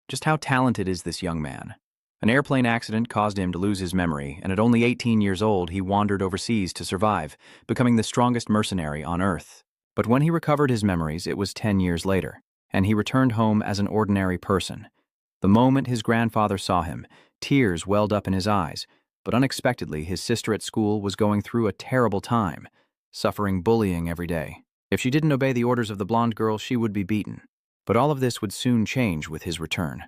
Just how talented is this young man? An airplane accident caused him to lose his memory, and at only 18 years old, he wandered overseas to survive, becoming the strongest mercenary on Earth. But when he recovered his memories, it was 10 years later, and he returned home as an ordinary person. The moment his grandfather saw him, tears welled up in his eyes, but unexpectedly, his sister at school was going through a terrible time, suffering bullying every day. If she didn't obey the orders of the blonde girl, she would be beaten. But all of this would soon change with his return.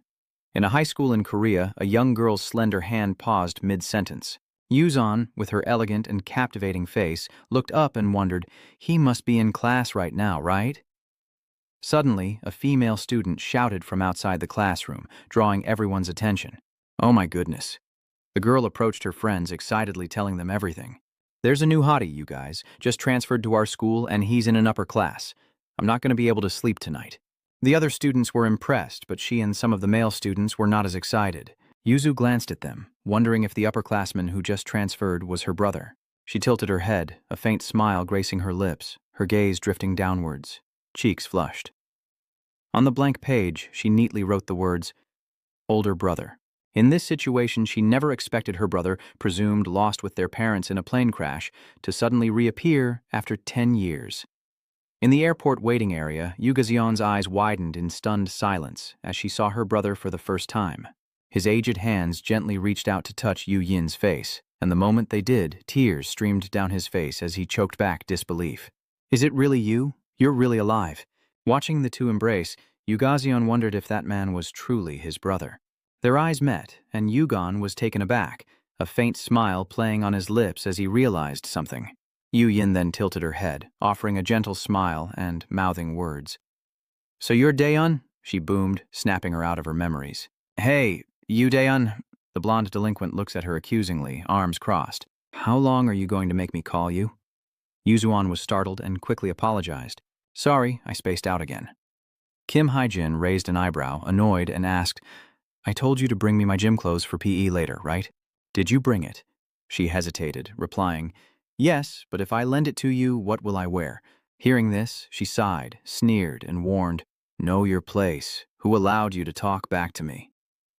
In a high school in Korea, a young girl's slender hand paused mid-sentence. Yuzon, with her elegant and captivating face, looked up and wondered, he must be in class right now, right? Suddenly, a female student shouted from outside the classroom, drawing everyone's attention. Oh my goodness. The girl approached her friends, excitedly telling them everything. There's a new hottie, you guys, just transferred to our school and he's in an upper class. I'm not going to be able to sleep tonight. The other students were impressed, but she and some of the male students were not as excited. Yuzu glanced at them, wondering if the upperclassman who just transferred was her brother. She tilted her head, a faint smile gracing her lips, her gaze drifting downwards, cheeks flushed. On the blank page, she neatly wrote the words, older brother. In this situation, she never expected her brother, presumed lost with their parents in a plane crash, to suddenly reappear after 10 years. In the airport waiting area, Yugazion's eyes widened in stunned silence as she saw her brother for the first time. His aged hands gently reached out to touch Yu Yin's face, and the moment they did, tears streamed down his face as he choked back disbelief. Is it really you? You're really alive. Watching the two embrace, Yugazion wondered if that man was truly his brother. Their eyes met, and Yugon was taken aback, a faint smile playing on his lips as he realized something. Yu Yin then tilted her head, offering a gentle smile and mouthing words. So you're Daeun? She boomed, snapping her out of her memories. Hey, you Daeun? The blonde delinquent looks at her accusingly, arms crossed. How long are you going to make me call you? Yuzuan was startled and quickly apologized. Sorry, I spaced out again. Kim Haijin raised an eyebrow, annoyed, and asked, I told you to bring me my gym clothes for PE later, right? Did you bring it? She hesitated, replying, Yes, but if I lend it to you, what will I wear? Hearing this, she sighed, sneered, and warned, Know your place. Who allowed you to talk back to me?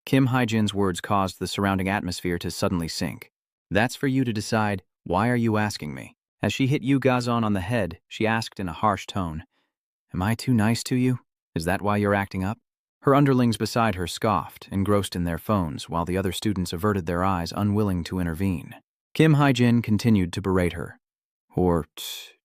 Kim Haijin's words caused the surrounding atmosphere to suddenly sink. That's for you to decide. Why are you asking me? As she hit Yu Gazon on the head, she asked in a harsh tone, Am I too nice to you? Is that why you're acting up? Her underlings beside her scoffed, engrossed in their phones, while the other students averted their eyes, unwilling to intervene. Kim Haijin continued to berate her. Or,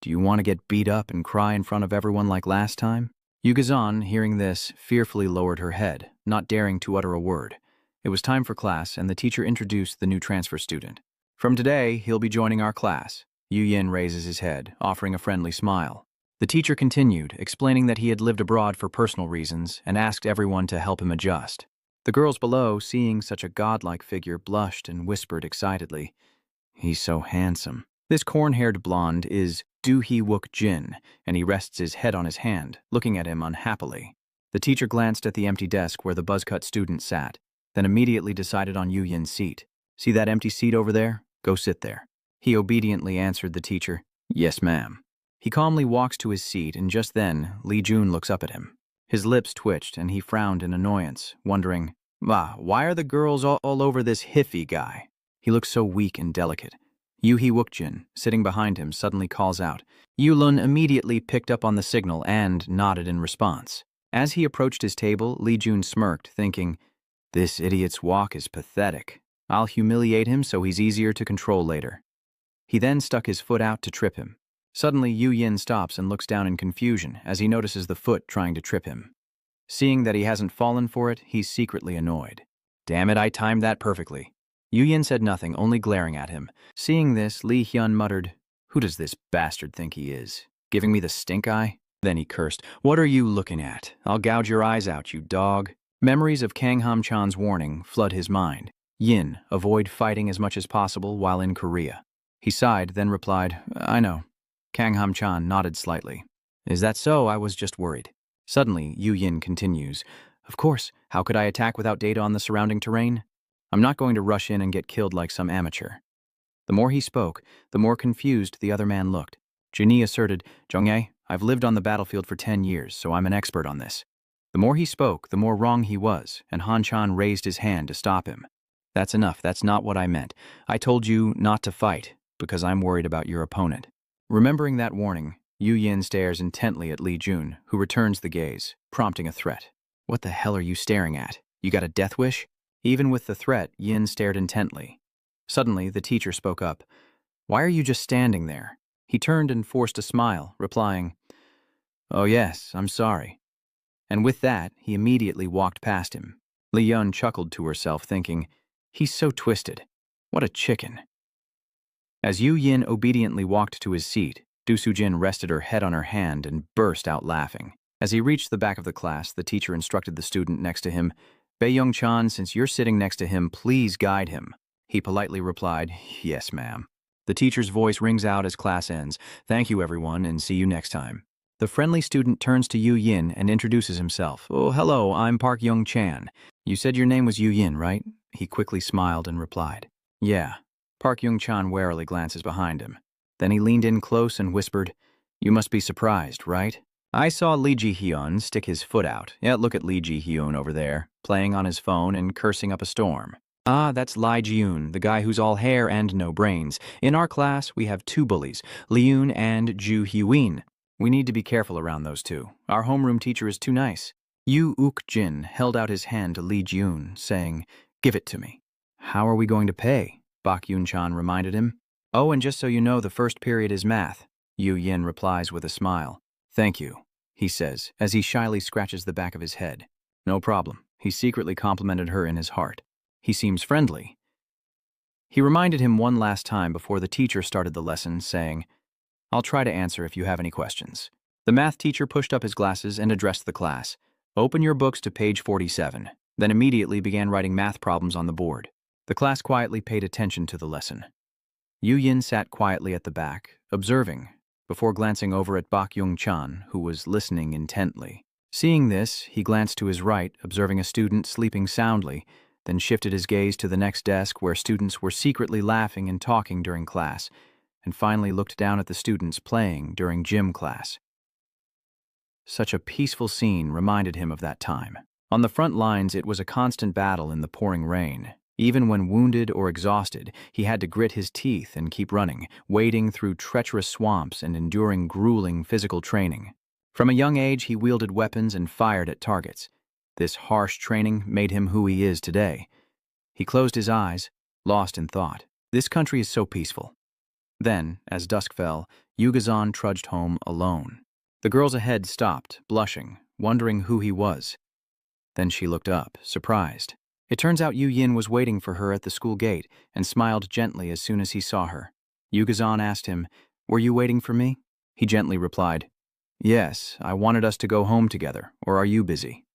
do you want to get beat up and cry in front of everyone like last time? Yugazon, hearing this, fearfully lowered her head, not daring to utter a word. It was time for class, and the teacher introduced the new transfer student. From today, he'll be joining our class. Yu Yin raises his head, offering a friendly smile. The teacher continued, explaining that he had lived abroad for personal reasons and asked everyone to help him adjust. The girls below, seeing such a godlike figure, blushed and whispered excitedly, He's so handsome. This corn-haired blonde is Do-hee-wook Jin, and he rests his head on his hand, looking at him unhappily. The teacher glanced at the empty desk where the buzz-cut student sat, then immediately decided on Yu Yin's seat. See that empty seat over there? Go sit there. He obediently answered the teacher, Yes, ma'am. He calmly walks to his seat, and just then, Lee Jun looks up at him. His lips twitched, and he frowned in annoyance, wondering, why are the girls all over this hiffy guy? He looks so weak and delicate. Yu Hee-wook-jin, sitting behind him, suddenly calls out. Yulun immediately picked up on the signal and nodded in response. As he approached his table, Lee Jun smirked, thinking, This idiot's walk is pathetic. I'll humiliate him so he's easier to control later. He then stuck his foot out to trip him. Suddenly, Yu Yin stops and looks down in confusion as he notices the foot trying to trip him. Seeing that he hasn't fallen for it, he's secretly annoyed. Damn it, I timed that perfectly. Yu Yin said nothing, only glaring at him. Seeing this, Lee Hyun muttered, Who does this bastard think he is? Giving me the stink eye? Then he cursed, What are you looking at? I'll gouge your eyes out, you dog. Memories of Kang Ham-chan's warning flood his mind. Yin, avoid fighting as much as possible while in Korea. He sighed, then replied, I know. Kang Ham-chan nodded slightly. Is that so? I was just worried. Suddenly, Yu Yin continues, Of course, how could I attack without data on the surrounding terrain? I'm not going to rush in and get killed like some amateur. The more he spoke, the more confused the other man looked. Jinni asserted, Jonghae, I've lived on the battlefield for 10 years, so I'm an expert on this. The more he spoke, the more wrong he was, and Han Chan raised his hand to stop him. That's enough, that's not what I meant. I told you not to fight, because I'm worried about your opponent. Remembering that warning, Yu Yin stares intently at Li Jun, who returns the gaze, prompting a threat. What the hell are you staring at? You got a death wish? Even with the threat, Yin stared intently. Suddenly, the teacher spoke up. Why are you just standing there? He turned and forced a smile, replying, Oh yes, I'm sorry. And with that, he immediately walked past him. Li Yun chuckled to herself, thinking, He's so twisted. What a chicken. As Yu Yin obediently walked to his seat, Du Sujin rested her head on her hand and burst out laughing. As he reached the back of the class, the teacher instructed the student next to him, Bae-young Chan, since you're sitting next to him, please guide him. He politely replied, Yes, ma'am. The teacher's voice rings out as class ends. Thank you, everyone, and see you next time. The friendly student turns to Yu Yin and introduces himself. Oh, hello, I'm Park Young Chan. You said your name was Yu Yin, right? He quickly smiled and replied, Yeah. Park Young Chan warily glances behind him. Then he leaned in close and whispered, You must be surprised, right? I saw Lee Ji-hyun stick his foot out. Yeah, look at Lee Ji-hyun over there, playing on his phone and cursing up a storm. Ah, that's Lee Ji-hyun, the guy who's all hair and no brains. In our class, we have two bullies, Lee-yoon and Ju Hee-win. We need to be careful around those two. Our homeroom teacher is too nice. Yu Uk-jin held out his hand to Lee Ji-hyun, saying, Give it to me. How are we going to pay? Bak Yoon-chan reminded him. Oh, and just so you know, the first period is math. Yu Yin replies with a smile. Thank you, he says, as he shyly scratches the back of his head. No problem. He secretly complimented her in his heart. He seems friendly. He reminded him one last time before the teacher started the lesson, saying, I'll try to answer if you have any questions. The math teacher pushed up his glasses and addressed the class. Open your books to page 47, then immediately began writing math problems on the board. The class quietly paid attention to the lesson. Yu Yin sat quietly at the back, observing, before glancing over at Bak Young-chan, who was listening intently. Seeing this, he glanced to his right, observing a student sleeping soundly, then shifted his gaze to the next desk where students were secretly laughing and talking during class, and finally looked down at the students playing during gym class. Such a peaceful scene reminded him of that time. On the front lines, it was a constant battle in the pouring rain. Even when wounded or exhausted, he had to grit his teeth and keep running, wading through treacherous swamps and enduring grueling physical training. From a young age, he wielded weapons and fired at targets. This harsh training made him who he is today. He closed his eyes, lost in thought. This country is so peaceful. Then, as dusk fell, Yugazan trudged home alone. The girls ahead stopped, blushing, wondering who he was. Then she looked up, surprised. It turns out Yu Yin was waiting for her at the school gate and smiled gently as soon as he saw her. Yugazan asked him, Were you waiting for me? He gently replied, Yes, I wanted us to go home together, or are you busy?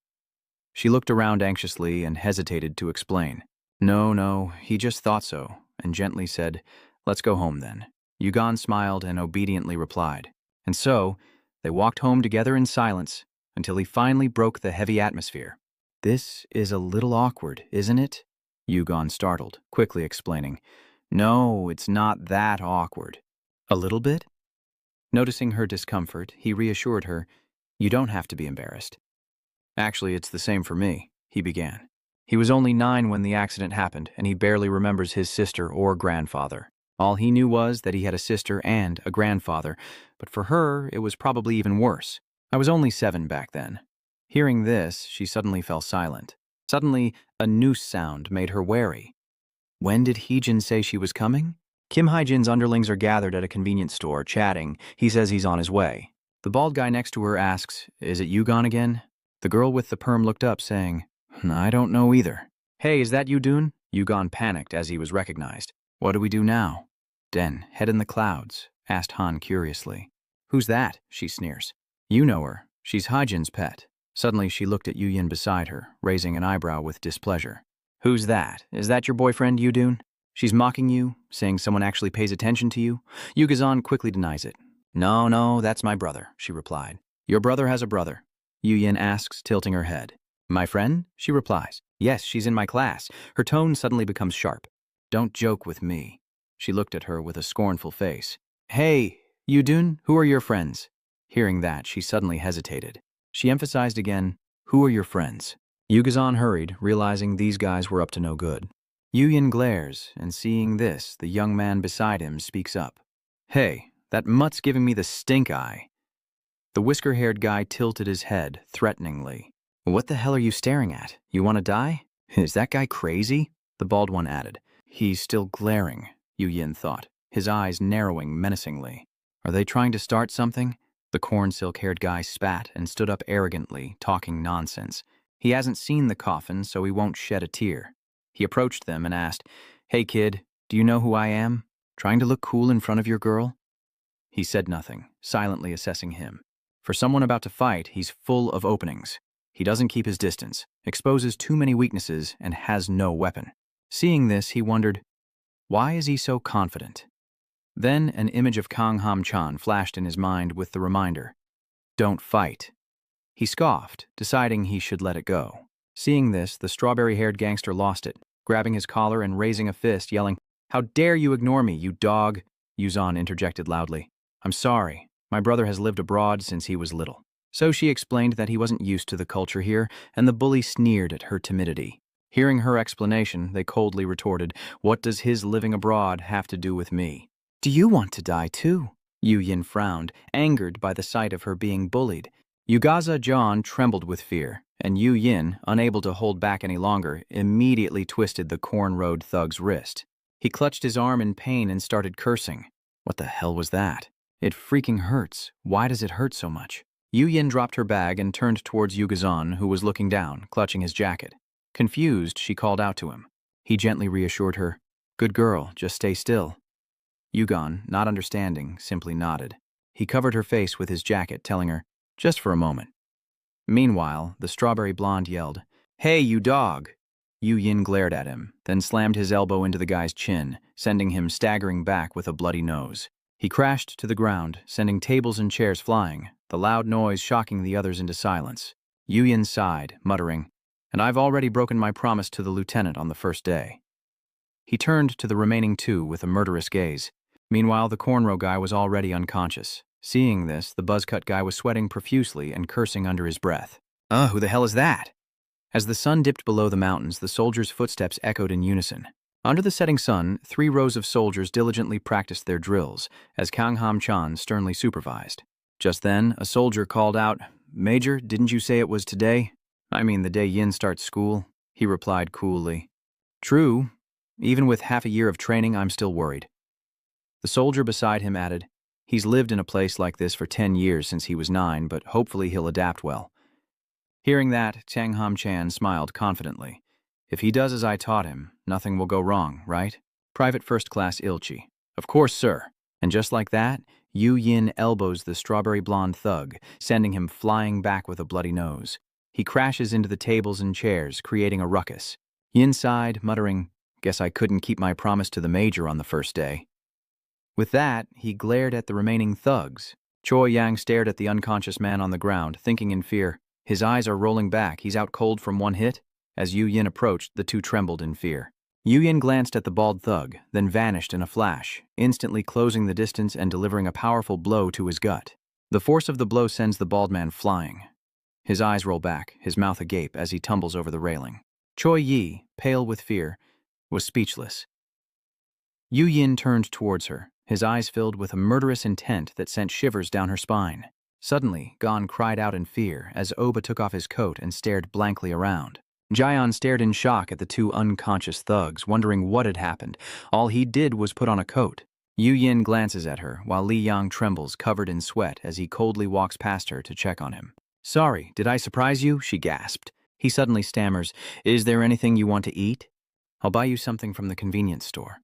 She looked around anxiously and hesitated to explain. No, he just thought so, and gently said, Let's go home then. Yugan smiled and obediently replied. And so, they walked home together in silence until he finally broke the heavy atmosphere. This is a little awkward, isn't it? Yugon startled, quickly explaining. No, it's not that awkward. A little bit? Noticing her discomfort, he reassured her, You don't have to be embarrassed. Actually, it's the same for me, he began. He was only 9 when the accident happened, and he barely remembers his sister or grandfather. All he knew was that he had a sister and a grandfather, but for her, it was probably even worse. I was only 7 back then. Hearing this, she suddenly fell silent. Suddenly, a noose sound made her wary. When did Heejin say she was coming? Kim Haejin's underlings are gathered at a convenience store, chatting. He says he's on his way. The bald guy next to her asks, Is it Yugon again? The girl with the perm looked up, saying, I don't know either. Hey, is that Yudun? Yugon panicked as he was recognized. What do we do now? Den, head in the clouds, asked Han curiously. Who's that? She sneers. You know her. She's Haejin's pet. Suddenly, she looked at Yu Yin beside her, raising an eyebrow with displeasure. Who's that? Is that your boyfriend, Yudun? She's mocking you, saying someone actually pays attention to you? Yugazan quickly denies it. No, that's my brother, she replied. Your brother has a brother? Yu Yin asks, tilting her head. My friend? She replies. Yes, she's in my class. Her tone suddenly becomes sharp. Don't joke with me. She looked at her with a scornful face. Hey, Yudun, who are your friends? Hearing that, she suddenly hesitated. She emphasized again, Who are your friends? Yugazan hurried, realizing these guys were up to no good. Yu glares, and seeing this, the young man beside him speaks up. Hey, that mutt's giving me the stink eye. The whisker-haired guy tilted his head, threateningly. What the hell are you staring at? You want to die? Is that guy crazy? The bald one added. He's still glaring, Yu thought, his eyes narrowing menacingly. Are they trying to start something? The corn-silk-haired guy spat and stood up arrogantly, talking nonsense. He hasn't seen the coffin, so he won't shed a tear. He approached them and asked, Hey kid, do you know who I am? Trying to look cool in front of your girl? He said nothing, silently assessing him. For someone about to fight, he's full of openings. He doesn't keep his distance, exposes too many weaknesses, and has no weapon. Seeing this, he wondered, why is he so confident? Then an image of Kang Ham-chan flashed in his mind with the reminder, don't fight. He scoffed, deciding he should let it go. Seeing this, the strawberry-haired gangster lost it, grabbing his collar and raising a fist, yelling, How dare you ignore me, you dog? Yuzan interjected loudly. I'm sorry. My brother has lived abroad since he was little. So she explained that he wasn't used to the culture here, and the bully sneered at her timidity. Hearing her explanation, they coldly retorted, What does his living abroad have to do with me? Do you want to die too? Yu frowned, angered by the sight of her being bullied. Yugaza John trembled with fear, and Yu, unable to hold back any longer, immediately twisted the corn-rode thug's wrist. He clutched his arm in pain and started cursing. What the hell was that? It freaking hurts. Why does it hurt so much? Yu dropped her bag and turned towards Yugazan, who was looking down, clutching his jacket. Confused, she called out to him. He gently reassured her, Good girl, just stay still. Yugan, not understanding, simply nodded. He covered her face with his jacket, telling her, Just for a moment. Meanwhile, the strawberry blonde yelled, Hey, you dog! Yu glared at him, then slammed his elbow into the guy's chin, sending him staggering back with a bloody nose. He crashed to the ground, sending tables and chairs flying, the loud noise shocking the others into silence. Yu sighed, muttering, And I've already broken my promise to the lieutenant on the first day. He turned to the remaining two with a murderous gaze. Meanwhile, the cornrow guy was already unconscious. Seeing this, the buzzcut guy was sweating profusely and cursing under his breath. Who the hell is that? As the sun dipped below the mountains, the soldiers' footsteps echoed in unison. Under the setting sun, 3 rows of soldiers diligently practiced their drills, as Kang Ham-chan sternly supervised. Just then, a soldier called out, Major, didn't you say it was today? I mean the day Yin starts school, he replied coolly. True. Even with half a year of training, I'm still worried. The soldier beside him added, He's lived in a place like this for 10 years since he was 9, but hopefully he'll adapt well. Hearing that, Kang Ham-chan smiled confidently. If he does as I taught him, nothing will go wrong, right? Private First Class Ilchi. Of course, sir. And just like that, Yu elbows the strawberry blonde thug, sending him flying back with a bloody nose. He crashes into the tables and chairs, creating a ruckus. Yin sighed, muttering, Guess I couldn't keep my promise to the major on the first day. With that, he glared at the remaining thugs. Choi Yang stared at the unconscious man on the ground, thinking in fear, His eyes are rolling back, he's out cold from one hit? As Yu approached, the two trembled in fear. Yu glanced at the bald thug, then vanished in a flash, instantly closing the distance and delivering a powerful blow to his gut. The force of the blow sends the bald man flying. His eyes roll back, his mouth agape as he tumbles over the railing. Choi Yi, pale with fear, was speechless. Yu turned towards her, his eyes filled with a murderous intent that sent shivers down her spine. Suddenly, Gon cried out in fear as Oba took off his coat and stared blankly around. Jian stared in shock at the 2 unconscious thugs, wondering what had happened. All he did was put on a coat. Yu glances at her, while Li Yang trembles, covered in sweat, as he coldly walks past her to check on him. Sorry, did I surprise you? She gasped. He suddenly stammers, Is there anything you want to eat? I'll buy you something from the convenience store.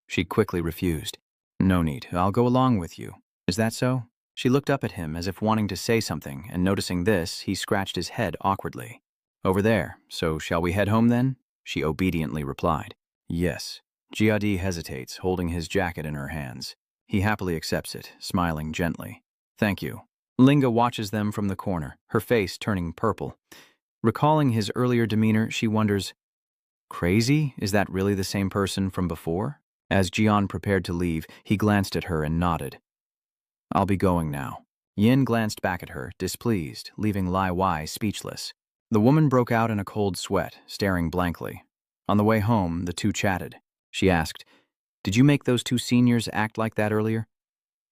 She quickly refused. No need, I'll go along with you. Is that so? She looked up at him as if wanting to say something, and noticing this, he scratched his head awkwardly. Over there, so shall we head home then? She obediently replied. Yes. Jiadi hesitates, holding his jacket in her hands. He happily accepts it, smiling gently. Thank you. Linga watches them from the corner, her face turning purple. Recalling his earlier demeanor, she wonders, Crazy? Is that really the same person from before? As Jian prepared to leave, he glanced at her and nodded. I'll be going now. Yin glanced back at her, displeased, leaving Lai Wai speechless. The woman broke out in a cold sweat, staring blankly. On the way home, the two chatted. She asked, "Did you make those two seniors act like that earlier?"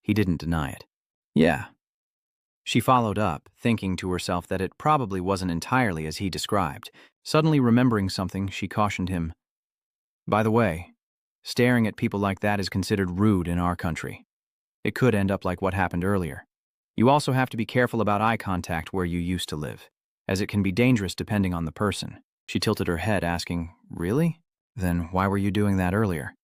He didn't deny it. "Yeah." She followed up, thinking to herself that it probably wasn't entirely as he described. Suddenly remembering something, she cautioned him. "By the way, staring at people like that is considered rude in our country. It could end up like what happened earlier. You also have to be careful about eye contact where you used to live, as it can be dangerous depending on the person." She tilted her head, asking, "Really? Then why were you doing that earlier?"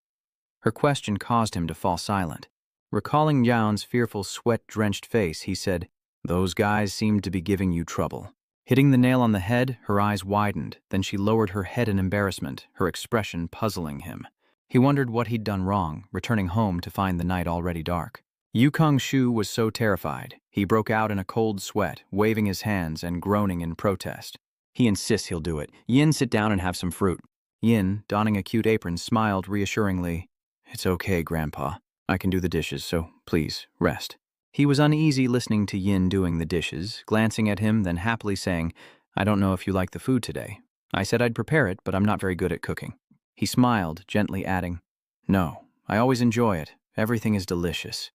Her question caused him to fall silent. Recalling Yao's fearful, sweat-drenched face, he said, "Those guys seemed to be giving you trouble." Hitting the nail on the head, her eyes widened, then she lowered her head in embarrassment, her expression puzzling him. He wondered what he'd done wrong, returning home to find the night already dark. Yukong Shu was so terrified, he broke out in a cold sweat, waving his hands and groaning in protest. "He insists he'll do it. Yin, sit down and have some fruit." Yin, donning a cute apron, smiled reassuringly. "It's okay, Grandpa. I can do the dishes, so please, rest." He was uneasy listening to Yin doing the dishes, glancing at him, then happily saying, "I don't know if you like the food today. I said I'd prepare it, but I'm not very good at cooking." He smiled, gently adding, "No, I always enjoy it. Everything is delicious."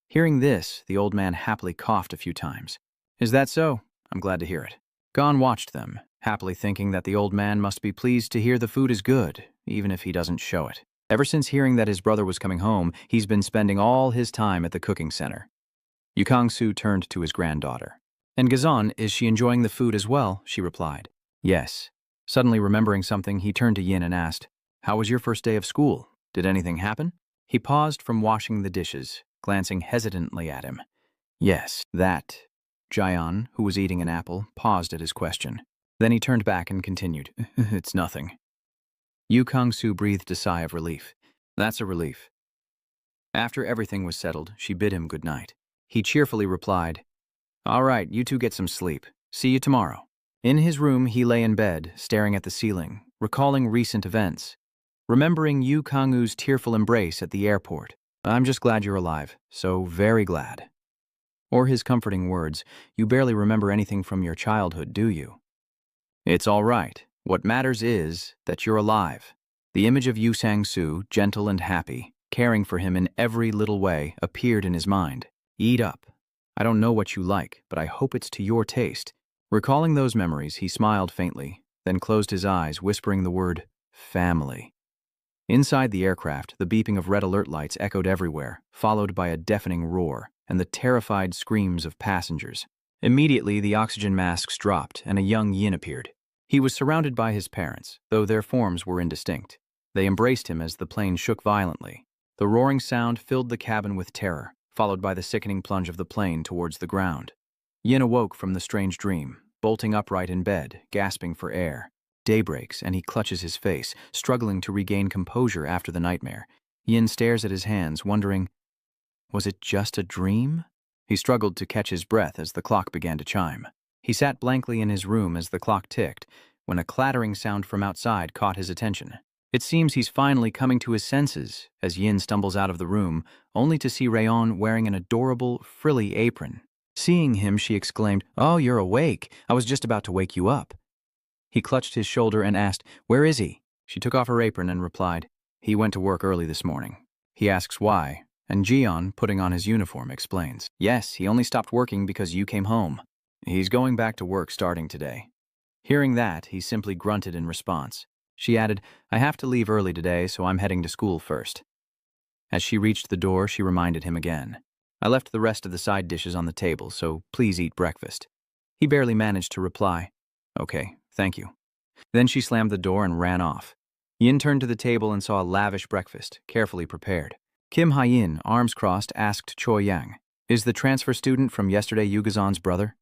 Hearing this, the old man happily coughed a few times. "Is that so? I'm glad to hear it." Gon watched them, happily thinking that the old man must be pleased to hear the food is good, even if he doesn't show it. Ever since hearing that his brother was coming home, he's been spending all his time at the cooking center. Yukong Su turned to his granddaughter. "And Gazan, is she enjoying the food as well?" she replied. "Yes." Suddenly remembering something, he turned to Yin and asked, "How was your first day of school? Did anything happen?" He paused from washing the dishes, glancing hesitantly at him. "Yes, that." Jian, who was eating an apple, paused at his question. Then he turned back and continued, "It's nothing." Yukong Su breathed a sigh of relief. "That's a relief." After everything was settled, she bid him good night. He cheerfully replied, "All right, you two get some sleep. See you tomorrow." In his room, he lay in bed, staring at the ceiling, recalling recent events, remembering Yu Kangu's tearful embrace at the airport. "I'm just glad you're alive, so very glad." Or his comforting words, "You barely remember anything from your childhood, do you?" "It's all right. What matters is that you're alive." The image of Yu Sang-soo, gentle and happy, caring for him in every little way, appeared in his mind. "Eat up. I don't know what you like, but I hope it's to your taste." Recalling those memories, he smiled faintly, then closed his eyes, whispering the word, "family." Inside the aircraft, the beeping of red alert lights echoed everywhere, followed by a deafening roar and the terrified screams of passengers. Immediately, the oxygen masks dropped and a young Yin appeared. He was surrounded by his parents, though their forms were indistinct. They embraced him as the plane shook violently. The roaring sound filled the cabin with terror, followed by the sickening plunge of the plane towards the ground. Yin awoke from the strange dream, bolting upright in bed, gasping for air. Day breaks, and he clutches his face, struggling to regain composure after the nightmare. Yin stares at his hands, wondering, was it just a dream? He struggled to catch his breath as the clock began to chime. He sat blankly in his room as the clock ticked, when a clattering sound from outside caught his attention. It seems he's finally coming to his senses as Yin stumbles out of the room, only to see Rayon wearing an adorable, frilly apron. Seeing him, she exclaimed, "Oh, you're awake. I was just about to wake you up." He clutched his shoulder and asked, "Where is he?" She took off her apron and replied, "He went to work early this morning." He asks why, and Jian, putting on his uniform, explains, "Yes, he only stopped working because you came home. He's going back to work starting today." Hearing that, he simply grunted in response. She added, "I have to leave early today, so I'm heading to school first." As she reached the door, she reminded him again, "I left the rest of the side dishes on the table, so please eat breakfast." He barely managed to reply, "Okay, thank you." Then she slammed the door and ran off. Yin turned to the table and saw a lavish breakfast, carefully prepared. Kim Ha-yin, arms crossed, asked Choi Yang, "Is the transfer student from yesterday Yugazan's brother?"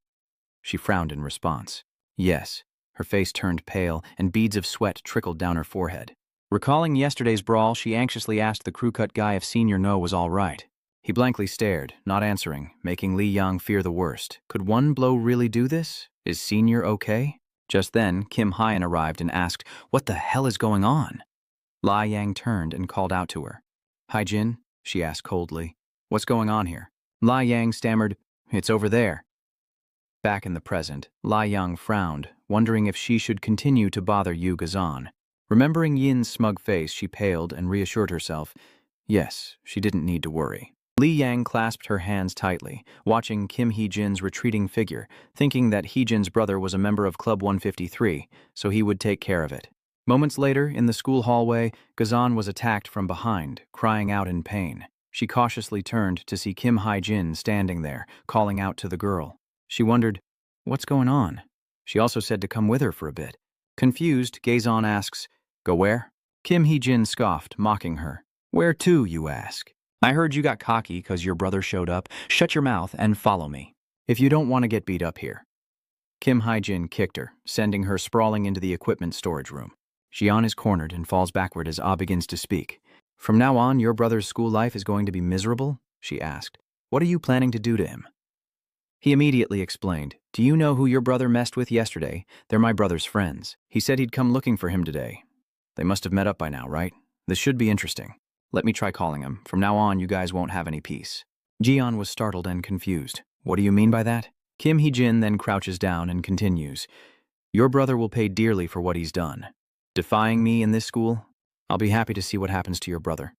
She frowned in response. "Yes." Her face turned pale, and beads of sweat trickled down her forehead. Recalling yesterday's brawl, she anxiously asked the crew-cut guy if Senior No was all right. He blankly stared, not answering, making Li Yang fear the worst. Could one blow really do this? Is Senior okay? Just then, Kim Ha-yin arrived and asked, "What the hell is going on?" Lai Yang turned and called out to her. "Hi, Jin," she asked coldly. "What's going on here?" Lai Yang stammered, "It's over there." Back in the present, Lai Yang frowned, wondering if she should continue to bother Yu Gazan. Remembering Yin's smug face, she paled and reassured herself. Yes, she didn't need to worry. Li Yang clasped her hands tightly, watching Kim Hee-jin's retreating figure, thinking that Hee-jin's brother was a member of Club 153, so he would take care of it. Moments later, in the school hallway, Gazan was attacked from behind, crying out in pain. She cautiously turned to see Kim Hee-jin standing there, calling out to the girl. She wondered, what's going on? She also said to come with her for a bit. Confused, Gazan asks, go where? Kim Hee-jin scoffed, mocking her. Where to, you ask? I heard you got cocky because your brother showed up. Shut your mouth and follow me, if you don't want to get beat up here. Kim Hee-jin kicked her, sending her sprawling into the equipment storage room. Jian is cornered and falls backward as Ah begins to speak. From now on, your brother's school life is going to be miserable? She asked. What are you planning to do to him? He immediately explained, do you know who your brother messed with yesterday? They're my brother's friends. He said he'd come looking for him today. They must have met up by now, right? This should be interesting. Let me try calling him. From now on, you guys won't have any peace. Jian was startled and confused. What do you mean by that? Kim Hee-jin then crouches down and continues. Your brother will pay dearly for what he's done. Defying me in this school? I'll be happy to see what happens to your brother.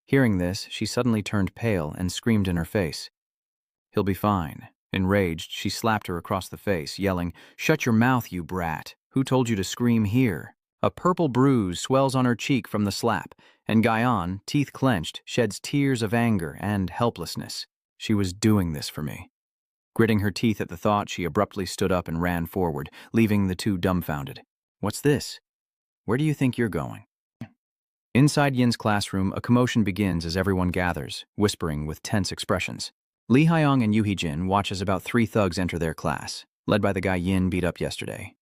Hearing this, she suddenly turned pale and screamed in her face. He'll be fine. Enraged, she slapped her across the face, yelling, shut your mouth, you brat. Who told you to scream here? A purple bruise swells on her cheek from the slap, and Guyon, teeth clenched, sheds tears of anger and helplessness. She was doing this for me. Gritting her teeth at the thought, she abruptly stood up and ran forward, leaving the two dumbfounded. What's this? Where do you think you're going? Inside Yin's classroom, a commotion begins as everyone gathers, whispering with tense expressions. Lee Hyung and Yoo Hee-jin watch as about 3 thugs enter their class, led by the guy Yin beat up yesterday.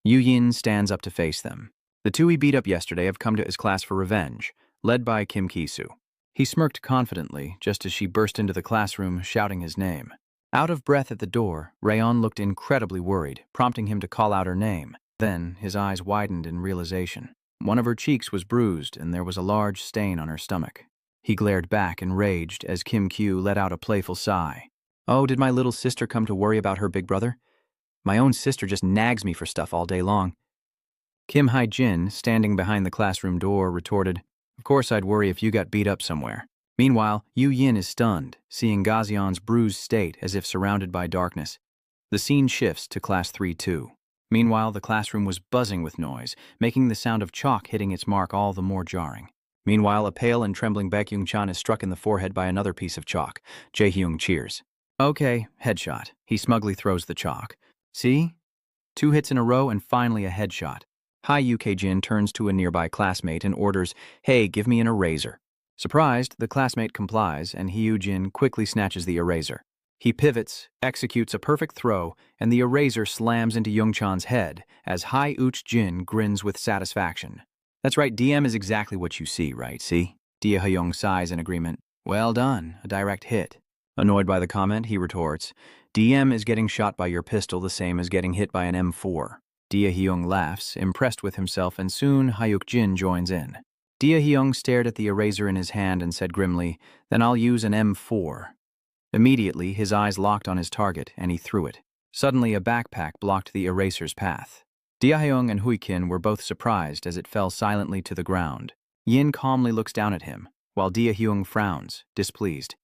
Yu Yin stands up to face them. The two he beat up yesterday have come to his class for revenge, led by Kim Ki-soo. He smirked confidently just as she burst into the classroom, shouting his name. Out of breath at the door, Rayon looked incredibly worried, prompting him to call out her name. Then, his eyes widened in realization. One of her cheeks was bruised, and there was a large stain on her stomach. He glared back, enraged, as Kim Kyu let out a playful sigh. Oh, did my little sister come to worry about her big brother? My own sister just nags me for stuff all day long. Kim Hye-jin, standing behind the classroom door, retorted, Of course I'd worry if you got beat up somewhere. Meanwhile, Yu Yin is stunned, seeing Gazion's bruised state as if surrounded by darkness. The scene shifts to Class 3-2. Meanwhile, the classroom was buzzing with noise, making the sound of chalk hitting its mark all the more jarring. Meanwhile, a pale and trembling Baek Young-chan is struck in the forehead by another piece of chalk. Jae-hyung cheers. Okay, headshot. He smugly throws the chalk. See? 2 hits in a row and finally a headshot. Hai Uk-jin turns to a nearby classmate and orders, Hey, give me an eraser. Surprised, the classmate complies and Hyu-jin quickly snatches the eraser. He pivots, executes a perfect throw, and the eraser slams into Young-chan's head as Hai Uch-jin grins with satisfaction. That's right, DM is exactly what you see, right? See? Dia Hyung sighs in agreement. Well done, a direct hit. Annoyed by the comment, he retorts, DM is getting shot by your pistol the same as getting hit by an M4. Dia Hyung laughs, impressed with himself, and soon Hyuk-jin joins in. Dia Hyung stared at the eraser in his hand and said grimly, Then I'll use an M4. Immediately, his eyes locked on his target, and he threw it. Suddenly, a backpack blocked the eraser's path. Dia Hyung and Hui-kin were both surprised as it fell silently to the ground. Yin calmly looks down at him, while Dia Hyung frowns, displeased.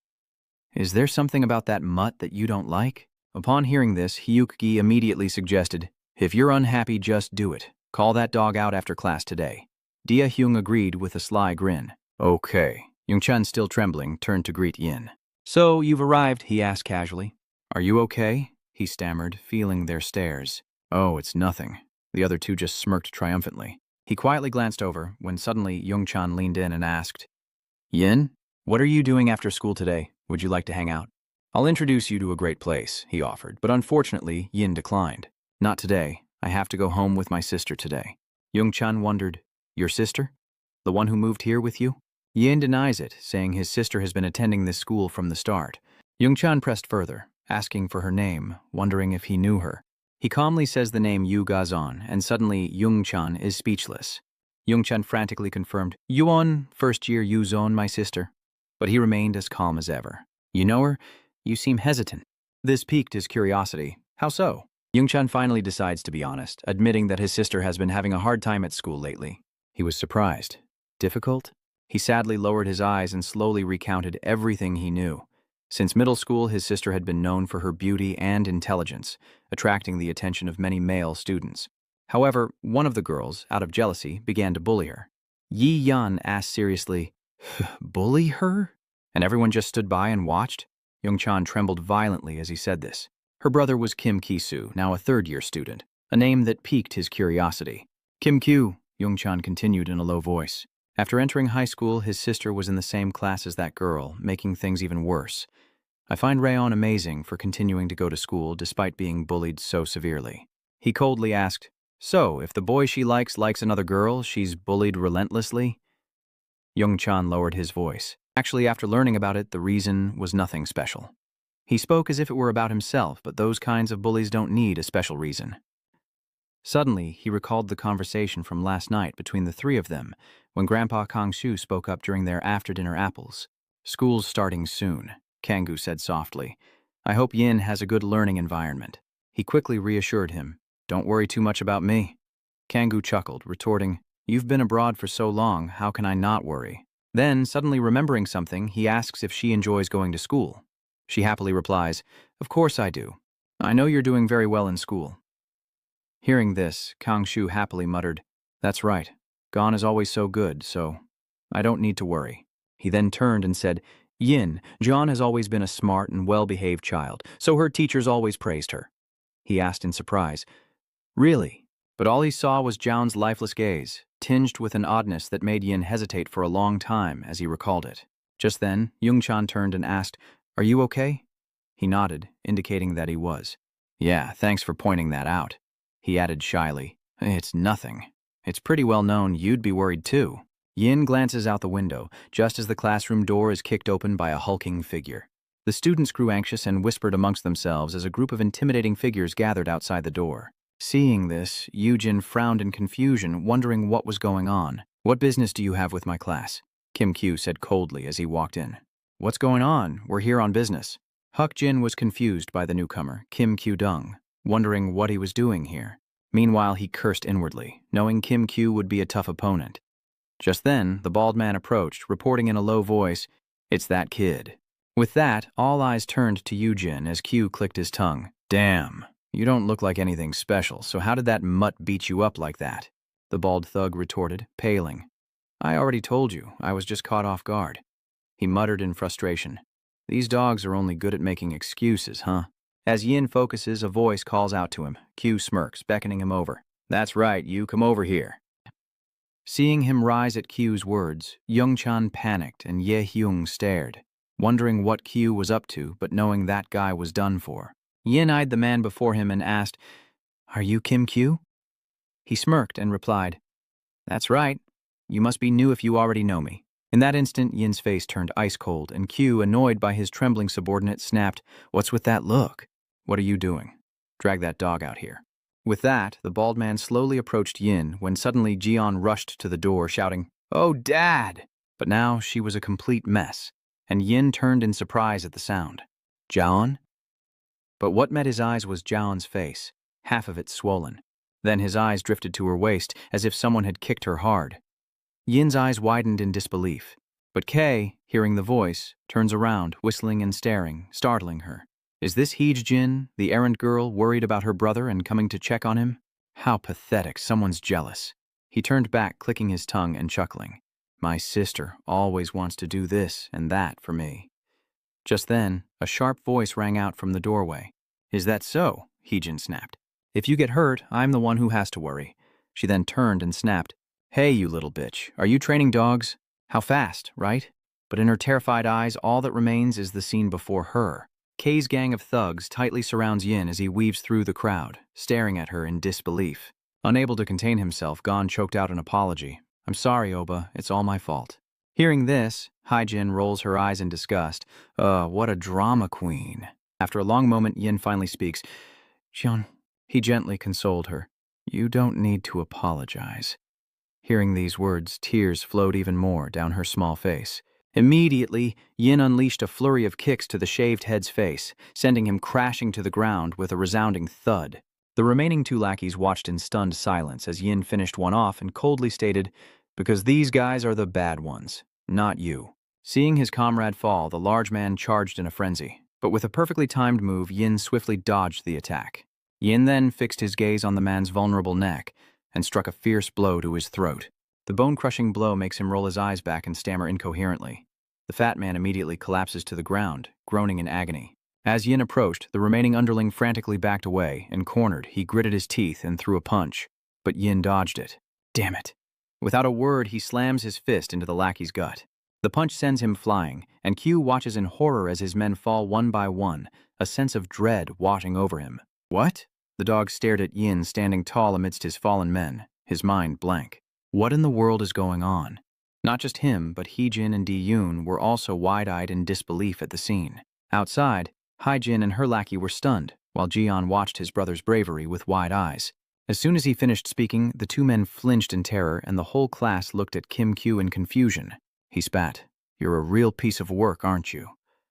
Is there something about that mutt that you don't like? Upon hearing this, Hyuk-gi immediately suggested, If you're unhappy, just do it. Call that dog out after class today. Dia Hyung agreed with a sly grin. Okay. Young-chan, still trembling, turned to greet Yin. So, you've arrived, he asked casually. Are you okay? He stammered, feeling their stares. Oh, it's nothing. The other two just smirked triumphantly. He quietly glanced over when suddenly Young-chan leaned in and asked, Yin, what are you doing after school today? Would you like to hang out? I'll introduce you to a great place, he offered, but unfortunately, Yin declined. Not today. I have to go home with my sister today. Young-chan wondered, Your sister? The one who moved here with you? Yin denies it, saying his sister has been attending this school from the start. Young-chan pressed further, asking for her name, wondering if he knew her. He calmly says the name Yu Gazon, and suddenly Young-chan is speechless. Young-chan frantically confirmed, Yuon, first year Yu-zon, my sister. But he remained as calm as ever. You know her? You seem hesitant. This piqued his curiosity. How so? Youngchan finally decides to be honest, admitting that his sister has been having a hard time at school lately. He was surprised. Difficult? He sadly lowered his eyes and slowly recounted everything he knew. Since middle school, his sister had been known for her beauty and intelligence, attracting the attention of many male students. However, one of the girls, out of jealousy, began to bully her. Yi Yan asked seriously, "Bully her?" And everyone just stood by and watched. Youngchan trembled violently as he said this. Her brother was Kim Ki-soo, now a third-year student, a name that piqued his curiosity. "Kim Kyu," Youngchan continued in a low voice. After entering high school, his sister was in the same class as that girl, making things even worse. I find Rayon amazing for continuing to go to school despite being bullied so severely. He coldly asked, "So, if the boy she likes another girl, she's bullied relentlessly?" Youngchan lowered his voice. Actually, after learning about it, the reason was nothing special. He spoke as if it were about himself, but those kinds of bullies don't need a special reason. Suddenly, he recalled the conversation from last night between the three of them when Grandpa Kang-shu spoke up during their after-dinner apples. "School's starting soon," Kang-gu said softly. "I hope Yin has a good learning environment." He quickly reassured him, "Don't worry too much about me." Kang-gu chuckled, retorting, "You've been abroad for so long, how can I not worry?" Then, suddenly remembering something, he asks if she enjoys going to school. She happily replies, "Of course I do. I know you're doing very well in school." Hearing this, Kang-shu happily muttered, "That's right. Gon is always so good, so I don't need to worry." He then turned and said, "Yin, John has always been a smart and well-behaved child, so her teachers always praised her." He asked in surprise, "Really?" But all he saw was John's lifeless gaze, tinged with an oddness that made Yin hesitate for a long time as he recalled it. Just then, Youngchan turned and asked, "Are you okay?" He nodded, indicating that he was. "Yeah, thanks for pointing that out." He added shyly, "It's nothing. It's pretty well known you'd be worried too." Yin glances out the window, just as the classroom door is kicked open by a hulking figure. The students grew anxious and whispered amongst themselves as a group of intimidating figures gathered outside the door. Seeing this, Yujin frowned in confusion, wondering what was going on. "What business do you have with my class?" Kim Kyu said coldly as he walked in. "What's going on? We're here on business." Huck Jin was confused by the newcomer, Kim Kyu-dung, wondering what he was doing here. Meanwhile, he cursed inwardly, knowing Kim Kyu would be a tough opponent. Just then, the bald man approached, reporting in a low voice, "It's that kid." With that, all eyes turned to Yujin as Kyu clicked his tongue. "Damn, you don't look like anything special, so how did that mutt beat you up like that?" The bald thug retorted, paling. "I already told you, I was just caught off guard." He muttered in frustration, "These dogs are only good at making excuses, huh?" As Yin focuses, a voice calls out to him. Kyu smirks, beckoning him over. "That's right, you come over here." Seeing him rise at Kyu's words, Youngchan panicked and Ye Hyung stared, wondering what Kyu was up to, but knowing that guy was done for. Yin eyed the man before him and asked, "Are you Kim Kyu?" He smirked and replied, "That's right. You must be new if you already know me." In that instant, Yin's face turned ice cold, and Kyu, annoyed by his trembling subordinate, snapped, "What's with that look?" "What are you doing? Drag that dog out here." With that, the bald man slowly approached Yin when suddenly Jian rushed to the door, shouting, "Oh, Dad!" But now she was a complete mess, and Yin turned in surprise at the sound. "Jian?" But what met his eyes was Jian's face, half of it swollen. Then his eyes drifted to her waist, as if someone had kicked her hard. Yin's eyes widened in disbelief, but Kay, hearing the voice, turns around, whistling and staring, startling her. Is this Heej-jin, the errand girl, worried about her brother and coming to check on him? How pathetic, someone's jealous. He turned back, clicking his tongue and chuckling. My sister always wants to do this and that for me. Just then, a sharp voice rang out from the doorway. Is that so? Heejin snapped. If you get hurt, I'm the one who has to worry. She then turned and snapped. Hey, you little bitch, are you training dogs? How fast, right? But in her terrified eyes, all that remains is the scene before her. Kay's gang of thugs tightly surrounds Yin as he weaves through the crowd, staring at her in disbelief. Unable to contain himself, Gon choked out an apology. I'm sorry, Oba, it's all my fault. Hearing this, Haijin rolls her eyes in disgust. What a drama queen. After a long moment, Yin finally speaks. Jian, he gently consoled her. You don't need to apologize. Hearing these words, tears flowed even more down her small face. Immediately, Yin unleashed a flurry of kicks to the shaved head's face, sending him crashing to the ground with a resounding thud. The remaining two lackeys watched in stunned silence as Yin finished one off and coldly stated, "Because these guys are the bad ones, not you." Seeing his comrade fall, the large man charged in a frenzy, but with a perfectly timed move, Yin swiftly dodged the attack. Yin then fixed his gaze on the man's vulnerable neck and struck a fierce blow to his throat. The bone-crushing blow makes him roll his eyes back and stammer incoherently. The fat man immediately collapses to the ground, groaning in agony. As Yin approached, the remaining underling frantically backed away, and cornered, he gritted his teeth and threw a punch. But Yin dodged it. Damn it. Without a word, he slams his fist into the lackey's gut. The punch sends him flying, and Q watches in horror as his men fall one by one, a sense of dread washing over him. What? The dog stared at Yin standing tall amidst his fallen men, his mind blank. What in the world is going on? Not just him, but Hee-jin and Di-yoon were also wide-eyed in disbelief at the scene. Outside, Hai-jin and her lackey were stunned, while Ji-yeon watched his brother's bravery with wide eyes. As soon as he finished speaking, the two men flinched in terror and the whole class looked at Kim Kyu in confusion. He spat, "You're a real piece of work, aren't you?"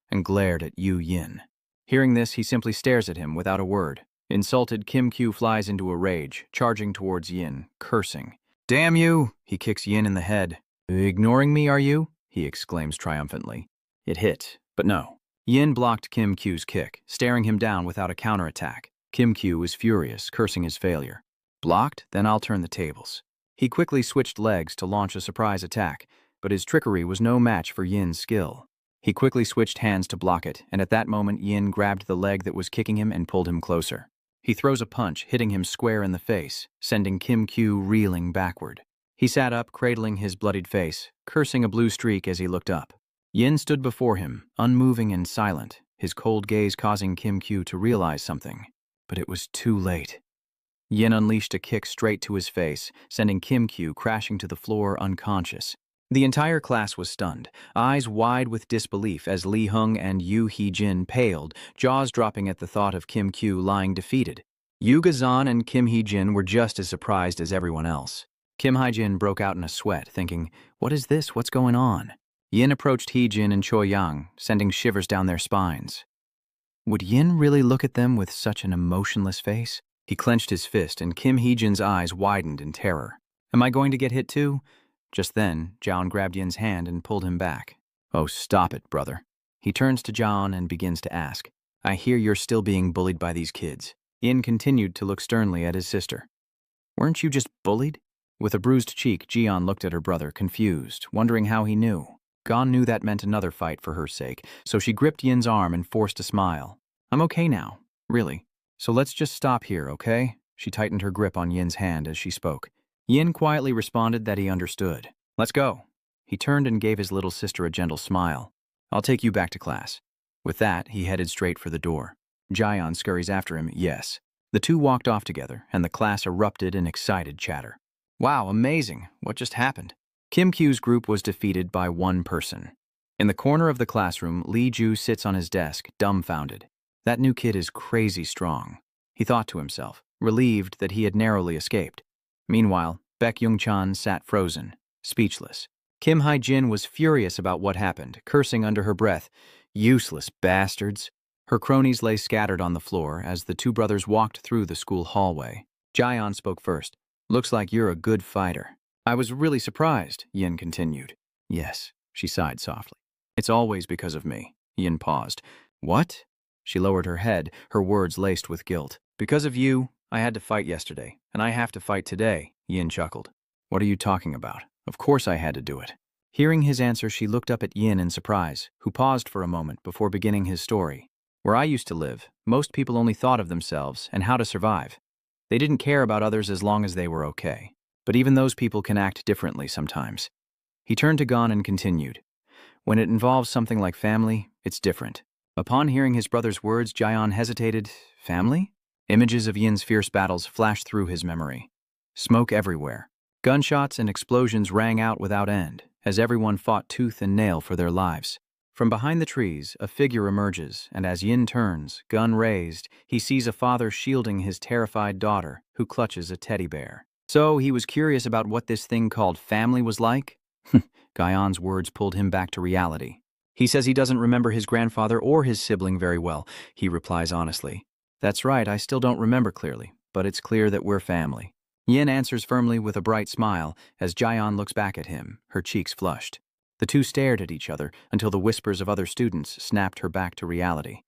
and glared at Yu Yin. Hearing this, he simply stares at him without a word. Insulted, Kim Kyu flies into a rage, charging towards Yin, cursing. "Damn you!" He kicks Yin in the head. "Ignoring me, are you?" he exclaims triumphantly. It hit, but no. Yin blocked Kim Kyu's kick, staring him down without a counterattack. Kim Kyu was furious, cursing his failure. Blocked? Then I'll turn the tables. He quickly switched legs to launch a surprise attack, but his trickery was no match for Yin's skill. He quickly switched hands to block it, and at that moment Yin grabbed the leg that was kicking him and pulled him closer. He throws a punch, hitting him square in the face, sending Kim Kyu reeling backward. He sat up, cradling his bloodied face, cursing a blue streak as he looked up. Yin stood before him, unmoving and silent, his cold gaze causing Kim Kyu to realize something. But it was too late. Yin unleashed a kick straight to his face, sending Kim Kyu crashing to the floor unconscious. The entire class was stunned, eyes wide with disbelief as Lee Hung and Yu Hee-jin paled, jaws dropping at the thought of Kim Kyu lying defeated. Yu Gazan and Kim Hee-jin were just as surprised as everyone else. Kim Hai-jin broke out in a sweat, thinking, "What is this? What's going on?" Yin approached Hee-jin and Choi-yang, sending shivers down their spines. Would Yin really look at them with such an emotionless face? He clenched his fist, and Kim Hee-jin's eyes widened in terror. "Am I going to get hit too?" Just then, Jaon grabbed Yin's hand and pulled him back. "Oh, stop it, brother." He turns to Jaon and begins to ask, "I hear you're still being bullied by these kids." Yin continued to look sternly at his sister. "Weren't you just bullied?" With a bruised cheek, Ji-yeon looked at her brother, confused, wondering how he knew. Gon knew that meant another fight for her sake, so she gripped Yin's arm and forced a smile. "I'm okay now, really. So let's just stop here, okay?" She tightened her grip on Yin's hand as she spoke. Yin quietly responded that he understood. "Let's go." He turned and gave his little sister a gentle smile. "I'll take you back to class." With that, he headed straight for the door. Ji-yeon scurries after him, yes. The two walked off together, and the class erupted in excited chatter. "Wow, amazing. What just happened?" Kim Kyu's group was defeated by one person. In the corner of the classroom, Lee Ju sits on his desk, dumbfounded. That new kid is crazy strong, he thought to himself, relieved that he had narrowly escaped. Meanwhile, Baek Young-chan sat frozen, speechless. Kim Hai-jin was furious about what happened, cursing under her breath, "Useless bastards." Her cronies lay scattered on the floor as the two brothers walked through the school hallway. Ji-yeon spoke first. "Looks like you're a good fighter." "I was really surprised," Yin continued. "Yes," she sighed softly. "It's always because of me." Yin paused. "What?" She lowered her head, her words laced with guilt. "Because of you, I had to fight yesterday, and I have to fight today," Yin chuckled. "What are you talking about? Of course I had to do it." Hearing his answer, she looked up at Yin in surprise, who paused for a moment before beginning his story. "Where I used to live, most people only thought of themselves and how to survive. They didn't care about others as long as they were okay. But even those people can act differently sometimes." He turned to Gon and continued. "When it involves something like family, it's different." Upon hearing his brother's words, Ji-yeon hesitated. Family? Images of Yin's fierce battles flashed through his memory. Smoke everywhere. Gunshots and explosions rang out without end, as everyone fought tooth and nail for their lives. From behind the trees, a figure emerges, and as Yin turns, gun raised, he sees a father shielding his terrified daughter, who clutches a teddy bear. So he was curious about what this thing called family was like? Guyon's words pulled him back to reality. "He says he doesn't remember his grandfather or his sibling very well," he replies honestly. "That's right, I still don't remember clearly, but it's clear that we're family. Yin answers firmly with a bright smile as Jian looks back at him, her cheeks flushed. The two stared at each other until the whispers of other students snapped her back to reality.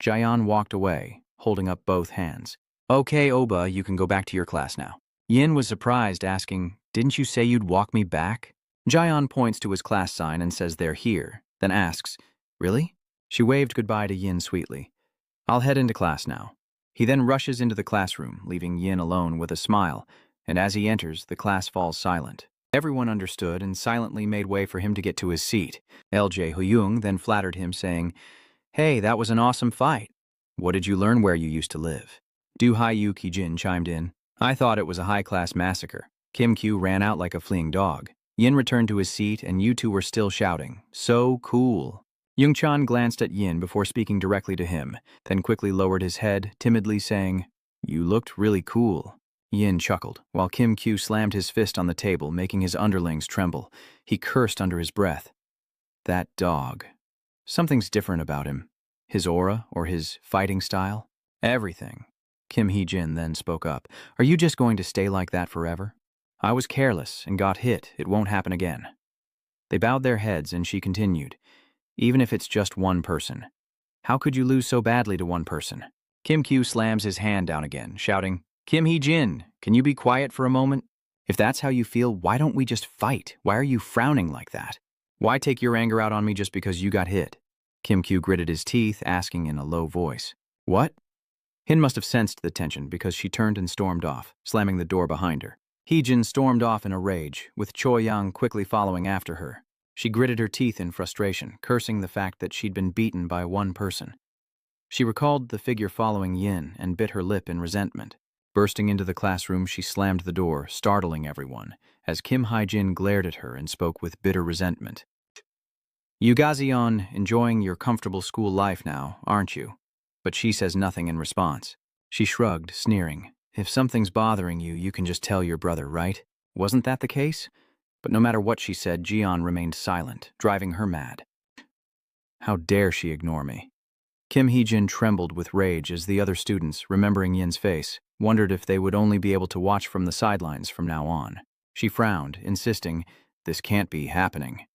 Jian walked away, holding up both hands. Okay, Oba, you can go back to your class now. Yin was surprised, asking, didn't you say you'd walk me back? Jian points to his class sign and says they're here, then asks, really? She waved goodbye to Yin sweetly. I'll head into class now. He then rushes into the classroom, leaving Yin alone with a smile, and as he enters, the class falls silent. Everyone understood and silently made way for him to get to his seat. LJ Huyung then flattered him, saying, hey, that was an awesome fight. What did you learn where you used to live? Du Haiyu Kijin chimed in. I thought it was a high-class massacre. Kim Q ran out like a fleeing dog. Yin returned to his seat and you two were still shouting, so cool. Young-chan glanced at Yin before speaking directly to him, then quickly lowered his head, timidly saying, you looked really cool. Yin chuckled, while Kim Q slammed his fist on the table, making his underlings tremble. He cursed under his breath. That dog. Something's different about him. His aura or his fighting style? Everything. Kim Hee-jin then spoke up. Are you just going to stay like that forever? I was careless and got hit. It won't happen again. They bowed their heads and she continued. Even if it's just one person. How could you lose so badly to one person? Kim Q slams his hand down again, shouting, Kim Hee-jin, can you be quiet for a moment? If that's how you feel, why don't we just fight? Why are you frowning like that? Why take your anger out on me just because you got hit? Kim Q gritted his teeth, asking in a low voice. What? Hin must have sensed the tension because she turned and stormed off, slamming the door behind her. Hee-jin stormed off in a rage, with Choi Yang quickly following after her. She gritted her teeth in frustration, cursing the fact that she'd been beaten by one person. She recalled the figure following Yin and bit her lip in resentment. Bursting into the classroom, she slammed the door, startling everyone, as Kim Hye-jin glared at her and spoke with bitter resentment. You Gazion, enjoying your comfortable school life now, aren't you? But she says nothing in response. She shrugged, sneering. If something's bothering you, you can just tell your brother, right? Wasn't that the case? But no matter what she said, Jian remained silent, driving her mad. How dare she ignore me? Kim Hee-jin trembled with rage as the other students, remembering Yin's face, wondered if they would only be able to watch from the sidelines from now on. She frowned, insisting, this can't be happening.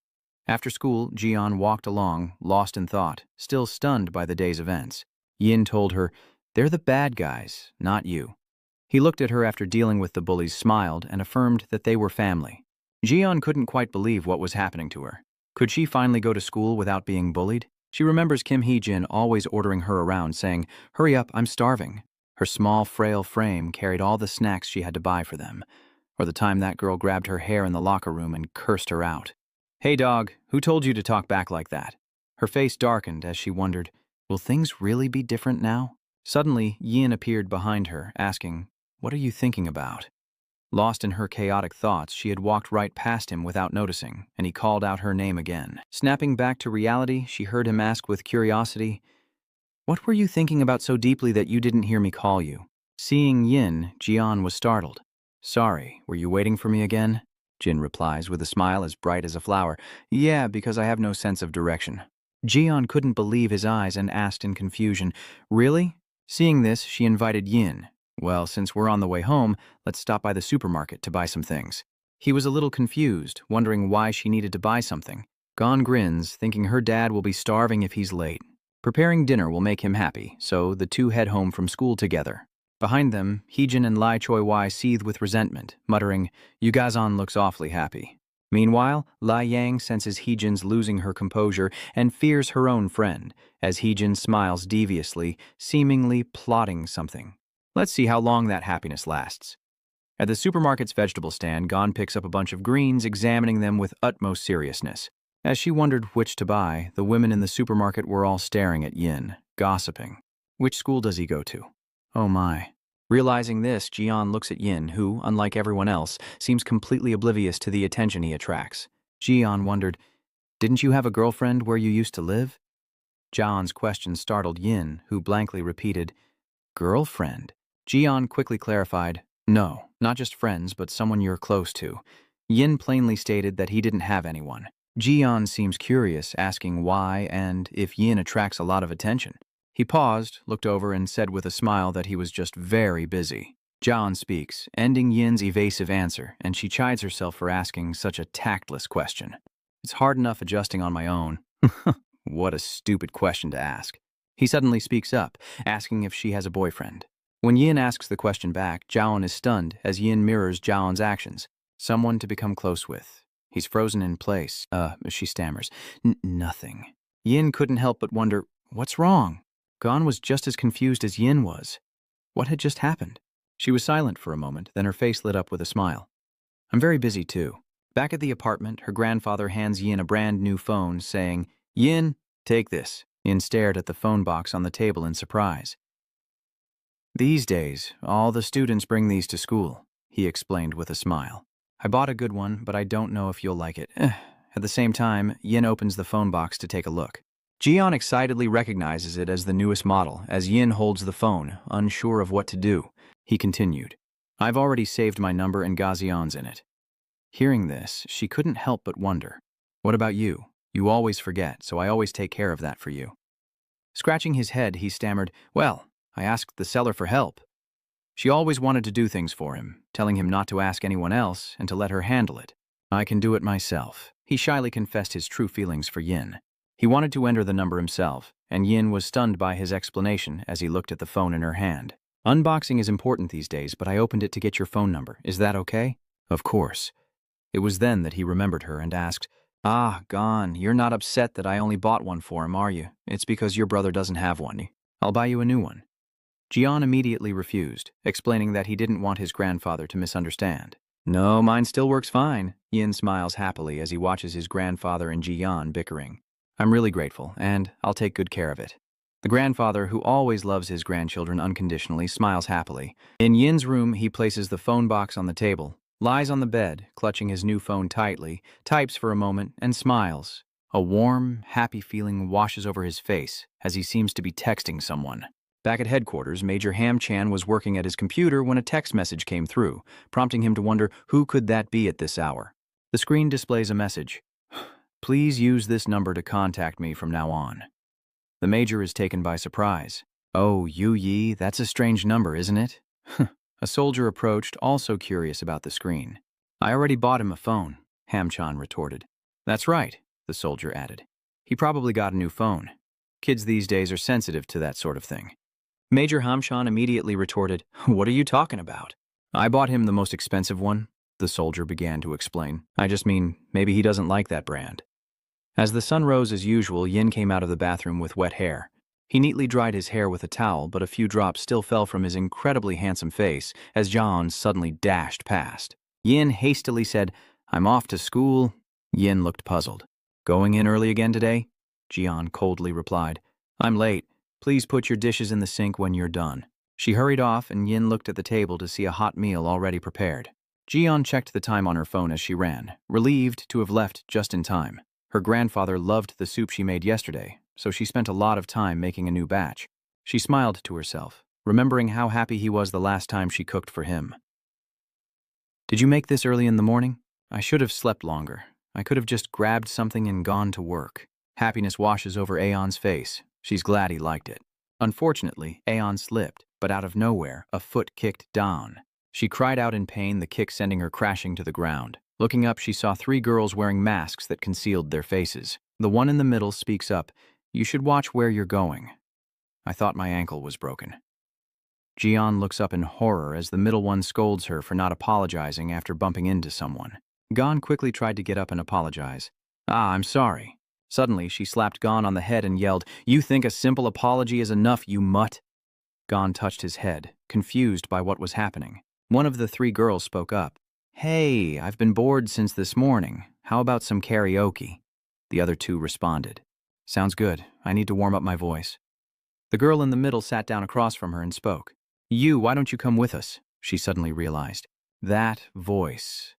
After school, Jian walked along, lost in thought, still stunned by the day's events. Yin told her, they're the bad guys, not you. He looked at her after dealing with the bullies, smiled, and affirmed that they were family. Jian couldn't quite believe what was happening to her. Could she finally go to school without being bullied? She remembers Kim Hee-jin always ordering her around, saying, hurry up, I'm starving. Her small, frail frame carried all the snacks she had to buy for them. Or the time that girl grabbed her hair in the locker room and cursed her out. Hey dog, who told you to talk back like that? Her face darkened as she wondered, will things really be different now? Suddenly, Yin appeared behind her, asking, what are you thinking about? Lost in her chaotic thoughts, she had walked right past him without noticing, and he called out her name again. Snapping back to reality, she heard him ask with curiosity, what were you thinking about so deeply that you didn't hear me call you? Seeing Yin, Jian was startled. Sorry, were you waiting for me again? Jin replies with a smile as bright as a flower. Yeah, because I have no sense of direction. Jian couldn't believe his eyes and asked in confusion, really? Seeing this, she invited Yin. Well, since we're on the way home, let's stop by the supermarket to buy some things. He was a little confused, wondering why she needed to buy something. Gon grins, thinking her dad will be starving if he's late. Preparing dinner will make him happy, so the two head home from school together. Behind them, Hee-jin and Lai Choi-wai seethe with resentment, muttering, "You Gazan looks awfully happy." Meanwhile, Lai Yang senses Hee-jin's losing her composure and fears her own friend, as Hee-jin smiles deviously, seemingly plotting something. Let's see how long that happiness lasts. At the supermarket's vegetable stand, Gon picks up a bunch of greens, examining them with utmost seriousness. As she wondered which to buy, the women in the supermarket were all staring at Yin, gossiping. Which school does he go to? Oh my. Realizing this, Jian looks at Yin, who, unlike everyone else, seems completely oblivious to the attention he attracts. Jian wondered, didn't you have a girlfriend where you used to live? Jian's question startled Yin, who blankly repeated, girlfriend? Jian quickly clarified, no, not just friends, but someone you're close to. Yin plainly stated that he didn't have anyone. Jian seems curious, asking why and if Yin attracts a lot of attention. He paused, looked over, and said with a smile that he was just very busy. John speaks, ending Yin's evasive answer, and she chides herself for asking such a tactless question. It's hard enough adjusting on my own. What a stupid question to ask. He suddenly speaks up, asking if she has a boyfriend. When Yin asks the question back, Jaon is stunned as Yin mirrors Jaon's actions. Someone to become close with. He's frozen in place. She stammers. Nothing. Yin couldn't help but wonder, what's wrong? Gon was just as confused as Yin was. What had just happened? She was silent for a moment, then her face lit up with a smile. I'm very busy too. Back at the apartment, her grandfather hands Yin a brand new phone, saying, Yin, take this. Yin stared at the phone box on the table in surprise. These days, all the students bring these to school, he explained with a smile. I bought a good one, but I don't know if you'll like it. At the same time, Yin opens the phone box to take a look. Jian excitedly recognizes it as the newest model, as Yin holds the phone, unsure of what to do. He continued, I've already saved my number and Gazion's in it. Hearing this, she couldn't help but wonder, what about you? You always forget, so I always take care of that for you. Scratching his head, he stammered, Well, I asked the seller for help. She always wanted to do things for him, telling him not to ask anyone else and to let her handle it. I can do it myself. He shyly confessed his true feelings for Yin. He wanted to enter the number himself, and Yin was stunned by his explanation as he looked at the phone in her hand. Unboxing is important these days, but I opened it to get your phone number. Is that okay? Of course. It was then that he remembered her and asked, Gon, you're not upset that I only bought one for him, are you? It's because your brother doesn't have one. I'll buy you a new one. Jian immediately refused, explaining that he didn't want his grandfather to misunderstand. No, mine still works fine. Yin smiles happily as he watches his grandfather and Jian bickering. I'm really grateful, and I'll take good care of it. The grandfather, who always loves his grandchildren unconditionally, smiles happily. In Yin's room, he places the phone box on the table, lies on the bed, clutching his new phone tightly, types for a moment, and smiles. A warm, happy feeling washes over his face as he seems to be texting someone. Back at headquarters, Major Ham Chan was working at his computer when a text message came through, prompting him to wonder who could that be at this hour. The screen displays a message. Please use this number to contact me from now on. The Major is taken by surprise. Oh, Yu Yi, that's a strange number, isn't it? A soldier approached, also curious about the screen. I already bought him a phone, Ham Chan retorted. That's right, the soldier added. He probably got a new phone. Kids these days are sensitive to that sort of thing. Major Hamshan immediately retorted, What are you talking about? I bought him the most expensive one, the soldier began to explain. I just mean, maybe he doesn't like that brand. As the sun rose as usual, Yin came out of the bathroom with wet hair. He neatly dried his hair with a towel, but a few drops still fell from his incredibly handsome face as John suddenly dashed past. Yin hastily said, I'm off to school. Yin looked puzzled. Going in early again today? Jian coldly replied, I'm late. Please put your dishes in the sink when you're done. She hurried off, and Yin looked at the table to see a hot meal already prepared. Jian checked the time on her phone as she ran, relieved to have left just in time. Her grandfather loved the soup she made yesterday, so she spent a lot of time making a new batch. She smiled to herself, remembering how happy he was the last time she cooked for him. Did you make this early in the morning? I should have slept longer. I could have just grabbed something and gone to work. Happiness washes over Aeon's face. She's glad he liked it. Unfortunately, Aeon slipped, but out of nowhere, a foot kicked down. She cried out in pain, the kick sending her crashing to the ground. Looking up, she saw 3 girls wearing masks that concealed their faces. The one in the middle speaks up, You should watch where you're going. I thought my ankle was broken. Jian looks up in horror as the middle one scolds her for not apologizing after bumping into someone. Gon quickly tried to get up and apologize. I'm sorry. Suddenly, she slapped Gon on the head and yelled, You think a simple apology is enough, you mutt? Gon touched his head, confused by what was happening. One of the 3 girls spoke up. Hey, I've been bored since this morning. How about some karaoke? The other 2 responded. Sounds good. I need to warm up my voice. The girl in the middle sat down across from her and spoke. Why don't you come with us? She suddenly realized. That voice.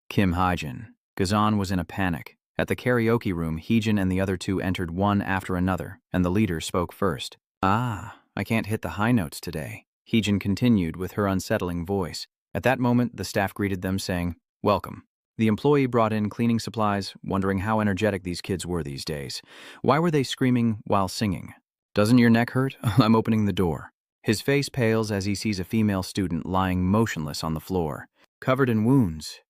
Kim Haejin. Gazan was in a panic. At the karaoke room, Heejin and the other 2 entered one after another, and the leader spoke first. I can't hit the high notes today. Heejin continued with her unsettling voice. At that moment, the staff greeted them, saying, Welcome. The employee brought in cleaning supplies, wondering how energetic these kids were these days. Why were they screaming while singing? Doesn't your neck hurt? I'm opening the door. His face pales as he sees a female student lying motionless on the floor, covered in wounds.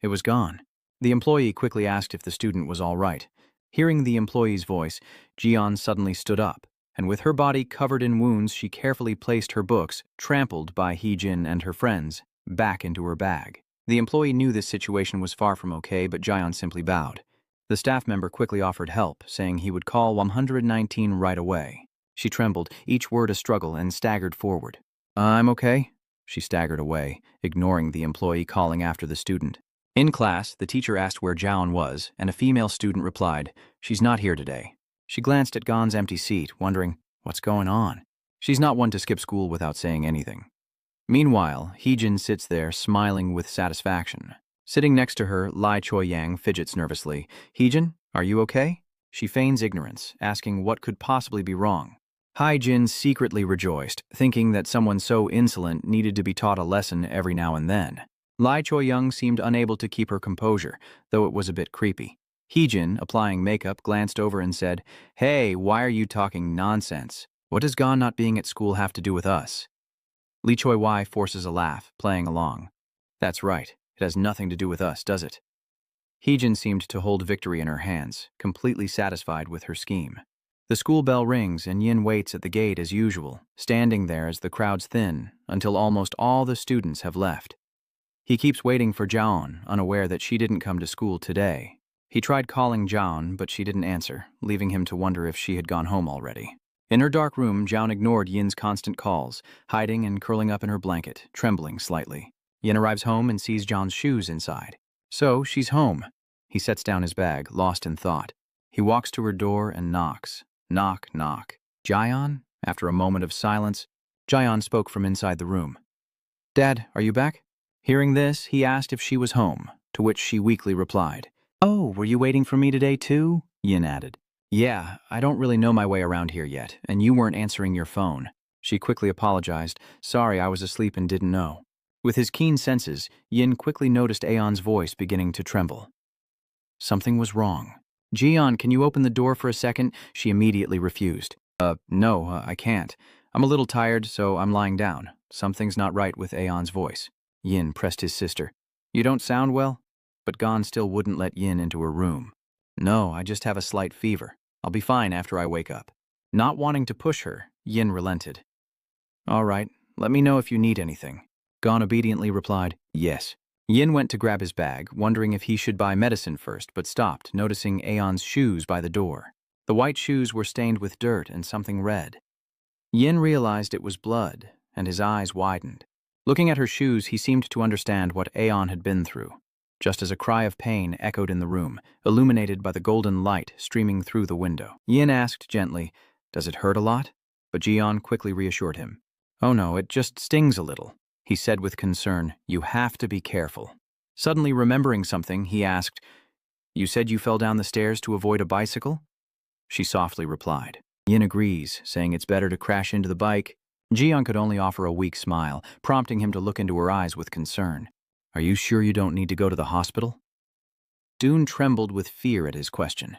It was gone. The employee quickly asked if the student was all right. Hearing the employee's voice, Jian suddenly stood up, and with her body covered in wounds, she carefully placed her books, trampled by Hee-jin and her friends, back into her bag. The employee knew this situation was far from okay, but Jian simply bowed. The staff member quickly offered help, saying he would call 119 right away. She trembled, each word a struggle, and staggered forward. I'm okay. She staggered away, ignoring the employee calling after the student. In class, the teacher asked where Jian was, and a female student replied, "She's not here today." She glanced at Gon's empty seat, wondering, what's going on? She's not one to skip school without saying anything. Meanwhile, Hee-jin sits there, smiling with satisfaction. Sitting next to her, Lai Choi-yang fidgets nervously. "Hee-jin, are you okay?" She feigns ignorance, asking what could possibly be wrong. Hai-jin secretly rejoiced, thinking that someone so insolent needed to be taught a lesson every now and then. Lai Choi-young seemed unable to keep her composure, though it was a bit creepy. Hee-jin, applying makeup, glanced over and said, "Hey, why are you talking nonsense? What does Gon not being at school have to do with us?" Lee Choi-wai forces a laugh, playing along. "That's right. It has nothing to do with us, does it?" Hee-jin seemed to hold victory in her hands, completely satisfied with her scheme. The school bell rings and Yin waits at the gate as usual, standing there as the crowds thin, until almost all the students have left. He keeps waiting for Jaon, unaware that she didn't come to school today. He tried calling Jaon, but she didn't answer, leaving him to wonder if she had gone home already. In her dark room, Jaon ignored Yin's constant calls, hiding and curling up in her blanket, trembling slightly. Yin arrives home and sees Jaon's shoes inside. So, she's home. He sets down his bag, lost in thought. He walks to her door and knocks. Knock, knock. "Jayon?" After a moment of silence, Jayon spoke from inside the room. "Dad, are you back?" Hearing this, he asked if she was home, to which she weakly replied. "Oh, were you waiting for me today too?" Yin added. "Yeah, I don't really know my way around here yet, and you weren't answering your phone." She quickly apologized. "Sorry, I was asleep and didn't know." With his keen senses, Yin quickly noticed Aeon's voice beginning to tremble. Something was wrong. "Jian, can you open the door for a second?" She immediately refused. No, I can't. I'm a little tired, so I'm lying down. Something's not right with Aeon's voice." Yin pressed his sister. "You don't sound well?" But Gon still wouldn't let Yin into her room. "No, I just have a slight fever. I'll be fine after I wake up." Not wanting to push her, Yin relented. "All right, let me know if you need anything." Gon obediently replied, "Yes." Yin went to grab his bag, wondering if he should buy medicine first, but stopped, noticing Aeon's shoes by the door. The white shoes were stained with dirt and something red. Yin realized it was blood, and his eyes widened. Looking at her shoes, he seemed to understand what Aeon had been through, just as a cry of pain echoed in the room, illuminated by the golden light streaming through the window. Yin asked gently, "Does it hurt a lot?" But Jian quickly reassured him. "Oh no, it just stings a little." He said with concern, "You have to be careful." Suddenly remembering something, he asked, "You said you fell down the stairs to avoid a bicycle?" She softly replied. Yin agrees, saying it's better to crash into the bike. Jian could only offer a weak smile, prompting him to look into her eyes with concern. "Are you sure you don't need to go to the hospital?" Dune trembled with fear at his question.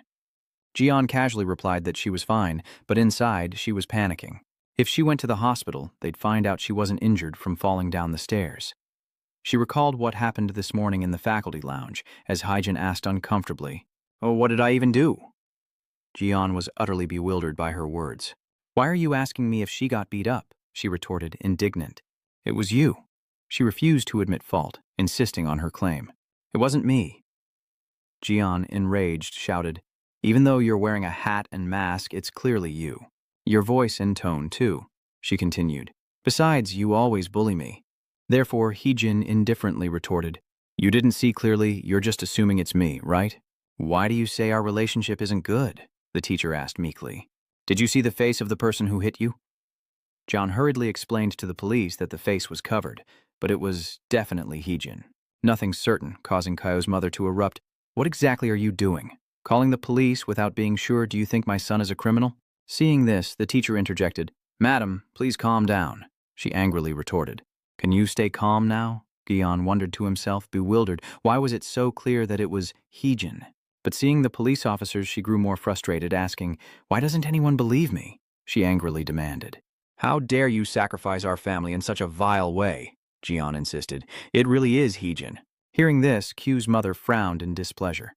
Jian casually replied that she was fine, but inside she was panicking. If she went to the hospital, they'd find out she wasn't injured from falling down the stairs. She recalled what happened this morning in the faculty lounge, as Hyjin asked uncomfortably, "Oh, what did I even do?" Jian was utterly bewildered by her words. "Why are you asking me if she got beat up?" she retorted, indignant. "It was you." She refused to admit fault, insisting on her claim. "It wasn't me." Jian, enraged, shouted, "Even though you're wearing a hat and mask, it's clearly you. Your voice and tone, too," she continued. "Besides, you always bully me." Therefore, Heejin indifferently retorted, "You didn't see clearly, you're just assuming it's me, right?" "Why do you say our relationship isn't good?" the teacher asked meekly. "Did you see the face of the person who hit you?" John hurriedly explained to the police that the face was covered, but it was definitely Heejin. Nothing certain, causing Kaio's mother to erupt. "What exactly are you doing? Calling the police without being sure do you think my son is a criminal?" Seeing this, the teacher interjected, "Madam, please calm down," she angrily retorted. "Can you stay calm now?" Gion wondered to himself, bewildered. Why was it so clear that it was Heejin? But seeing the police officers, she grew more frustrated, asking, "Why doesn't anyone believe me?" she angrily demanded. How dare you sacrifice our family in such a vile way? Jian insisted. It really is Heejin. Hearing this, Q's mother frowned in displeasure.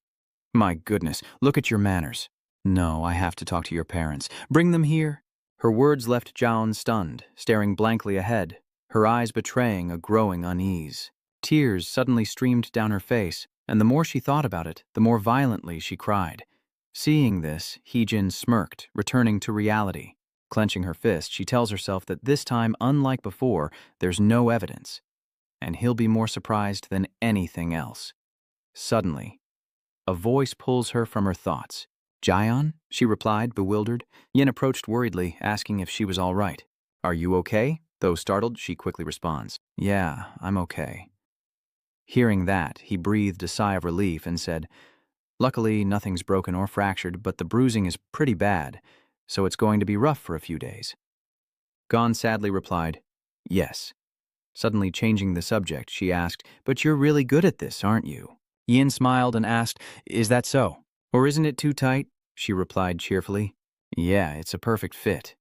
My goodness, look at your manners. No, I have to talk to your parents. Bring them here. Her words left Jian stunned, staring blankly ahead, her eyes betraying a growing unease. Tears suddenly streamed down her face, and the more she thought about it, the more violently she cried. Seeing this, Heejin smirked, returning to reality. Clenching her fist, she tells herself that this time, unlike before, there's no evidence, and he'll be more surprised than anything else. Suddenly, a voice pulls her from her thoughts. Jian? She replied, bewildered. Yin approached worriedly, asking if she was all right. Are you okay? Though startled, she quickly responds. Yeah, I'm okay. Hearing that, he breathed a sigh of relief and said, Luckily, nothing's broken or fractured, but the bruising is pretty bad, so it's going to be rough for a few days. Gon sadly replied, Yes. Suddenly changing the subject, she asked, But you're really good at this, aren't you? Yin smiled and asked, Is that so? Or isn't it too tight? She replied cheerfully, Yeah, it's a perfect fit.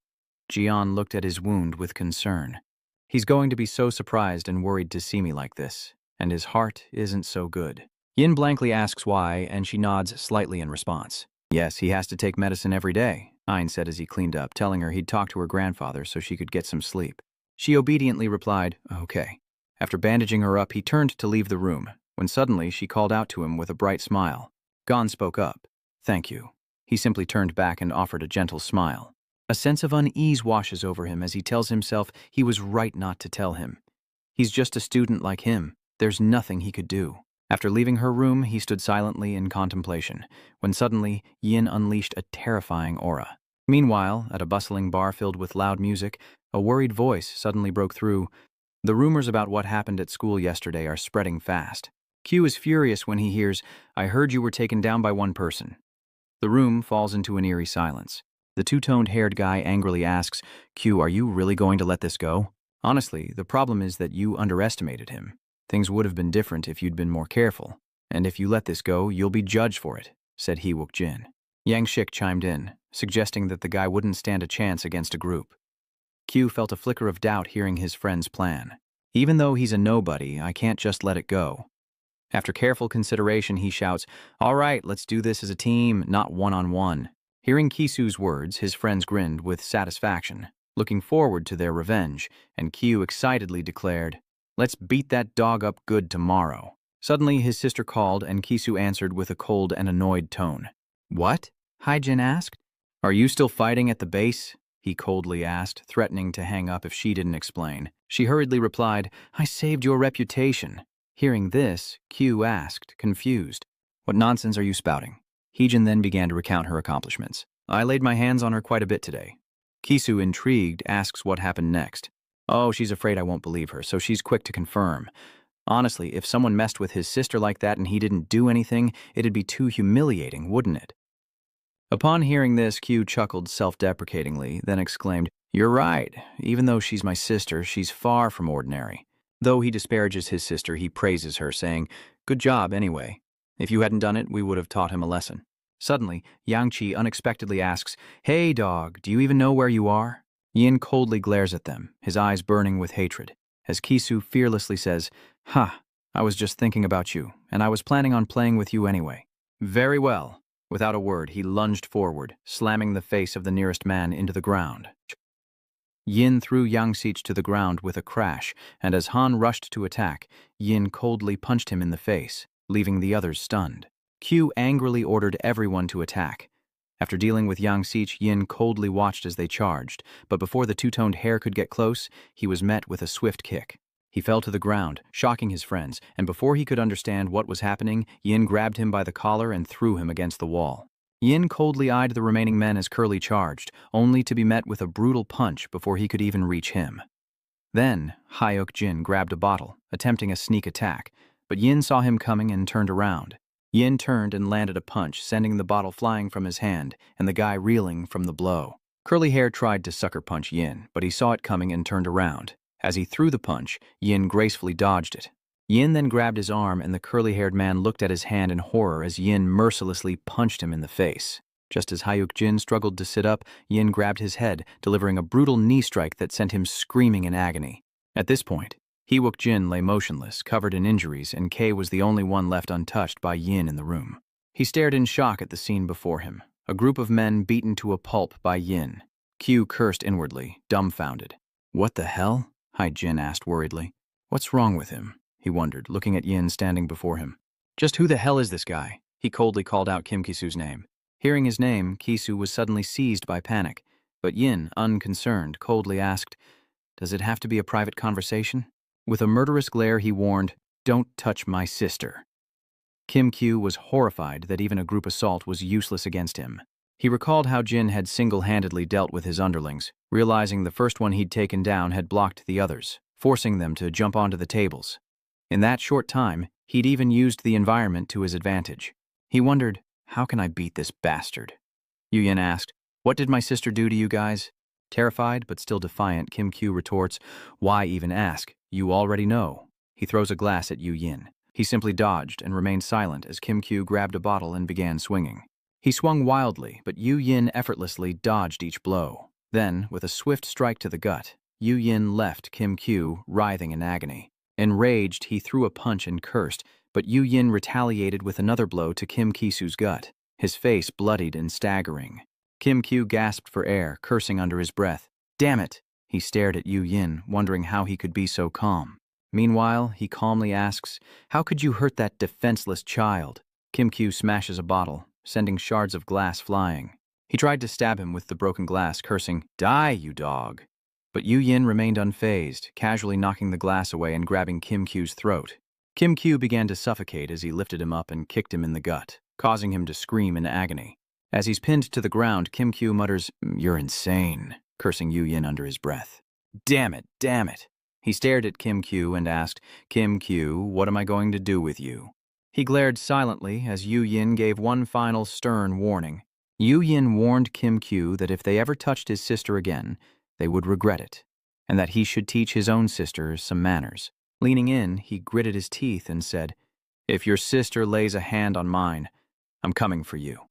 Jian looked at his wound with concern. He's going to be so surprised and worried to see me like this, and his heart isn't so good. Yin blankly asks why, and she nods slightly in response. Yes, he has to take medicine every day, Ein said as he cleaned up, telling her he'd talk to her grandfather so she could get some sleep. She obediently replied, Okay. After bandaging her up, he turned to leave the room, when suddenly she called out to him with a bright smile. Gon spoke up. Thank you. He simply turned back and offered a gentle smile. A sense of unease washes over him as he tells himself he was right not to tell him. He's just a student like him. There's nothing he could do. After leaving her room, he stood silently in contemplation, when suddenly Yin unleashed a terrifying aura. Meanwhile, at a bustling bar filled with loud music, a worried voice suddenly broke through. The rumors about what happened at school yesterday are spreading fast. Q is furious when he hears, I heard you were taken down by one person. The room falls into an eerie silence. The two-toned-haired guy angrily asks, Q, are you really going to let this go? Honestly, the problem is that you underestimated him. Things would have been different if you'd been more careful. And if you let this go, you'll be judged for it, said He Wook Jin. Yang Shik chimed in, suggesting that the guy wouldn't stand a chance against a group. Q felt a flicker of doubt hearing his friend's plan. Even though he's a nobody, I can't just let it go. After careful consideration, he shouts, All right, let's do this as a team, not one-on-one. Hearing Kisu's words, his friends grinned with satisfaction, looking forward to their revenge, and Q excitedly declared, Let's beat that dog up good tomorrow. Suddenly, his sister called, and Kisu answered with a cold and annoyed tone. What? Haijin asked. Are you still fighting at the base? He coldly asked, threatening to hang up if she didn't explain. She hurriedly replied, I saved your reputation. Hearing this, Q asked, confused, What nonsense are you spouting? Heejin then began to recount her accomplishments. I laid my hands on her quite a bit today. Kisu, intrigued, asks what happened next. Oh, she's afraid I won't believe her, so she's quick to confirm. Honestly, if someone messed with his sister like that and he didn't do anything, it'd be too humiliating, wouldn't it? Upon hearing this, Q chuckled self-deprecatingly, then exclaimed, You're right. Even though she's my sister, she's far from ordinary. Though he disparages his sister, he praises her, saying, Good job, anyway. If you hadn't done it, we would have taught him a lesson. Suddenly, Yang Qi unexpectedly asks, Hey, dog, do you even know where you are? Yin coldly glares at them, his eyes burning with hatred, as Kisu fearlessly says, Ha, I was just thinking about you, and I was planning on playing with you anyway. Very well. Without a word, he lunged forward, slamming the face of the nearest man into the ground. Yin threw Yang Sich to the ground with a crash, and as Han rushed to attack, Yin coldly punched him in the face, leaving the others stunned. Q angrily ordered everyone to attack. After dealing with Yang Sich, Yin coldly watched as they charged, but before the two-toned hair could get close, he was met with a swift kick. He fell to the ground, shocking his friends, and before he could understand what was happening, Yin grabbed him by the collar and threw him against the wall. Yin coldly eyed the remaining men as Curly charged, only to be met with a brutal punch before he could even reach him. Then, Hyuk Jin grabbed a bottle, attempting a sneak attack, but Yin saw him coming and turned around. Yin turned and landed a punch, sending the bottle flying from his hand, and the guy reeling from the blow. Curly Hair tried to sucker punch Yin, but he saw it coming and turned around. As he threw the punch, Yin gracefully dodged it. Yin then grabbed his arm, and the curly-haired man looked at his hand in horror as Yin mercilessly punched him in the face. Just as Hyuk Jin struggled to sit up, Yin grabbed his head, delivering a brutal knee strike that sent him screaming in agony. At this point, Hyuk Jin lay motionless, covered in injuries, and Kay was the only one left untouched by Yin in the room. He stared in shock at the scene before him, a group of men beaten to a pulp by Yin. Q cursed inwardly, dumbfounded. "What the hell?" Hai Jin asked worriedly. "What's wrong with him?" he wondered, looking at Yin standing before him. "Just who the hell is this guy?" He coldly called out Kim Kisu's name. Hearing his name, Kisu was suddenly seized by panic, but Yin, unconcerned, coldly asked, "Does it have to be a private conversation?" With a murderous glare, he warned, "Don't touch my sister." Kim Q was horrified that even a group assault was useless against him. He recalled how Jin had single-handedly dealt with his underlings, realizing the first one he'd taken down had blocked the others, forcing them to jump onto the tables. In that short time, he'd even used the environment to his advantage. He wondered, "How can I beat this bastard?" Yu Yin asked, "What did my sister do to you guys?" Terrified but still defiant, Kim Q retorts, "Why even ask? You already know." He throws a glass at Yu Yin. He simply dodged and remained silent as Kim Q grabbed a bottle and began swinging. He swung wildly, but Yu Yin effortlessly dodged each blow. Then, with a swift strike to the gut, Yu Yin left Kim Q writhing in agony. Enraged, he threw a punch and cursed, but Yu Yin retaliated with another blow to Kim Kisu's gut, his face bloodied and staggering. Kim Q gasped for air, cursing under his breath. "Damn it!" He stared at Yu Yin, wondering how he could be so calm. Meanwhile, he calmly asks, "How could you hurt that defenseless child?" Kim Q smashes a bottle, sending shards of glass flying. He tried to stab him with the broken glass, cursing, "Die, you dog!" But Yu Yin remained unfazed, casually knocking the glass away and grabbing Kim Q's throat. Kim Q began to suffocate as he lifted him up and kicked him in the gut, causing him to scream in agony. As he's pinned to the ground, Kim Q mutters, "You're insane," cursing Yu Yin under his breath. "Damn it, damn it." He stared at Kim Q and asked, "Kim Q, what am I going to do with you?" He glared silently as Yu Yin gave one final stern warning. Yu Yin warned Kim Q that if they ever touched his sister again, they would regret it, and that he should teach his own sister some manners. Leaning in, he gritted his teeth and said, "If your sister lays a hand on mine, I'm coming for you."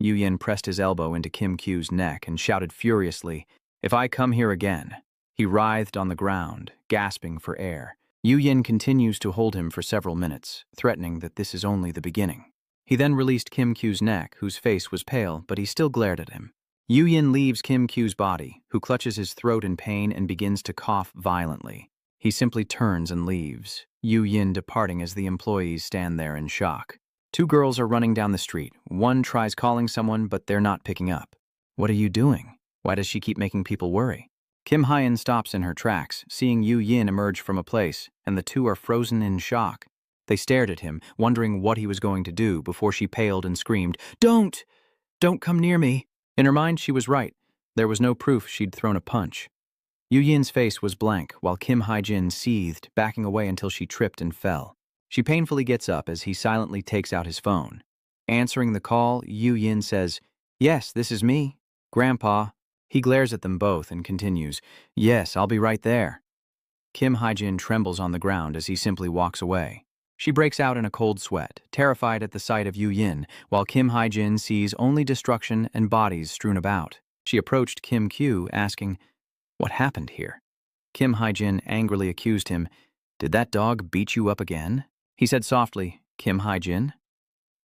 Yu Yin pressed his elbow into Kim Q's neck and shouted furiously, "If I come here again." He writhed on the ground, gasping for air. Yu Yin continues to hold him for several minutes, threatening that this is only the beginning. He then released Kim Q's neck, whose face was pale, but he still glared at him. Yu Yin leaves Kim Q's body, who clutches his throat in pain and begins to cough violently. He simply turns and leaves, Yu Yin departing as the employees stand there in shock. Two girls are running down the street. One tries calling someone, but they're not picking up. "What are you doing? Why does she keep making people worry?" Kim Hyen stops in her tracks, seeing Yu Yin emerge from a place, and the two are frozen in shock. They stared at him, wondering what he was going to do before she paled and screamed, "Don't! Don't come near me!" In her mind, she was right. There was no proof she'd thrown a punch. Yu Yin's face was blank, while Kim Hye-jin seethed, backing away until she tripped and fell. She painfully gets up as he silently takes out his phone. Answering the call, Yu Yin says, "Yes, this is me. Grandpa." He glares at them both and continues, "Yes, I'll be right there." Kim Hye-jin trembles on the ground as he simply walks away. She breaks out in a cold sweat, terrified at the sight of Yu Yin, while Kim Hye-jin sees only destruction and bodies strewn about. She approached Kim Q, asking, "What happened here?" Kim Hye-jin angrily accused him, "Did that dog beat you up again?" He said softly, "Kim Hye-jin?"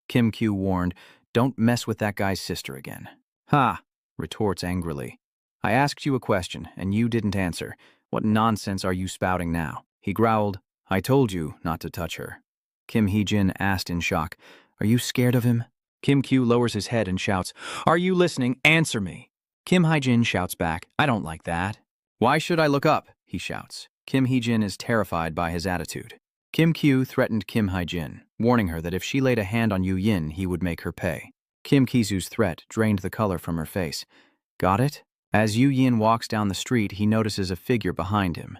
Kim Q warned, "Don't mess with that guy's sister again." "Ha!" retorts angrily. "I asked you a question, and you didn't answer. What nonsense are you spouting now?" He growled, "I told you not to touch her." Kim Hye-jin asked in shock, "Are you scared of him?" Kim Q lowers his head and shouts, "Are you listening? Answer me!" Kim Hye-jin shouts back, "I don't like that." "Why should I look up?" he shouts. Kim Hye-jin is terrified by his attitude. Kim Q threatened Kim Hye-jin, warning her that if she laid a hand on Yu Yin, he would make her pay. Kim Kisu's threat drained the color from her face. "Got it?" As Yu Yin walks down the street, he notices a figure behind him.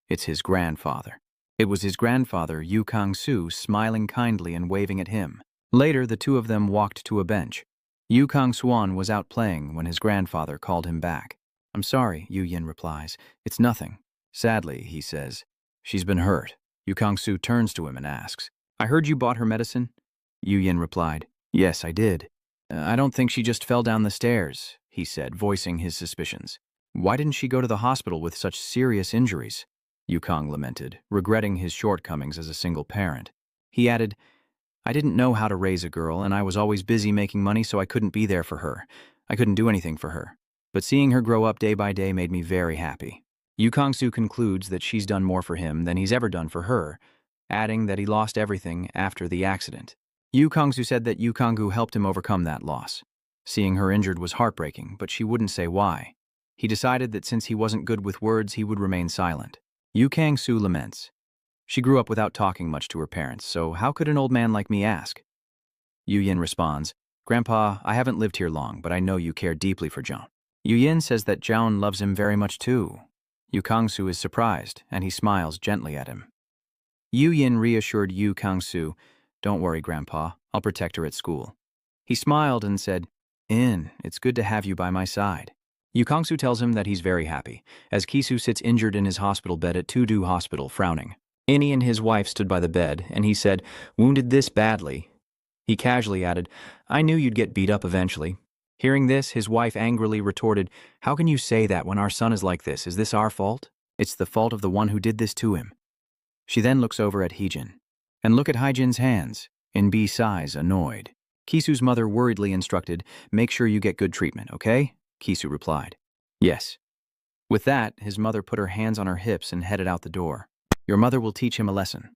It's his grandfather. It was his grandfather, Yu Kang-soo, smiling kindly and waving at him. Later, the two of them walked to a bench. Yu Kang-swan was out playing when his grandfather called him back. "I'm sorry," Yu Yin replies. "It's nothing." Sadly, he says, "She's been hurt." Yu Kang-soo turns to him and asks, "I heard you bought her medicine?" Yu Yin replied, "Yes, I did." I don't think she just fell down the stairs, he said, voicing his suspicions. Why didn't she go to the hospital with such serious injuries? Yukong lamented, regretting his shortcomings as a single parent. He added, I didn't know how to raise a girl, and I was always busy making money, so I couldn't be there for her. I couldn't do anything for her. But seeing her grow up day by day made me very happy. Yukong-su concludes that she's done more for him than he's ever done for her, adding that he lost everything after the accident. Yukong-su said that Yukong-gu helped him overcome that loss. Seeing her injured was heartbreaking, but she wouldn't say why. He decided that since he wasn't good with words, he would remain silent. Yukong-su laments. She grew up without talking much to her parents, so how could an old man like me ask? Yu Yin responds, Grandpa, I haven't lived here long, but I know you care deeply for Joan. Yu Yin says that Joan loves him very much too. Yukong-su is surprised, and he smiles gently at him. Yu Yin reassured Yukong-su, Don't worry, Grandpa, I'll protect her at school. He smiled and said, It's good to have you by my side. Yukong-su tells him that he's very happy, as Kisu sits injured in his hospital bed at Tudu Hospital, frowning. Innie and his wife stood by the bed, and he said, Wounded this badly. He casually added, I knew you'd get beat up eventually. Hearing this, his wife angrily retorted, How can you say that when our son is like this? Is this our fault? It's the fault of the one who did this to him. She then looks over at Heejin. And look at Haijin's hands. In sighs, annoyed. Kisu's mother worriedly instructed, Make sure you get good treatment, okay? Kisu replied, Yes. With that, his mother put her hands on her hips and headed out the door. Your mother will teach him a lesson.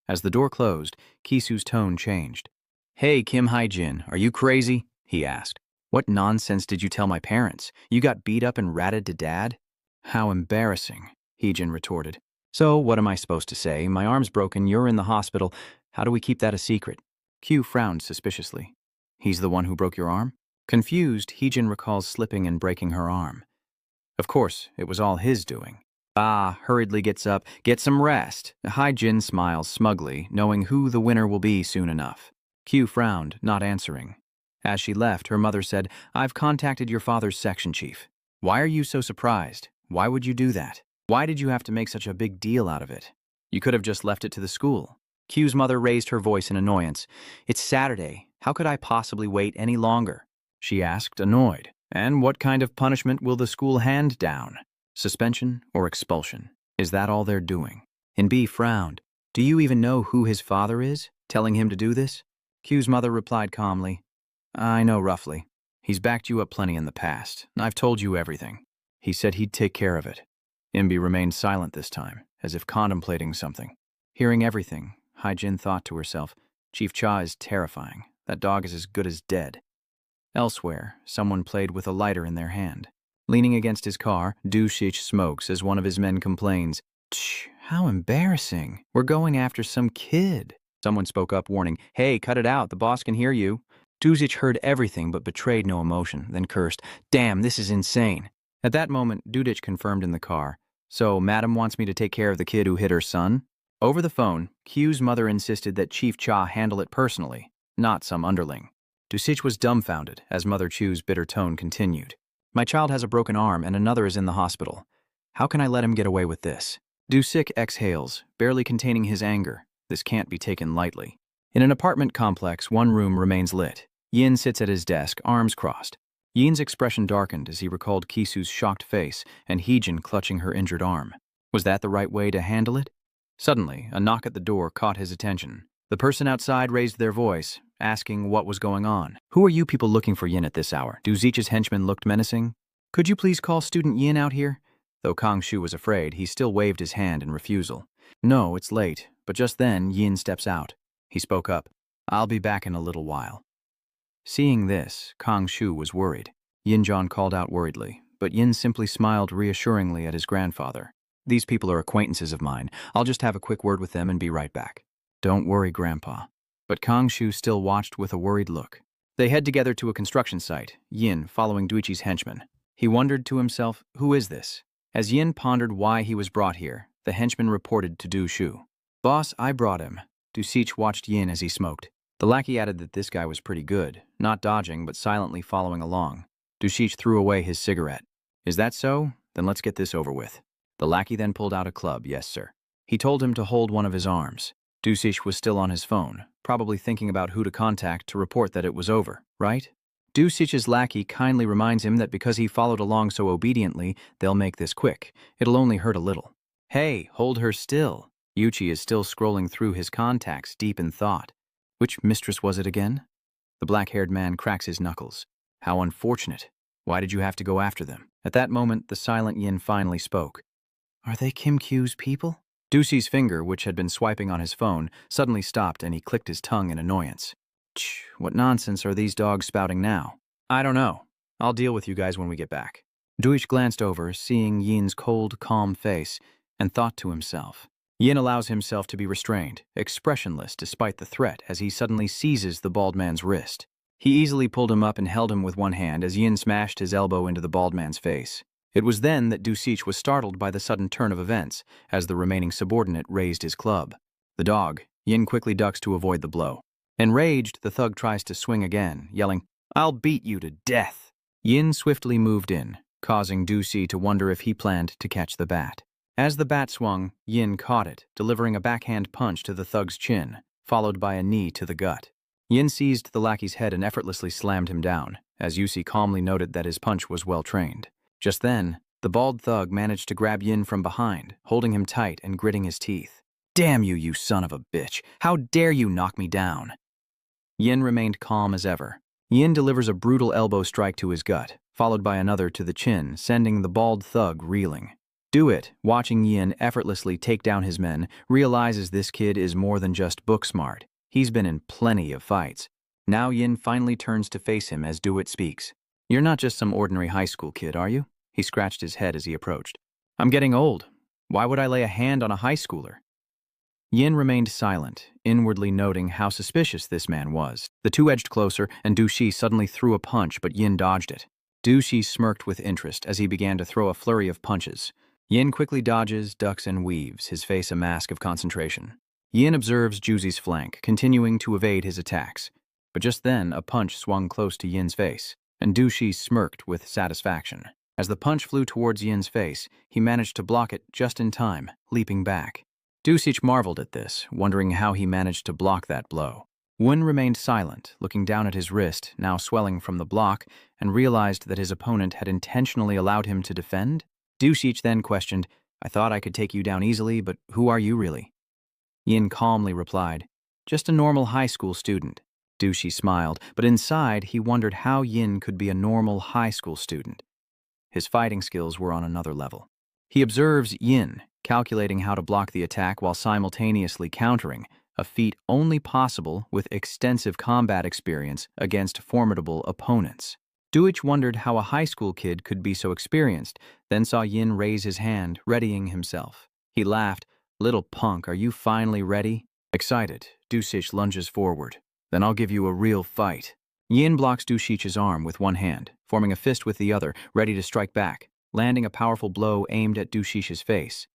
As the door closed, Kisu's tone changed. Hey, Kim Haijin, are you crazy? He asked. What nonsense did you tell my parents? You got beat up and ratted to Dad? How embarrassing, Heejin retorted. So, what am I supposed to say? My arm's broken, you're in the hospital. How do we keep that a secret? Q frowned suspiciously. He's the one who broke your arm? Confused, Heejin recalls slipping and breaking her arm. Of course, it was all his doing. Hurriedly gets up, Get some rest. Haijin smiles smugly, knowing who the winner will be soon enough. Q frowned, not answering. As she left, her mother said, I've contacted your father's section chief. Why are you so surprised? Why would you do that? Why did you have to make such a big deal out of it? You could have just left it to the school. Q's mother raised her voice in annoyance. It's Saturday. How could I possibly wait any longer? She asked, annoyed. And what kind of punishment will the school hand down? Suspension or expulsion? Is that all they're doing? And B frowned. Do you even know who his father is, telling him to do this? Q's mother replied calmly. I know roughly. He's backed you up plenty in the past. I've told you everything. He said he'd take care of it. Imbi remained silent this time, as if contemplating something. Hearing everything, Haijin thought to herself, Chief Cha is terrifying. That dog is as good as dead. Elsewhere, someone played with a lighter in their hand. Leaning against his car, Du Shich smokes as one of his men complains, Shh, how embarrassing. We're going after some kid. Someone spoke up, warning, Hey, cut it out. The boss can hear you. Duzich heard everything but betrayed no emotion, then cursed, Damn, this is insane. At that moment, Dudich confirmed in the car, So, Madam wants me to take care of the kid who hit her son? Over the phone, Q's mother insisted that Chief Cha handle it personally, not some underling. Dusich was dumbfounded as Mother Chu's bitter tone continued. My child has a broken arm and another is in the hospital. How can I let him get away with this? Dusich exhales, barely containing his anger. This can't be taken lightly. In an apartment complex, one room remains lit. Yin sits at his desk, arms crossed. Yin's expression darkened as he recalled Kisu's shocked face and Heejin clutching her injured arm. Was that the right way to handle it? Suddenly, a knock at the door caught his attention. The person outside raised their voice, asking what was going on. Who are you people looking for Yin at this hour? Duzich's henchman looked menacing. Could you please call student Yin out here? Though Kang Shu was afraid, he still waved his hand in refusal. No, it's late, but just then Yin steps out. He spoke up. I'll be back in a little while. Seeing this, Kang Shu was worried. Yin-John called out worriedly, but Yin simply smiled reassuringly at his grandfather. These people are acquaintances of mine. I'll just have a quick word with them and be right back. Don't worry, Grandpa. But Kang Shu still watched with a worried look. They head together to a construction site, Yin following Duichi's henchman. He wondered to himself, who is this? As Yin pondered why he was brought here, the henchman reported to Du Shu. Boss, I brought him. Dusich watched Yin as he smoked. The lackey added that this guy was pretty good, not dodging but silently following along. Dusich threw away his cigarette. Is that so? Then let's get this over with. The lackey then pulled out a club, yes sir. He told him to hold one of his arms. Dusich was still on his phone, probably thinking about who to contact to report that it was over, right? Dusich's lackey kindly reminds him that because he followed along so obediently, they'll make this quick. It'll only hurt a little. Hey, hold her still. Yuchi is still scrolling through his contacts, deep in thought. Which mistress was it again? The black-haired man cracks his knuckles. How unfortunate. Why did you have to go after them? At that moment, the silent Yin finally spoke. Are they Kim Q's people? Ducey's finger, which had been swiping on his phone, suddenly stopped and he clicked his tongue in annoyance. What nonsense are these dogs spouting now? I don't know. I'll deal with you guys when we get back. Duich glanced over, seeing Yin's cold, calm face, and thought to himself. Yin allows himself to be restrained, expressionless despite the threat as he suddenly seizes the bald man's wrist. He easily pulled him up and held him with one hand as Yin smashed his elbow into the bald man's face. It was then that Dusich was startled by the sudden turn of events as the remaining subordinate raised his club. The dog, Yin quickly ducks to avoid the blow. Enraged, the thug tries to swing again, yelling, I'll beat you to death. Yin swiftly moved in, causing Dusi to wonder if he planned to catch the bat. As the bat swung, Yin caught it, delivering a backhand punch to the thug's chin, followed by a knee to the gut. Yin seized the lackey's head and effortlessly slammed him down, as Yusi calmly noted that his punch was well trained. Just then, the bald thug managed to grab Yin from behind, holding him tight and gritting his teeth. Damn you, you son of a bitch! How dare you knock me down? Yin remained calm as ever. Yin delivers a brutal elbow strike to his gut, followed by another to the chin, sending the bald thug reeling. Do It, watching Yin effortlessly take down his men, realizes this kid is more than just book smart. He's been in plenty of fights. Now Yin finally turns to face him as Do It speaks. You're not just some ordinary high school kid, are you? He scratched his head as he approached. I'm getting old. Why would I lay a hand on a high schooler? Yin remained silent, inwardly noting how suspicious this man was. The two edged closer, and Du Shi suddenly threw a punch, but Yin dodged it. Du Shi smirked with interest as he began to throw a flurry of punches. Yin quickly dodges, ducks, and weaves, his face a mask of concentration. Yin observes Juzi's flank, continuing to evade his attacks. But just then, a punch swung close to Yin's face, and Du Shi smirked with satisfaction. As the punch flew towards Yin's face, he managed to block it just in time, leaping back. Dusich marveled at this, wondering how he managed to block that blow. Wen remained silent, looking down at his wrist, now swelling from the block, and realized that his opponent had intentionally allowed him to defend. Dusich then questioned, I thought I could take you down easily, but who are you really? Yin calmly replied, just a normal high school student. Dushi smiled, but inside he wondered how Yin could be a normal high school student. His fighting skills were on another level. He observes Yin, calculating how to block the attack while simultaneously countering, a feat only possible with extensive combat experience against formidable opponents. Duich wondered how a high school kid could be so experienced, then saw Yin raise his hand, readying himself. He laughed, Little punk, are you finally ready? Excited, Dusich lunges forward. Then I'll give you a real fight. Yin blocks Dusich's arm with one hand, forming a fist with the other, ready to strike back, landing a powerful blow aimed at Dusich's face.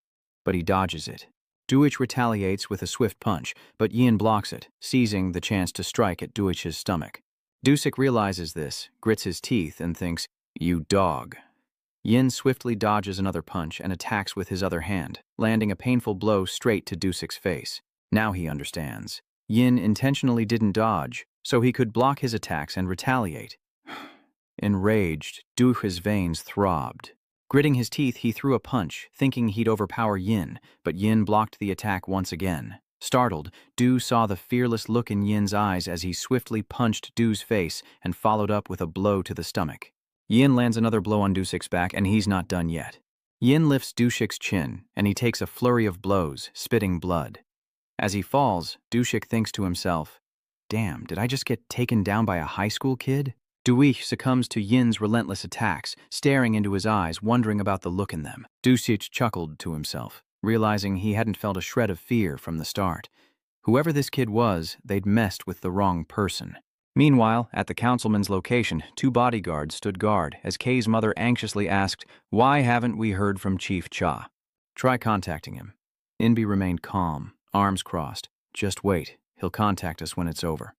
But he dodges it. Duich retaliates with a swift punch, but Yin blocks it, seizing the chance to strike at Duich's stomach. Dusich realizes this, grits his teeth, and thinks, You dog. Yin swiftly dodges another punch and attacks with his other hand, landing a painful blow straight to Dusich's face. Now he understands. Yin intentionally didn't dodge, so he could block his attacks and retaliate. Enraged, Duich's veins throbbed. Gritting his teeth, he threw a punch, thinking he'd overpower Yin, but Yin blocked the attack once again. Startled, Du saw the fearless look in Yin's eyes as he swiftly punched Du's face and followed up with a blow to the stomach. Yin lands another blow on Dusich's back, and he's not done yet. Yin lifts Dusich's chin, and he takes a flurry of blows, spitting blood. As he falls, Dusich thinks to himself, Damn, did I just get taken down by a high school kid? Duich succumbs to Yin's relentless attacks, staring into his eyes, wondering about the look in them. Dusich chuckled to himself, realizing he hadn't felt a shred of fear from the start. Whoever this kid was, they'd messed with the wrong person. Meanwhile, at the councilman's location, two bodyguards stood guard as Kay's mother anxiously asked, Why haven't we heard from Chief Cha? Try contacting him. Inbi remained calm, arms crossed. Just wait, he'll contact us when it's over.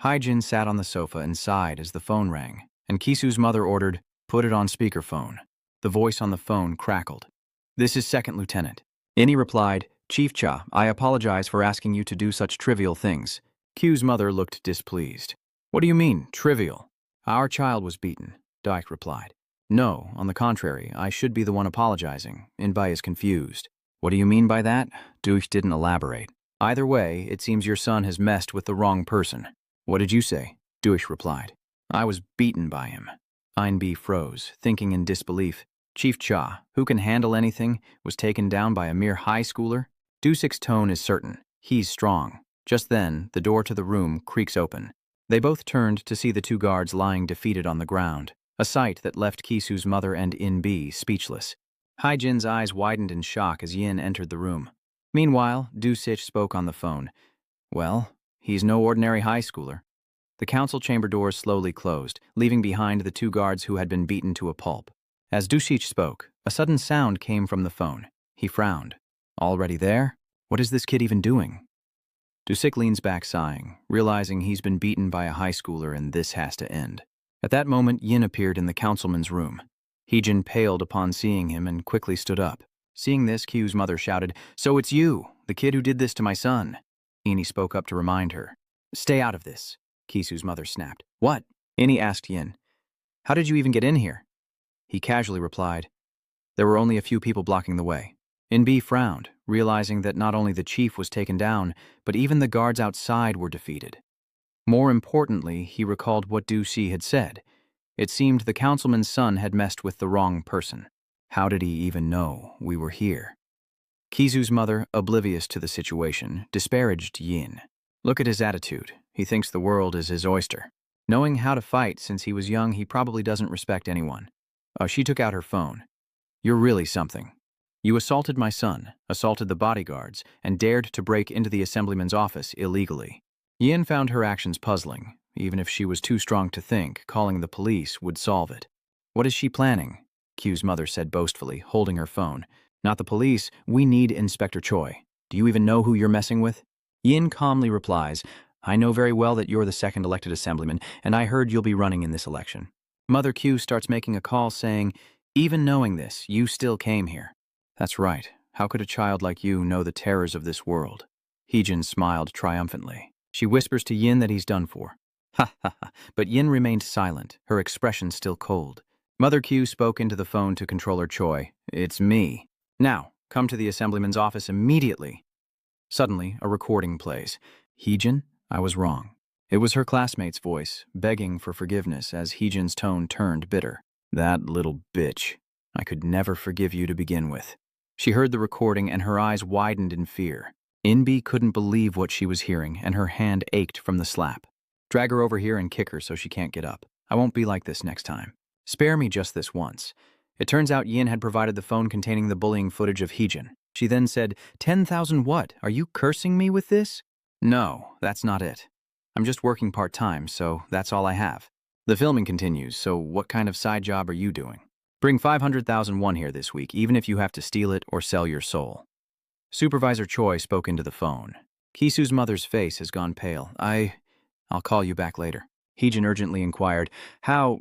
Haijin sat on the sofa and sighed as the phone rang, and Kisu's mother ordered, Put it on speakerphone. The voice on the phone crackled. This is Second Lieutenant. Inni replied, Chief Cha, I apologize for asking you to do such trivial things. Q's mother looked displeased. What do you mean, trivial? Our child was beaten, Dyke replied. No, on the contrary, I should be the one apologizing. Inbai is confused. What do you mean by that? Duch didn't elaborate. Either way, it seems your son has messed with the wrong person. What did you say? Duch replied. I was beaten by him. Einby froze, thinking in disbelief. Chief Cha, who can handle anything, was taken down by a mere high schooler? Dusick's tone is certain. He's strong. Just then, the door to the room creaks open. They both turned to see the two guards lying defeated on the ground, a sight that left Kisu's mother and Inbi speechless. Haijin's eyes widened in shock as Yin entered the room. Meanwhile, Dusick spoke on the phone. Well, he's no ordinary high schooler. The council chamber doors slowly closed, leaving behind the two guards who had been beaten to a pulp. As Dusick spoke, a sudden sound came from the phone. He frowned. Already there? What is this kid even doing? Dusick leans back sighing, realizing he's been beaten by a high schooler and this has to end. At that moment, Yin appeared in the councilman's room. Heejin paled upon seeing him and quickly stood up. Seeing this, Kyu's mother shouted, "So it's you, the kid who did this to my son." Ini spoke up to remind her. "Stay out of this," Kisu's mother snapped. "What?" Ini asked Yin. "How did you even get in here?" He casually replied, "There were only a few people blocking the way." Inbi frowned, realizing that not only the chief was taken down, but even the guards outside were defeated. More importantly, he recalled what Du Xi had said. It seemed the councilman's son had messed with the wrong person. How did he even know we were here? Kisu's mother, oblivious to the situation, disparaged Yin. Look at his attitude. He thinks the world is his oyster. Knowing how to fight since he was young, he probably doesn't respect anyone. She took out her phone. "You're really something. You assaulted my son, assaulted the bodyguards, and dared to break into the assemblyman's office illegally." Yin found her actions puzzling. Even if she was too strong to think, calling the police would solve it. "What is she planning?" Kyu's mother said boastfully, holding her phone. "Not the police. We need Inspector Choi. Do you even know who you're messing with?" Yin calmly replies, "I know very well that you're the second elected assemblyman, and I heard you'll be running in this election." Mother Kyu starts making a call saying, "Even knowing this, you still came here." "That's right. How could a child like you know the terrors of this world?" Heejin smiled triumphantly. She whispers to Yin that he's done for. Ha ha ha, but Yin remained silent, her expression still cold. Mother Kyu spoke into the phone to Controller Choi. "It's me. Now, come to the assemblyman's office immediately." Suddenly, a recording plays. "Heejin, I was wrong." It was her classmate's voice, begging for forgiveness as Heejin's tone turned bitter. "That little bitch. I could never forgive you to begin with." She heard the recording and her eyes widened in fear. Inbi couldn't believe what she was hearing and her hand ached from the slap. "Drag her over here and kick her so she can't get up. I won't be like this next time. Spare me just this once." It turns out Yin had provided the phone containing the bullying footage of Heejin. She then said, 10,000 what? Are you cursing me with this?" "No, that's not it. I'm just working part-time, so that's all I have. The filming continues, so what kind of side job are you doing? Bring 500,001 here this week, even if you have to steal it or sell your soul." Supervisor Choi spoke into the phone. "Kisu's mother's face has gone pale. I'll call you back later." Heejin urgently inquired, How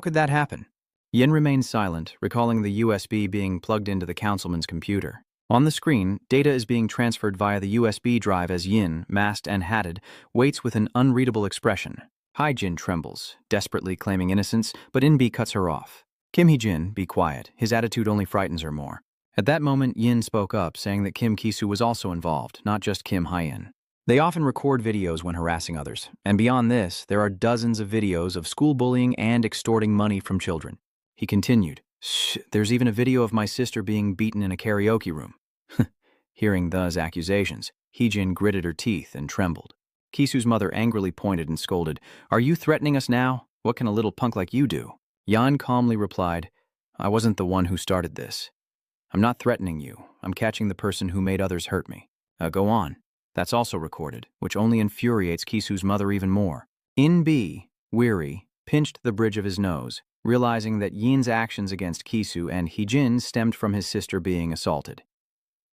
could that happen?" Yin remained silent, recalling the USB being plugged into the councilman's computer. On the screen, data is being transferred via the USB drive as Yin, masked and hatted, waits with an unreadable expression. Haijin trembles, desperately claiming innocence, but Inbi cuts her off. "Kim Hee-jin, be quiet. His attitude only frightens her more." At that moment, Yin spoke up, saying that Kim Kisu was also involved, not just Kim Hye-in. They often record videos when harassing others, and beyond this, there are dozens of videos of school bullying and extorting money from children. He continued, "Shh, there's even a video of my sister being beaten in a karaoke room." Hearing those accusations, Heejin gritted her teeth and trembled. Kisu's mother angrily pointed and scolded, "Are you threatening us now? What can a little punk like you do?" Yan calmly replied, "I wasn't the one who started this. I'm not threatening you. I'm catching the person who made others hurt me. Go on." That's also recorded, which only infuriates Kisu's mother even more. Inbi, weary, pinched the bridge of his nose, realizing that Yin's actions against Kisu and Heejin stemmed from his sister being assaulted.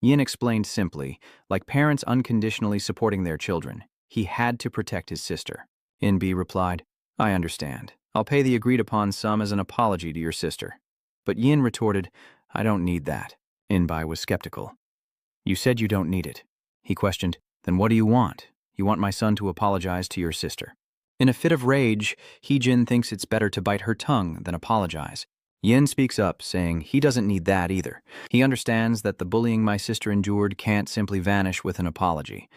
Yin explained simply, like parents unconditionally supporting their children, he had to protect his sister. Inbi replied, "I understand. I'll pay the agreed-upon sum as an apology to your sister." But Yin retorted, "I don't need that." Inbi was skeptical. "You said you don't need it." He questioned, "Then what do you want? You want my son to apologize to your sister." In a fit of rage, Heejin thinks it's better to bite her tongue than apologize. Yin speaks up, saying he doesn't need that either. He understands that the bullying my sister endured can't simply vanish with an apology,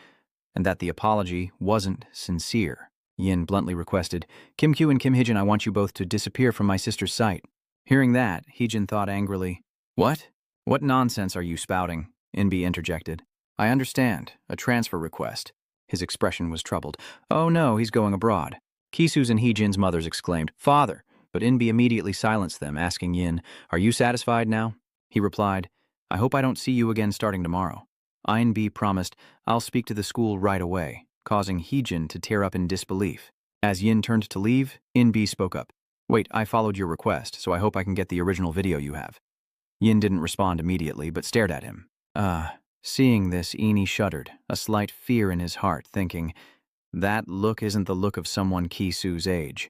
and that the apology wasn't sincere. Yin bluntly requested, Kim Kyu and Kim Heejin, I want you both to disappear from my sister's sight. Hearing that, Heejin thought angrily, What? What nonsense are you spouting? Inbi interjected. I understand. A transfer request. His expression was troubled. Oh no, he's going abroad. Kisu's and Heejin's mothers exclaimed, Father! But Inbi immediately silenced them, asking Yin, Are you satisfied now? He replied, I hope I don't see you again starting tomorrow. Inbi promised, I'll speak to the school right away, causing Heejin to tear up in disbelief. As Yin turned to leave, Inbi spoke up. Wait, I followed your request, so I hope I can get the original video you have. Yin didn't respond immediately, but stared at him. Seeing this, Ini shuddered, a slight fear in his heart, thinking, that look isn't the look of someone Kisu's age.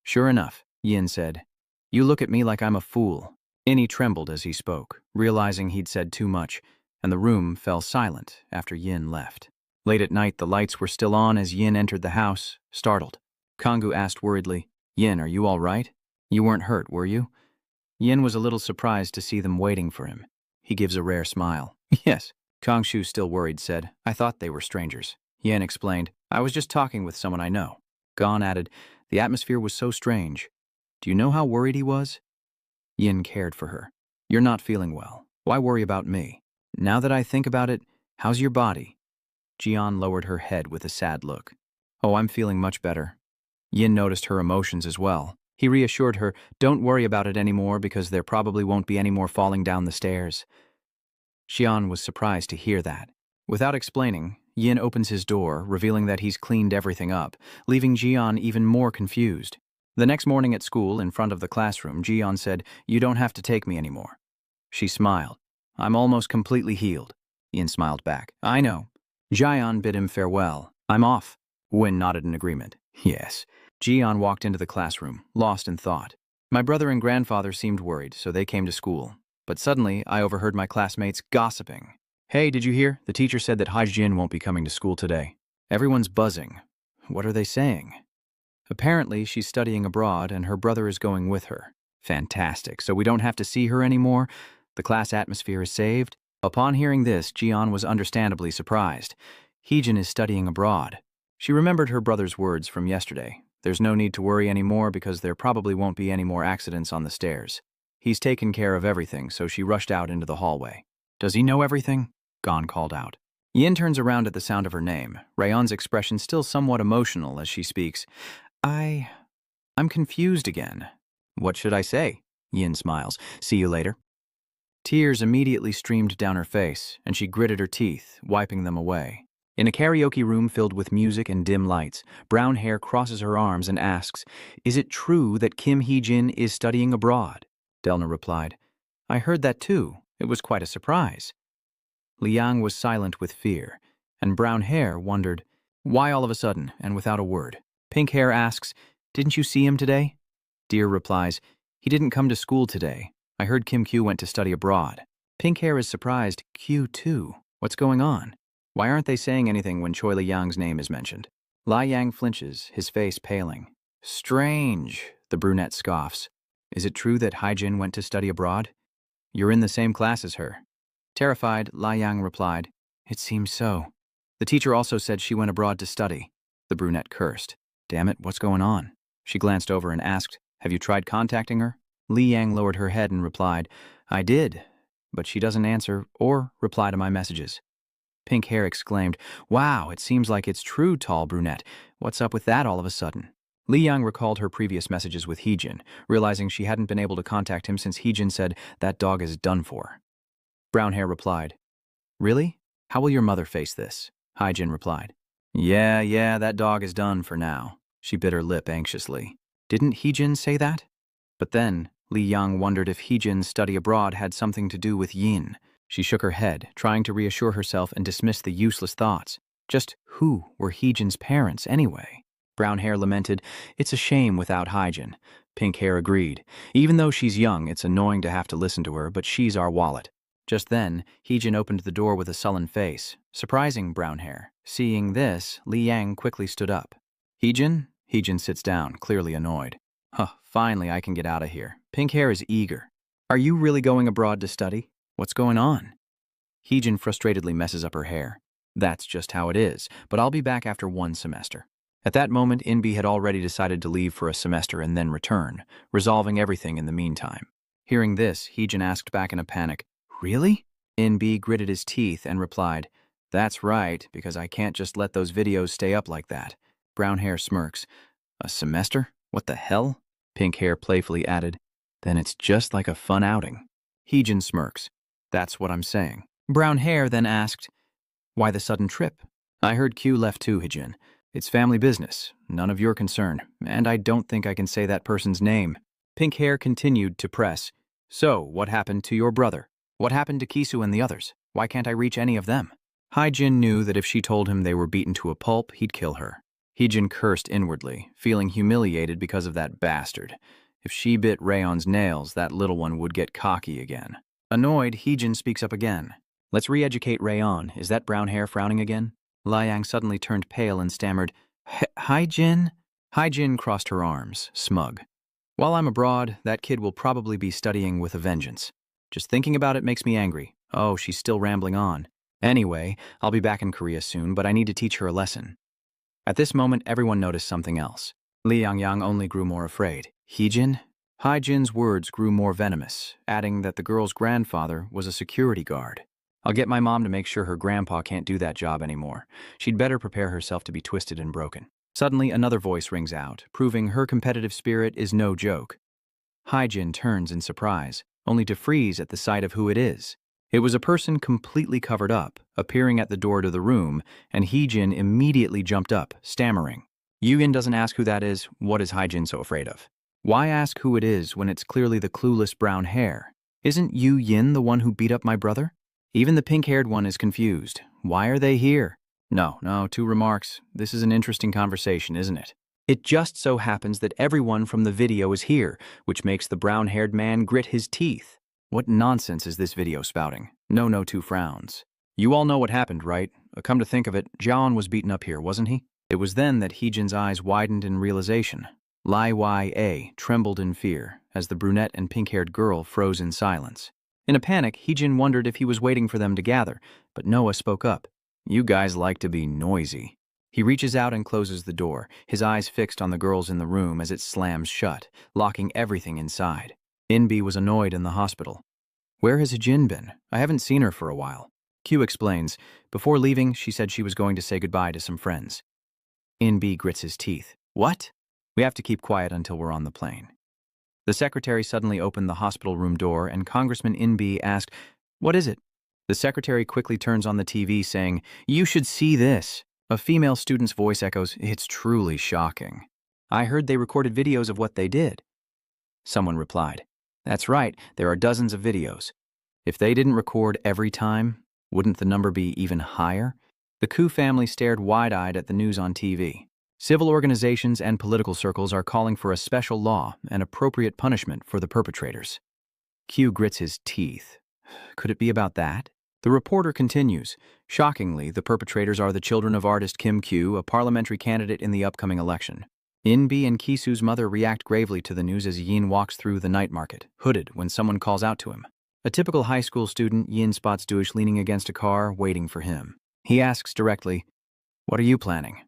Sure enough, Yin said, You look at me like I'm a fool. Ini trembled as he spoke, realizing he'd said too much, and the room fell silent after Yin left. Late at night, the lights were still on as Yin entered the house, startled. Kanggu asked worriedly, Yin, are you all right? You weren't hurt, were you? Yin was a little surprised to see them waiting for him. He gives a rare smile. Yes. Kongshu, still worried, said, I thought they were strangers. Yin explained, I was just talking with someone I know. Gon added, the atmosphere was so strange. Do you know how worried he was? Yin cared for her. You're not feeling well. Why worry about me? Now that I think about it, how's your body? Jian lowered her head with a sad look. Oh, I'm feeling much better. Yin noticed her emotions as well. He reassured her, don't worry about it anymore because there probably won't be any more falling down the stairs. Xian was surprised to hear that. Without explaining, Yin opens his door, revealing that he's cleaned everything up, leaving Jian even more confused. The next morning at school, in front of the classroom, Jian said, You don't have to take me anymore. She smiled. I'm almost completely healed. Yin smiled back. I know. Jian bid him farewell. I'm off. Wen nodded in agreement. Yes. Jian walked into the classroom, lost in thought. My brother and grandfather seemed worried, so they came to school. But suddenly, I overheard my classmates gossiping. Hey, did you hear? The teacher said that Haijin won't be coming to school today. Everyone's buzzing. What are they saying? Apparently, she's studying abroad and her brother is going with her. Fantastic. So we don't have to see her anymore? The class atmosphere is saved? Upon hearing this, Jian was understandably surprised. Heejin is studying abroad. She remembered her brother's words from yesterday. There's no need to worry anymore because there probably won't be any more accidents on the stairs. He's taken care of everything, so she rushed out into the hallway. Does he know everything? Gon called out. Yin turns around at the sound of her name, Rayon's expression still somewhat emotional as she speaks. I'm confused again. What should I say? Yin smiles. See you later. Tears immediately streamed down her face, and she gritted her teeth, wiping them away. In a karaoke room filled with music and dim lights, brown hair crosses her arms and asks, Is it true that Kim Heejin is studying abroad? Delna replied, I heard that too. It was quite a surprise. Liang was silent with fear, and brown hair wondered, Why all of a sudden, and without a word? Pink hair asks, Didn't you see him today? Deer replies, He didn't come to school today. I heard Kim Q went to study abroad. Pink hair is surprised, Q too. What's going on? Why aren't they saying anything when Choi Li-Yang's name is mentioned? Lai Yang flinches, his face paling. Strange, the brunette scoffs. Is it true that Haijin went to study abroad? You're in the same class as her. Terrified, Lai Yang replied, It seems so. The teacher also said she went abroad to study. The brunette cursed. Damn it, what's going on? She glanced over and asked, Have you tried contacting her? Li Yang lowered her head and replied, I did, but she doesn't answer or reply to my messages. Pink hair exclaimed, Wow, it seems like it's true, tall brunette. What's up with that all of a sudden? Li Yang recalled her previous messages with Heejin, realizing she hadn't been able to contact him since Heejin said, That dog is done for. Brown hair replied, Really? How will your mother face this? Heejin replied, Yeah, that dog is done for now. She bit her lip anxiously. Didn't Heejin say that? But then, Li Yang wondered if Heejin's study abroad had something to do with Yin. She shook her head, trying to reassure herself and dismiss the useless thoughts. Just who were Heejin's parents anyway? Brown hair lamented, It's a shame without Heijin. Pink hair agreed. Even though she's young, it's annoying to have to listen to her, but she's our wallet. Just then, Heejin opened the door with a sullen face, surprising brown hair. Seeing this, Li Yang quickly stood up. Heejin, Heejin sits down, clearly annoyed. Huh, finally I can get out of here. Pink hair is eager. Are you really going abroad to study? What's going on? Heejin frustratedly messes up her hair. That's just how it is, but I'll be back after 1 semester. At that moment, Inbi had already decided to leave for a semester and then return, resolving everything in the meantime. Hearing this, Heejin asked back in a panic, Really? Inbi gritted his teeth and replied, That's right, because I can't just let those videos stay up like that. Brown hair smirks. A semester? What the hell? Pink hair playfully added, Then it's just like a fun outing. Heejin smirks. That's what I'm saying. Brown hair then asked, Why the sudden trip? I heard Q left too, Heejin. It's family business, none of your concern, and I don't think I can say that person's name. Pink hair continued to press. So, what happened to your brother? What happened to Kisu and the others? Why can't I reach any of them? Haijin knew that if she told him they were beaten to a pulp, he'd kill her. Heejin cursed inwardly, feeling humiliated because of that bastard. If she bit Rayon's nails, that little one would get cocky again. Annoyed, Heejin speaks up again. Let's re-educate Rayon. Is that brown hair frowning again? Liang suddenly turned pale and stammered, Haijin? Haijin crossed her arms, smug. While I'm abroad, that kid will probably be studying with a vengeance. Just thinking about it makes me angry. Oh, she's still rambling on. Anyway, I'll be back in Korea soon, but I need to teach her a lesson. At this moment, everyone noticed something else. Liang Yang only grew more afraid. Heejin? Haijin's words grew more venomous, adding that the girl's grandfather was a security guard. I'll get my mom to make sure her grandpa can't do that job anymore. She'd better prepare herself to be twisted and broken. Suddenly, another voice rings out, proving her competitive spirit is no joke. Haijin turns in surprise, only to freeze at the sight of who it is. It was a person completely covered up, appearing at the door to the room, and Heejin immediately jumped up, stammering. Yuyin doesn't ask who that is. What is Haijin so afraid of? Why ask who it is when it's clearly the clueless brown hair? Isn't Yu Yin the one who beat up my brother? Even the pink-haired one is confused. Why are they here? No, 2 remarks. This is an interesting conversation, isn't it? It just so happens that everyone from the video is here, which makes the brown-haired man grit his teeth. What nonsense is this video spouting? No, 2 frowns. You all know what happened, right? Come to think of it, Jiaon was beaten up here, wasn't he? It was then that Heejin's eyes widened in realization. Lai Ya trembled in fear as the brunette and pink-haired girl froze in silence. In a panic, Heejin wondered if he was waiting for them to gather, but Noah spoke up. You guys like to be noisy. He reaches out and closes the door, his eyes fixed on the girls in the room as it slams shut, locking everything inside. Inbi was annoyed in the hospital. Where has Jin been? I haven't seen her for a while. Q explains. Before leaving, she said she was going to say goodbye to some friends. Inbi grits his teeth. What? We have to keep quiet until we're on the plane. The secretary suddenly opened the hospital room door and Congressman Inbi asked, What is it? The secretary quickly turns on the TV saying, You should see this. A female student's voice echoes, It's truly shocking. I heard they recorded videos of what they did. Someone replied, That's right, there are dozens of videos. If they didn't record every time, wouldn't the number be even higher? The Koo family stared wide-eyed at the news on TV. Civil organizations and political circles are calling for a special law and appropriate punishment for the perpetrators. Q grits his teeth. Could it be about that? The reporter continues. Shockingly, the perpetrators are the children of artist Kim Kyu, a parliamentary candidate in the upcoming election. Inbi and Kisu's mother react gravely to the news as Yin walks through the night market, hooded when someone calls out to him. A typical high school student, Yin spots Duish leaning against a car, waiting for him. He asks directly, What are you planning?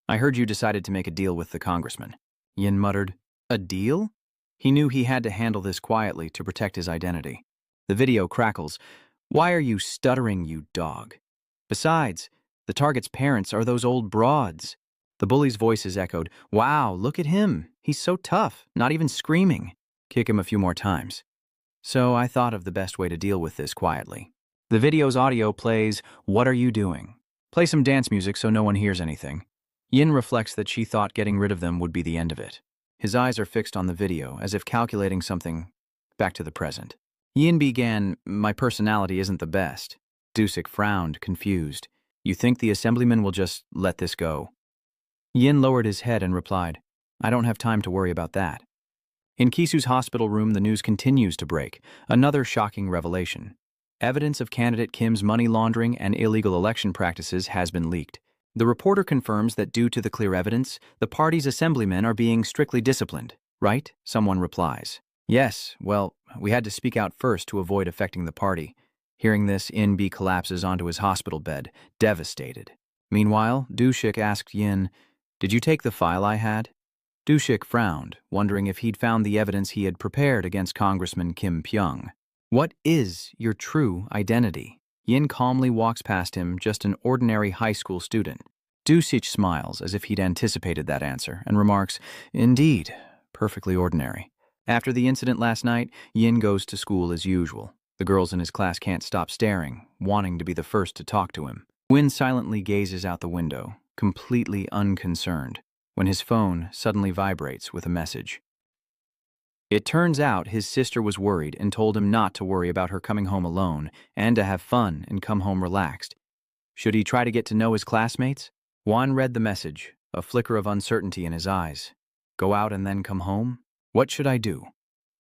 I heard you decided to make a deal with the congressman. Yin muttered, A deal? He knew he had to handle this quietly to protect his identity. The video crackles. Why are you stuttering, you dog? Besides, the target's parents are those old broads. The bully's voices echoed, Wow, look at him. He's so tough, not even screaming. Kick him a few more times. So I thought of the best way to deal with this quietly. The video's audio plays, What are you doing? Play some dance music so no one hears anything. Yin reflects that she thought getting rid of them would be the end of it. His eyes are fixed on the video, as if calculating something back to the present. Yin began, My personality isn't the best. Dusik frowned, confused. You think the assemblyman will just let this go? Yin lowered his head and replied, I don't have time to worry about that. In Kisu's hospital room, the news continues to break. Another shocking revelation. Evidence of candidate Kim's money laundering and illegal election practices has been leaked. The reporter confirms that due to the clear evidence, the party's assemblymen are being strictly disciplined, right? Someone replies. Yes, well, we had to speak out first to avoid affecting the party. Hearing this, In-B collapses onto his hospital bed, devastated. Meanwhile, Dushik asked Yin, "Did you take the file I had?" Dushik frowned, wondering if he'd found the evidence he had prepared against Congressman Kim Pyong. What is your true identity? Yin calmly walks past him, just an ordinary high school student. Dushik smiles as if he'd anticipated that answer and remarks, "Indeed, perfectly ordinary." After the incident last night, Yin goes to school as usual. The girls in his class can't stop staring, wanting to be the first to talk to him. Yin silently gazes out the window, completely unconcerned, when his phone suddenly vibrates with a message. It turns out his sister was worried and told him not to worry about her coming home alone and to have fun and come home relaxed. Should he try to get to know his classmates? Juan read the message, a flicker of uncertainty in his eyes. Go out and then come home? What should I do?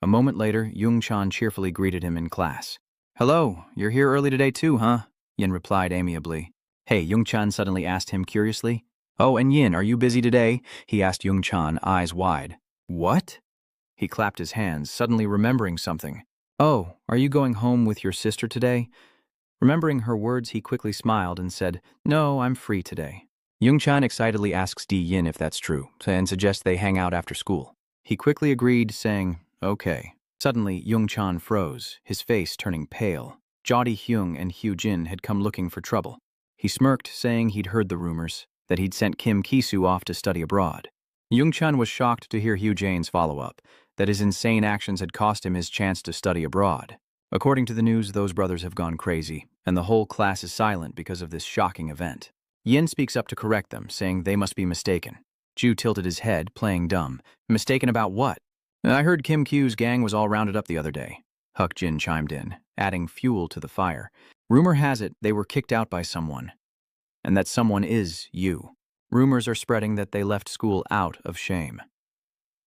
A moment later, Yung-chan cheerfully greeted him in class. Hello, you're here early today too, huh? Yin replied amiably. Hey, Yung-chan suddenly asked him curiously. Oh, and Yin, are you busy today? He asked Yung-chan, eyes wide. What? He clapped his hands, suddenly remembering something. Oh, are you going home with your sister today? Remembering her words, he quickly smiled and said, No, I'm free today. Yung-chan excitedly asks Yin if that's true, and suggests they hang out after school. He quickly agreed, saying, Okay. Suddenly, Yung-chan froze, his face turning pale. Jody Hyung and Hugh Jin had come looking for trouble. He smirked, saying he'd heard the rumors, that he'd sent Kim Ki-soo off to study abroad. Yung-chan was shocked to hear Hugh Jane's follow-up, that his insane actions had cost him his chance to study abroad. According to the news, those brothers have gone crazy, and the whole class is silent because of this shocking event. Yin speaks up to correct them, saying they must be mistaken. Ju tilted his head, playing dumb. Mistaken about what? I heard Kim Q's gang was all rounded up the other day. Huck Jin chimed in, adding fuel to the fire. Rumor has it they were kicked out by someone, and that someone is you. Rumors are spreading that they left school out of shame.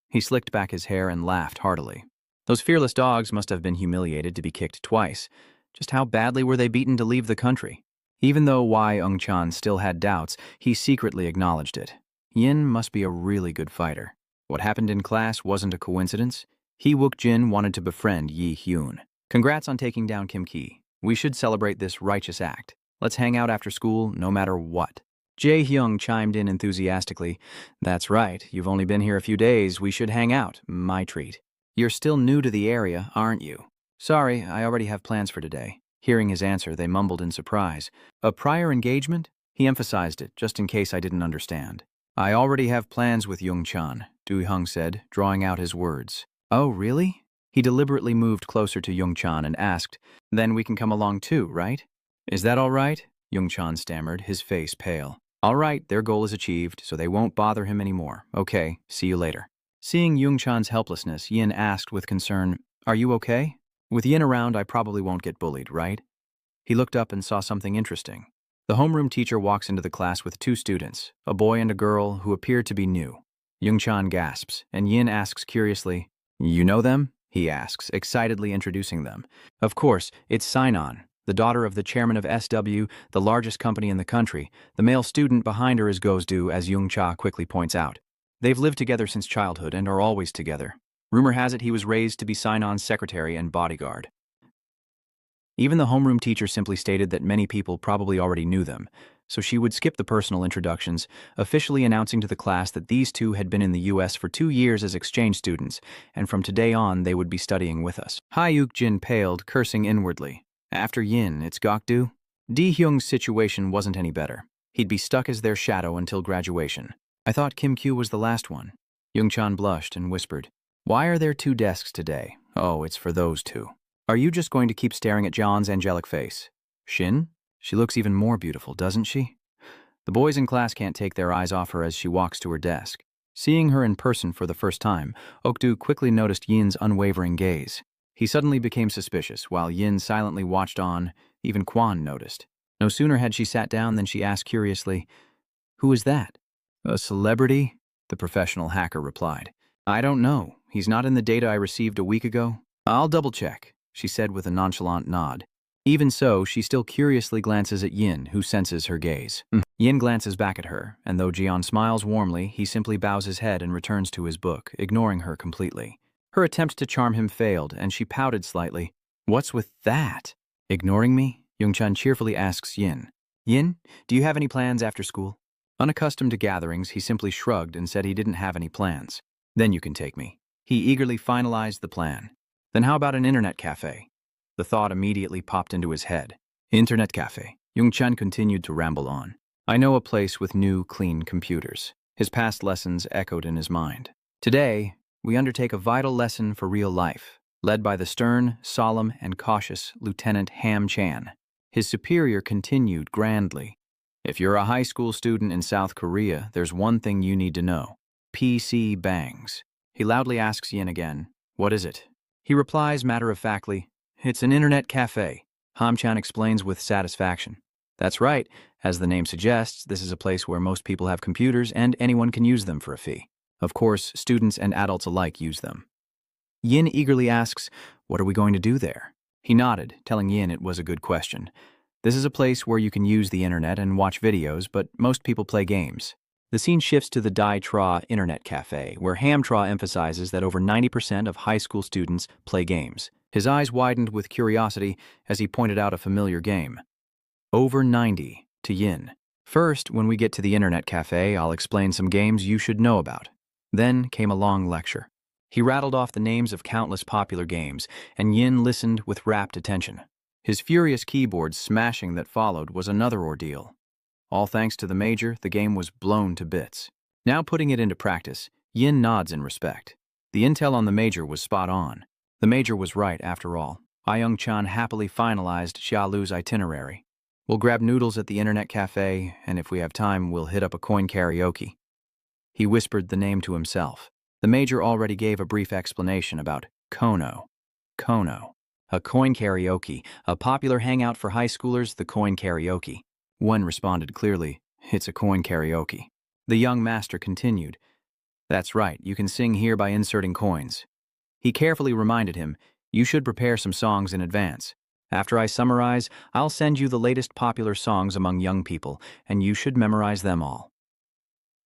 He slicked back his hair and laughed heartily. Those fearless dogs must have been humiliated to be kicked twice. Just how badly were they beaten to leave the country? Even though Wai Eung-chan still had doubts, he secretly acknowledged it. Yin must be a really good fighter. What happened in class wasn't a coincidence. Hee Wook-jin wanted to befriend Yi Hyun. Congrats on taking down Kim Ki. We should celebrate this righteous act. Let's hang out after school, no matter what. Jae Hyung chimed in enthusiastically. That's right, you've only been here a few days. We should hang out. My treat. You're still new to the area, aren't you? Sorry, I already have plans for today. Hearing his answer, they mumbled in surprise. A prior engagement? He emphasized it, just in case I didn't understand. I already have plans with Yung-chan, Du-hyung said, drawing out his words. Oh, really? He deliberately moved closer to Yung-chan and asked, Then we can come along too, right? Is that all right? Yung-chan stammered, his face pale. All right, their goal is achieved, so they won't bother him anymore. Okay, see you later. Seeing Yung-chan's helplessness, Yin asked with concern, Are you okay? With Yin around, I probably won't get bullied, right? He looked up and saw something interesting. The homeroom teacher walks into the class with two students, a boy and a girl who appeared to be new. Yung-chan gasps, and Yin asks curiously, You know them? He asks, excitedly introducing them. Of course, it's Sinon, the daughter of the chairman of SW, the largest company in the country. The male student behind her is Gozdu, as Yung-cha quickly points out. They've lived together since childhood and are always together. Rumor has it he was raised to be Sinon's secretary and bodyguard. Even the homeroom teacher simply stated that many people probably already knew them, so she would skip the personal introductions, officially announcing to the class that these two had been in the U.S. for 2 years as exchange students, and from today on they would be studying with us. Hyuk-jin paled, cursing inwardly. After Yin, it's Gokdu? Di-hyung's situation wasn't any better. He'd be stuck as their shadow until graduation. I thought Kim Kyu was the last one. Yung-chan blushed and whispered, Why are there 2 desks today? Oh, it's for those 2. Are you just going to keep staring at John's angelic face? Shin? She looks even more beautiful, doesn't she? The boys in class can't take their eyes off her as she walks to her desk. Seeing her in person for the first time, Okdu quickly noticed Yin's unwavering gaze. He suddenly became suspicious, while Yin silently watched on. Even Kwan noticed. No sooner had she sat down than she asked curiously, Who is that? A celebrity? The professional hacker replied. I don't know. He's not in the data I received a week ago. I'll double-check, she said with a nonchalant nod. Even so, she still curiously glances at Yin, who senses her gaze. Yin glances back at her, and though Jian smiles warmly, he simply bows his head and returns to his book, ignoring her completely. Her attempt to charm him failed, and she pouted slightly. "What's with that?" "Ignoring me?" Yongchan cheerfully asks Yin. "Yin, do you have any plans after school?" Unaccustomed to gatherings, he simply shrugged and said he didn't have any plans. "Then you can take me." He eagerly finalized the plan. "Then how about an internet cafe?" The thought immediately popped into his head. "Internet cafe." Yongchan continued to ramble on. "I know a place with new, clean computers." His past lessons echoed in his mind. "Today, we undertake a vital lesson for real life, led by the stern, solemn, and cautious Lieutenant Ham Chan." His superior continued grandly. "If you're a high school student in South Korea, there's one thing you need to know. PC bangs." He loudly asks Yin again, "What is it?" He replies matter-of-factly, "It's an internet cafe." Ham-chan explains with satisfaction. "That's right. As the name suggests, this is a place where most people have computers and anyone can use them for a fee. Of course, students and adults alike use them." Yin eagerly asks, "What are we going to do there?" He nodded, telling Yin it was a good question. "This is a place where you can use the internet and watch videos, but most people play games." The scene shifts to the Dai Tra Internet Cafe, where Ham Tra emphasizes that over 90% of high school students play games. His eyes widened with curiosity as he pointed out a familiar game. "Over 90, to Yin. First, when we get to the Internet Cafe, I'll explain some games you should know about." Then came a long lecture. He rattled off the names of countless popular games, and Yin listened with rapt attention. His furious keyboard smashing that followed was another ordeal. All thanks to the major, the game was blown to bits. Now putting it into practice, Yin nods in respect. The intel on the major was spot on. The major was right, after all. Young-chan happily finalized Xiaolu's itinerary. "We'll grab noodles at the internet cafe, and if we have time, we'll hit up a coin karaoke." He whispered the name to himself. The major already gave a brief explanation about Kono. Kono. A coin karaoke, a popular hangout for high schoolers, the coin karaoke. One responded clearly, "It's a coin karaoke." The young master continued, "That's right, you can sing here by inserting coins." He carefully reminded him, "You should prepare some songs in advance. After I summarize, I'll send you the latest popular songs among young people, and you should memorize them all."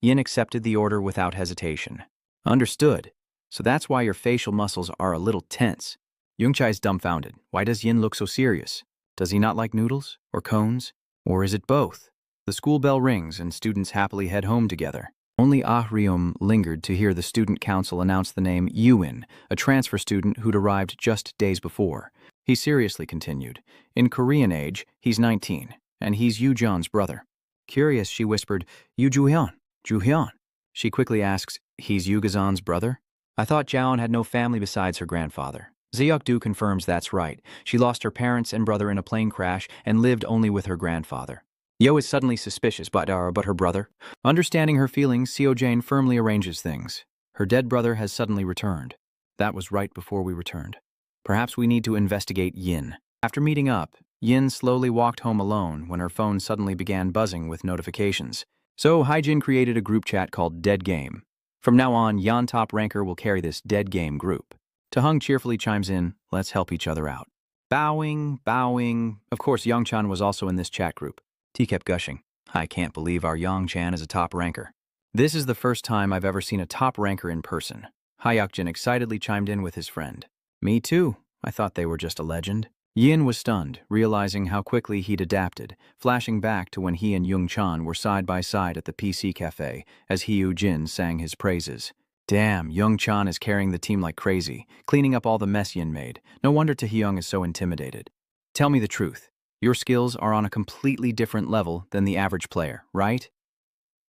Yin accepted the order without hesitation. "Understood. So that's why your facial muscles are a little tense." Yungchai's dumbfounded. Why does Yin look so serious? Does he not like noodles? Or cones? Or is it both? The school bell rings and students happily head home together. Only Ryum lingered to hear the student council announce the name Yuin, a transfer student who'd arrived just days before. He seriously continued, "In Korean age, he's 19, and he's Yu John's brother." Curious, she whispered, "Yu Juhyun, Juhyun." She quickly asks, "He's Yu Gazan's brother?" "I thought Jaon had no family besides her grandfather." Ziyok-du confirms that's right. She lost her parents and brother in a plane crash and lived only with her grandfather. Yo is suddenly suspicious, but her brother? Understanding her feelings, Seo Jane firmly arranges things. Her dead brother has suddenly returned. That was right before we returned. Perhaps we need to investigate Yin. After meeting up, Yin slowly walked home alone when her phone suddenly began buzzing with notifications. So Haijin created a group chat called Dead Game. From now on, Yan Top Ranker will carry this Dead Game group. Tahung cheerfully chimes in, "Let's help each other out." Bowing, bowing. Of course, Young-chan was also in this chat group. T kept gushing. "I can't believe our Young-chan is a top ranker. This is the first time I've ever seen a top ranker in person." Hyuk-jin excitedly chimed in with his friend. "Me too. I thought they were just a legend." Yin was stunned, realizing how quickly he'd adapted, flashing back to when he and Young-chan were side by side at the PC cafe as Hyu-jin sang his praises. Damn, Young-chan is carrying the team like crazy, cleaning up all the mess Yin made. No wonder Taehyung is so intimidated. "Tell me the truth. Your skills are on a completely different level than the average player, right?"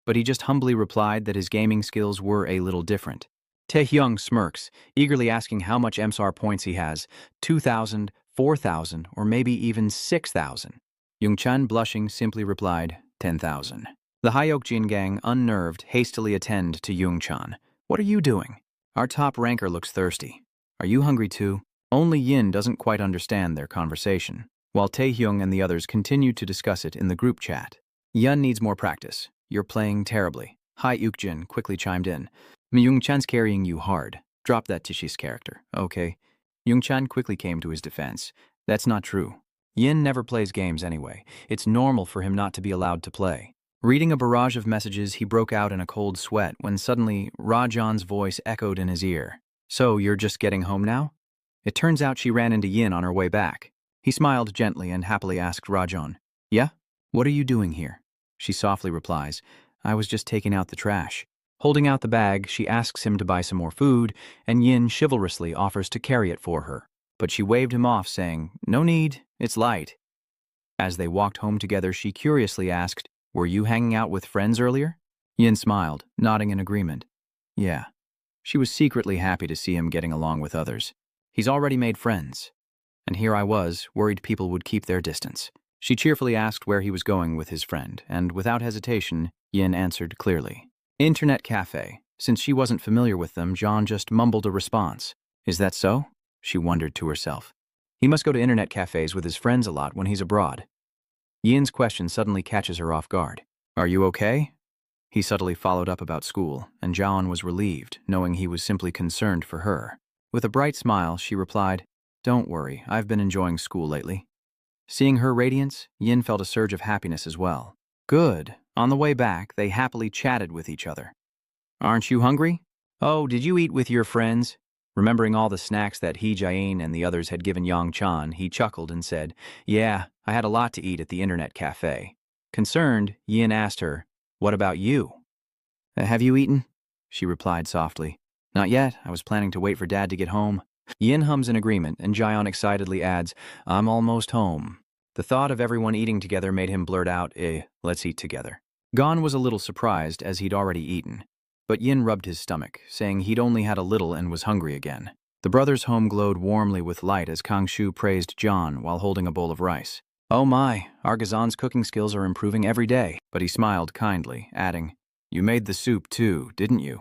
But he just humbly replied that his gaming skills were a little different. Taehyung smirks, eagerly asking how much MSR points he has, 2,000, 4,000, or maybe even 6,000. Young-chan, blushing, simply replied, 10,000. The Hyuk-jin gang, unnerved, hastily attend to Young-chan. "What are you doing? Our top ranker looks thirsty. Are you hungry too?" Only Yin doesn't quite understand their conversation, while Taehyung and the others continue to discuss it in the group chat. "Yun needs more practice. You're playing terribly." Hyuk-jin quickly chimed in. "Young-chan's carrying you hard. Drop that Tishi's character, okay?" Young-chan quickly came to his defense. "That's not true. Yin never plays games anyway. It's normal for him not to be allowed to play. Reading a barrage of messages, he broke out in a cold sweat when suddenly Rajan's voice echoed in his ear. So, you're just getting home now? It turns out she ran into Yin on her way back. He smiled gently and happily asked Rajan, "Yeah? What are you doing here?" She softly replies, "I was just taking out the trash." Holding out the bag, she asks him to buy some more food, and Yin chivalrously offers to carry it for her. But she waved him off, saying, "No need, it's light." As they walked home together, she curiously asked, "Were you hanging out with friends earlier?" Yin smiled, nodding in agreement. "Yeah." She was secretly happy to see him getting along with others. He's already made friends. And here I was, worried people would keep their distance. She cheerfully asked where he was going with his friend, and without hesitation, Yin answered clearly. Internet cafe. Since she wasn't familiar with them, John just mumbled a response. "Is that so?" She wondered to herself. He must go to internet cafes with his friends a lot when he's abroad. Yin's question suddenly catches her off guard. "Are you okay?" He subtly followed up about school, and John was relieved, knowing he was simply concerned for her. With a bright smile, she replied, "Don't worry, I've been enjoying school lately." Seeing her radiance, Yin felt a surge of happiness as well. Good. On the way back, they happily chatted with each other. "Aren't you hungry?" "Oh, did you eat with your friends?" Remembering all the snacks that he, Jain, and the others had given Yang Chan, he chuckled and said, "Yeah, I had a lot to eat at the internet cafe." Concerned, Yin asked her, "What about you?" Have you eaten?" She replied softly, "Not yet. I was planning to wait for Dad to get home." Yin hums in agreement, and Jayon excitedly adds, "I'm almost home." The thought of everyone eating together made him blurt out, let's eat together." Gon was a little surprised, as he'd already eaten. But Yin rubbed his stomach, saying he'd only had a little and was hungry again. The brothers' home glowed warmly with light as Kang Shu praised John while holding a bowl of rice. "Oh my, our Gazan's cooking skills are improving every day." But he smiled kindly, adding, "You made the soup too, didn't you?"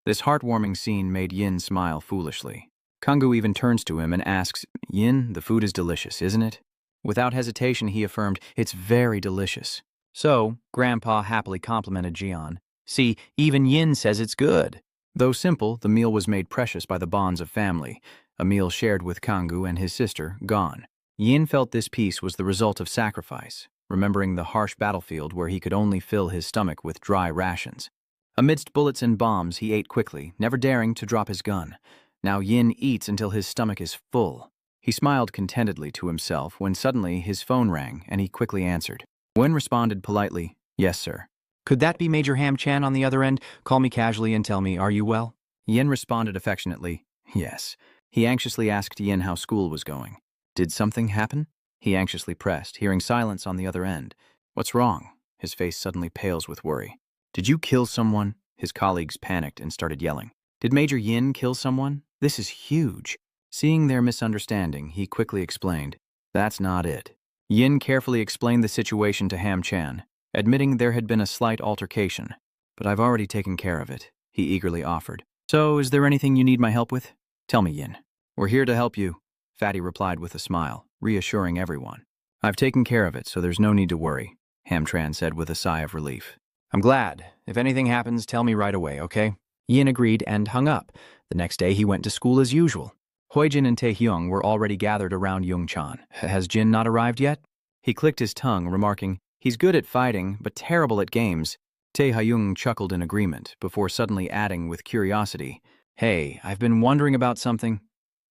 This heartwarming scene made Yin smile foolishly. Kangu even turns to him and asks, "Yin, the food is delicious, isn't it?" Without hesitation, he affirmed, "It's very delicious." So, Grandpa happily complimented Jian. "See, even Yin says it's good." Though simple, the meal was made precious by the bonds of family, a meal shared with Kangu and his sister, Gon. Yin felt this peace was the result of sacrifice, remembering the harsh battlefield where he could only fill his stomach with dry rations. Amidst bullets and bombs, he ate quickly, never daring to drop his gun. Now Yin eats until his stomach is full. He smiled contentedly to himself when suddenly his phone rang and he quickly answered. Wen responded politely, "Yes, sir." "Could that be Major Ham Chan on the other end? Call me casually and tell me, are you well?" Yin responded affectionately, "Yes." He anxiously asked Yin how school was going. "Did something happen?" He anxiously pressed, hearing silence on the other end. "What's wrong?" His face suddenly pales with worry. "Did you kill someone?" His colleagues panicked and started yelling. "Did Major Yin kill someone? This is huge." Seeing their misunderstanding, he quickly explained, "That's not it." Yin carefully explained the situation to Ham Chan, admitting there had been a slight altercation. "But I've already taken care of it," he eagerly offered. "So, is there anything you need my help with? Tell me, Yin." "We're here to help you," Fatty replied with a smile, reassuring everyone. "I've taken care of it, so there's no need to worry," Ham Chan said with a sigh of relief. "I'm glad. If anything happens, tell me right away, okay?" Yin agreed and hung up. The next day, he went to school as usual. Huijin and Taehyung were already gathered around Young-chan. "Has Jin not arrived yet?" He clicked his tongue, remarking, "He's good at fighting, but terrible at games." Taehyung chuckled in agreement, before suddenly adding with curiosity, "Hey, I've been wondering about something."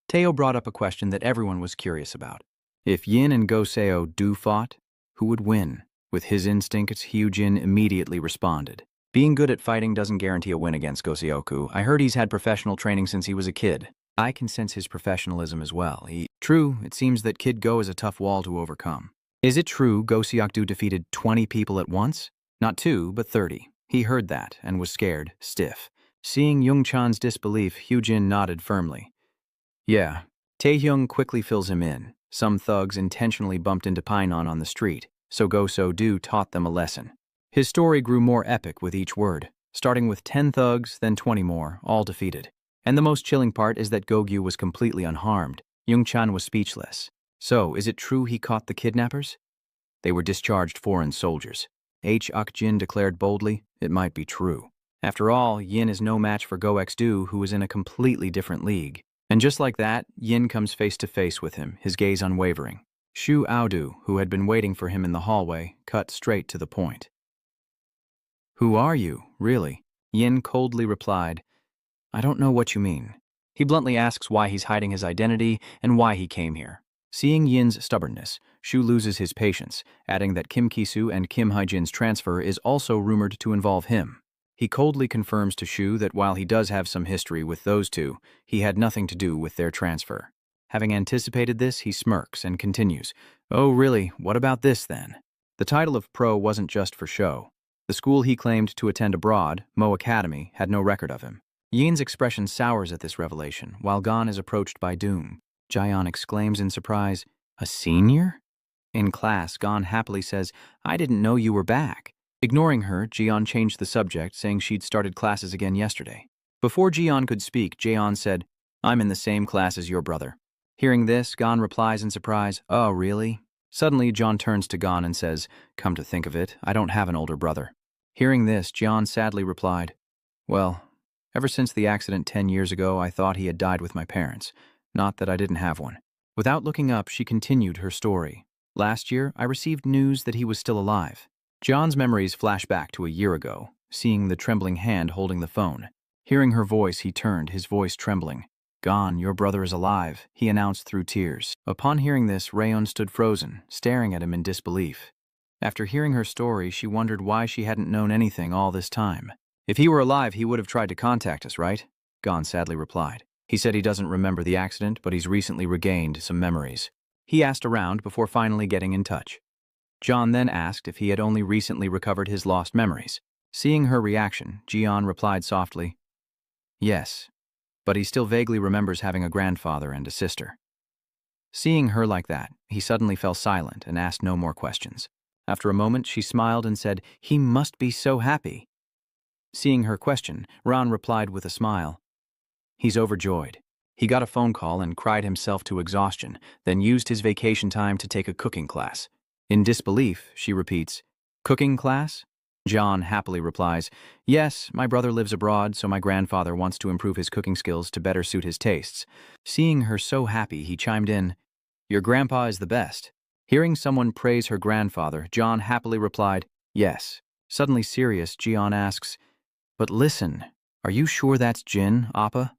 Taeo brought up a question that everyone was curious about. If Yin and Go Seo do fought, who would win? With his instincts, Hyujin immediately responded. "Being good at fighting doesn't guarantee a win against Go Seoku. I heard he's had professional training since he was a kid." I can sense his professionalism as well. True, it seems that Kid Go is a tough wall to overcome. Is it true Go Seokdu defeated 20 people at once? Not 2, but 30. He heard that and was scared, stiff. Seeing Young-chan's disbelief, Hyujin nodded firmly. "Yeah." Taehyung quickly fills him in. Some thugs intentionally bumped into Painon on the street, so Go So-do taught them a lesson. His story grew more epic with each word, starting with 10 thugs, then 20 more, all defeated. And the most chilling part is that Gogyu was completely unharmed. Young-chan was speechless. So, is it true he caught the kidnappers? They were discharged foreign soldiers. Ak-jin declared boldly, it might be true. After all, Yin is no match for Go-X-do, who is in a completely different league. And just like that, Yin comes face to face with him, his gaze unwavering. Shu Aodu, who had been waiting for him in the hallway, cut straight to the point. "Who are you, really?" Yin coldly replied, "I don't know what you mean." He bluntly asks why he's hiding his identity and why he came here. Seeing Yin's stubbornness, Shu loses his patience, adding that Kim Kisu and Kim Haijin's transfer is also rumored to involve him. He coldly confirms to Shu that while he does have some history with those two, he had nothing to do with their transfer. Having anticipated this, he smirks and continues, "Oh really, what about this then?" The title of pro wasn't just for show. The school he claimed to attend abroad, Mo Academy, had no record of him. Yin's expression sours at this revelation, while Gon is approached by Doom. Jian exclaims in surprise, "A senior?" In class, Gon happily says, "I didn't know you were back." Ignoring her, Jian changed the subject, saying she'd started classes again yesterday. Before Jian could speak, Jian said, "I'm in the same class as your brother." Hearing this, Gon replies in surprise, "Oh, really?" Suddenly, Jian turns to Gon and says, "Come to think of it, I don't have an older brother." Hearing this, Jian sadly replied, "Well, ever since the accident 10 years ago, I thought he had died with my parents, not that I didn't have one." Without looking up, she continued her story. "Last year, I received news that he was still alive." Jian's memories flash back to a year ago, seeing the trembling hand holding the phone. Hearing her voice, he turned, his voice trembling. "Gon, your brother is alive," he announced through tears. Upon hearing this, Rayon stood frozen, staring at him in disbelief. After hearing her story, she wondered why she hadn't known anything all this time. "If he were alive, he would have tried to contact us, right?" Gon sadly replied. "He said he doesn't remember the accident, but he's recently regained some memories." He asked around before finally getting in touch. John then asked if he had only recently recovered his lost memories. Seeing her reaction, Jian replied softly, "Yes, but he still vaguely remembers having a grandfather and a sister." Seeing her like that, he suddenly fell silent and asked no more questions. After a moment, she smiled and said, "He must be so happy." Seeing her question, Ron replied with a smile, "He's overjoyed. He got a phone call and cried himself to exhaustion, then used his vacation time to take a cooking class." In disbelief, she repeats, "Cooking class?" John happily replies, "Yes, my brother lives abroad, so my grandfather wants to improve his cooking skills to better suit his tastes." Seeing her so happy, he chimed in, "Your grandpa is the best." Hearing someone praise her grandfather, John happily replied, "Yes." Suddenly serious, Jian asks, "But listen, are you sure that's Jin, Appa?"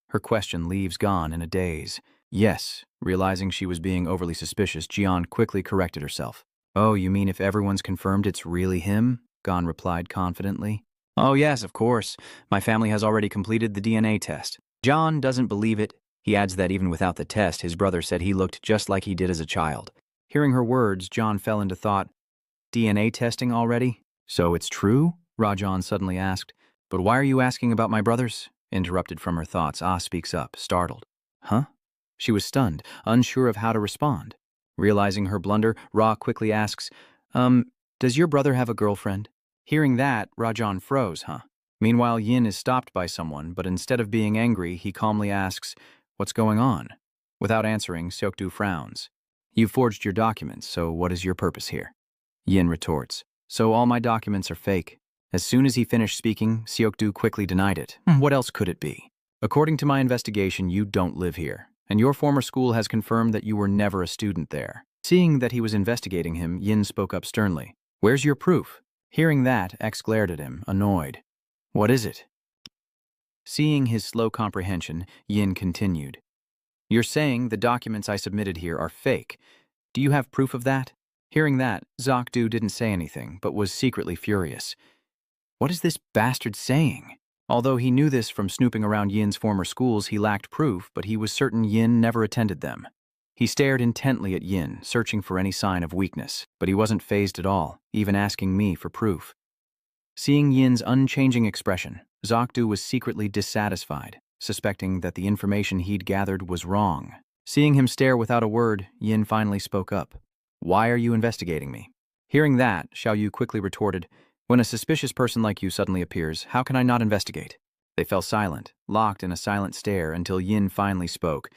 Her question leaves Gon in a daze. "Yes." Realizing she was being overly suspicious, Jian quickly corrected herself. "Oh, you mean if everyone's confirmed it's really him?" Gon replied confidently. "Oh yes, of course. My family has already completed the DNA test." John doesn't believe it. He adds that even without the test, his brother said he looked just like he did as a child. Hearing her words, John fell into thought. "DNA testing already? So it's true?" Rajan suddenly asked. "But why are you asking about my brothers?" Interrupted from her thoughts, Ah speaks up, startled. "Huh?" She was stunned, unsure of how to respond. Realizing her blunder, Ra quickly asks, does your brother have a girlfriend?" Hearing that, Rajan froze, huh? Meanwhile, Yin is stopped by someone, but instead of being angry, he calmly asks, "What's going on?" Without answering, Seokdu frowns. "You've forged your documents, so what is your purpose here?" Yin retorts, "So all my documents are fake." As soon as he finished speaking, Seokdu quickly denied it. "What else could it be? According to my investigation, you don't live here, and your former school has confirmed that you were never a student there." Seeing that he was investigating him, Yin spoke up sternly. "Where's your proof?" Hearing that, X glared at him, annoyed. "What is it?" Seeing his slow comprehension, Yin continued. "You're saying the documents I submitted here are fake. Do you have proof of that?" Hearing that, Zokdu didn't say anything, but was secretly furious. What is this bastard saying? Although he knew this from snooping around Yin's former schools, he lacked proof, but he was certain Yin never attended them. He stared intently at Yin, searching for any sign of weakness, but he wasn't fazed at all, even asking me for proof. Seeing Yin's unchanging expression, Zokdu was secretly dissatisfied, suspecting that the information he'd gathered was wrong. Seeing him stare without a word, Yin finally spoke up. "Why are you investigating me?" Hearing that, Xiaoyu quickly retorted, "When a suspicious person like you suddenly appears, how can I not investigate?" They fell silent, locked in a silent stare until Yin finally spoke.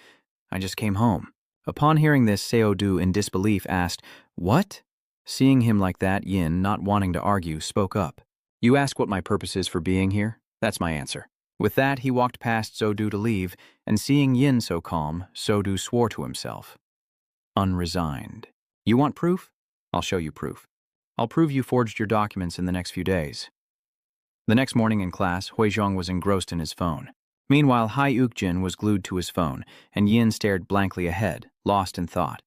"I just came home." Upon hearing this, Seodu, in disbelief, asked, "What?" Seeing him like that, Yin, not wanting to argue, spoke up. "You ask what my purpose is for being here? That's my answer." With that, he walked past Sodu to leave, and seeing Yin so calm, Sodu swore to himself. unresigned. You want proof? I'll show you proof. I'll prove you forged your documents in the next few days. The next morning in class, Huizhong was engrossed in his phone. Meanwhile, Hai Ukjin was glued to his phone, and Yin stared blankly ahead, lost in thought.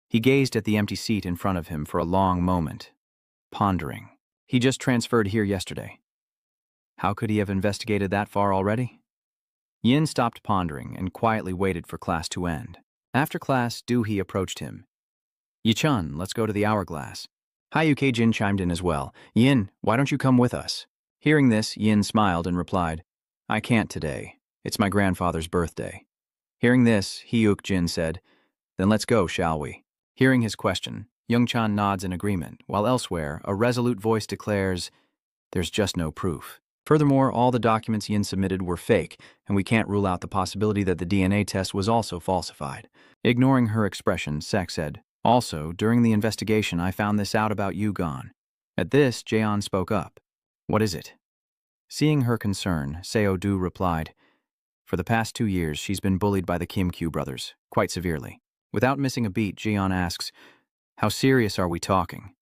He gazed at the empty seat in front of him for a long moment, pondering. He just transferred here yesterday. How could he have investigated that far already? Yin stopped pondering and quietly waited for class to end. After class, Du-hee approached him. Yi-chun, let's go to the hourglass. Hai Ukjin chimed in as well. Yin, why don't you come with us? Hearing this, Yin smiled and replied, I can't today. It's my grandfather's birthday. Hearing this, Hyuk-jin said, Then let's go, shall we? Hearing his question, Young-chan nods in agreement, while elsewhere, a resolute voice declares, There's just no proof. Furthermore, all the documents Yin submitted were fake, and we can't rule out the possibility that the DNA test was also falsified. Ignoring her expression, Sek said, Also, during the investigation, I found this out about you, Gon. At this, Jaeon spoke up. What is it? Seeing her concern, Seo-do replied, For the past 2 years, she's been bullied by the Kim-kyu brothers, quite severely. Without missing a beat, Jaeon asks, How serious are we talking?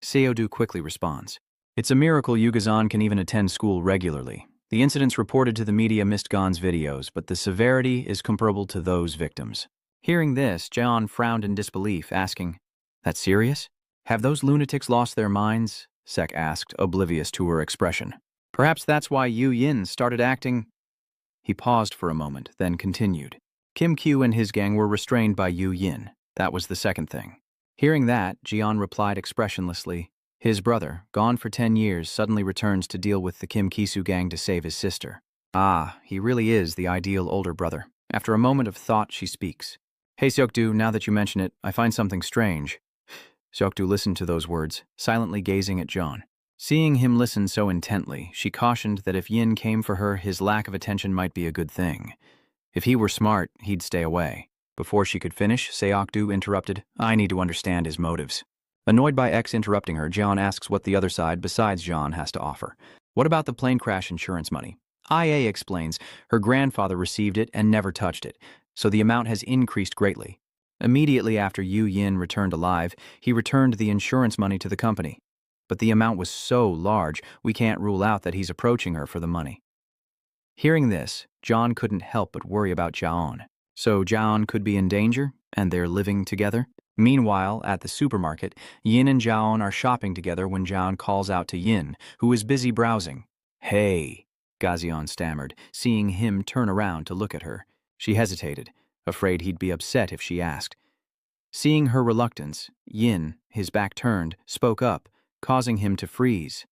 Seo-do quickly responds, It's a miracle Yugazan can even attend school regularly. The incidents reported to the media missed Gon's videos, but the severity is comparable to those victims. Hearing this, Jaeon frowned in disbelief, asking, That's serious? Have those lunatics lost their minds? Sek asked, oblivious to her expression. Perhaps that's why Yu Yin started acting. He paused for a moment, then continued. Kim Kyu and his gang were restrained by Yu Yin. That was the second thing. Hearing that, Jian replied expressionlessly, His brother, gone for 10 years, suddenly returns to deal with the Kim Kisu gang to save his sister. Ah, he really is the ideal older brother. After a moment of thought, she speaks. Hey Seokdu, now that you mention it, I find something strange. Seokdu listened to those words, silently gazing at John. Seeing him listen so intently, she cautioned that if Yin came for her, his lack of attention might be a good thing. If he were smart, he'd stay away. Before she could finish, Seokdu interrupted, I need to understand his motives. Annoyed by X interrupting her, John asks what the other side besides John has to offer. What about the plane crash insurance money? IA explains her grandfather received it and never touched it, so the amount has increased greatly. Immediately after Yu Yin returned alive, he returned the insurance money to the company. But the amount was so large, we can't rule out that he's approaching her for the money. Hearing this, John couldn't help but worry about Jaon. So Jaon could be in danger, and they're living together? Meanwhile, at the supermarket, Yin and Jaon are shopping together when Jaon calls out to Yin, who is busy browsing. Hey, Gazion stammered, seeing him turn around to look at her. She hesitated, afraid he'd be upset if she asked. Seeing her reluctance, Yin, his back turned, spoke up, causing him to freeze.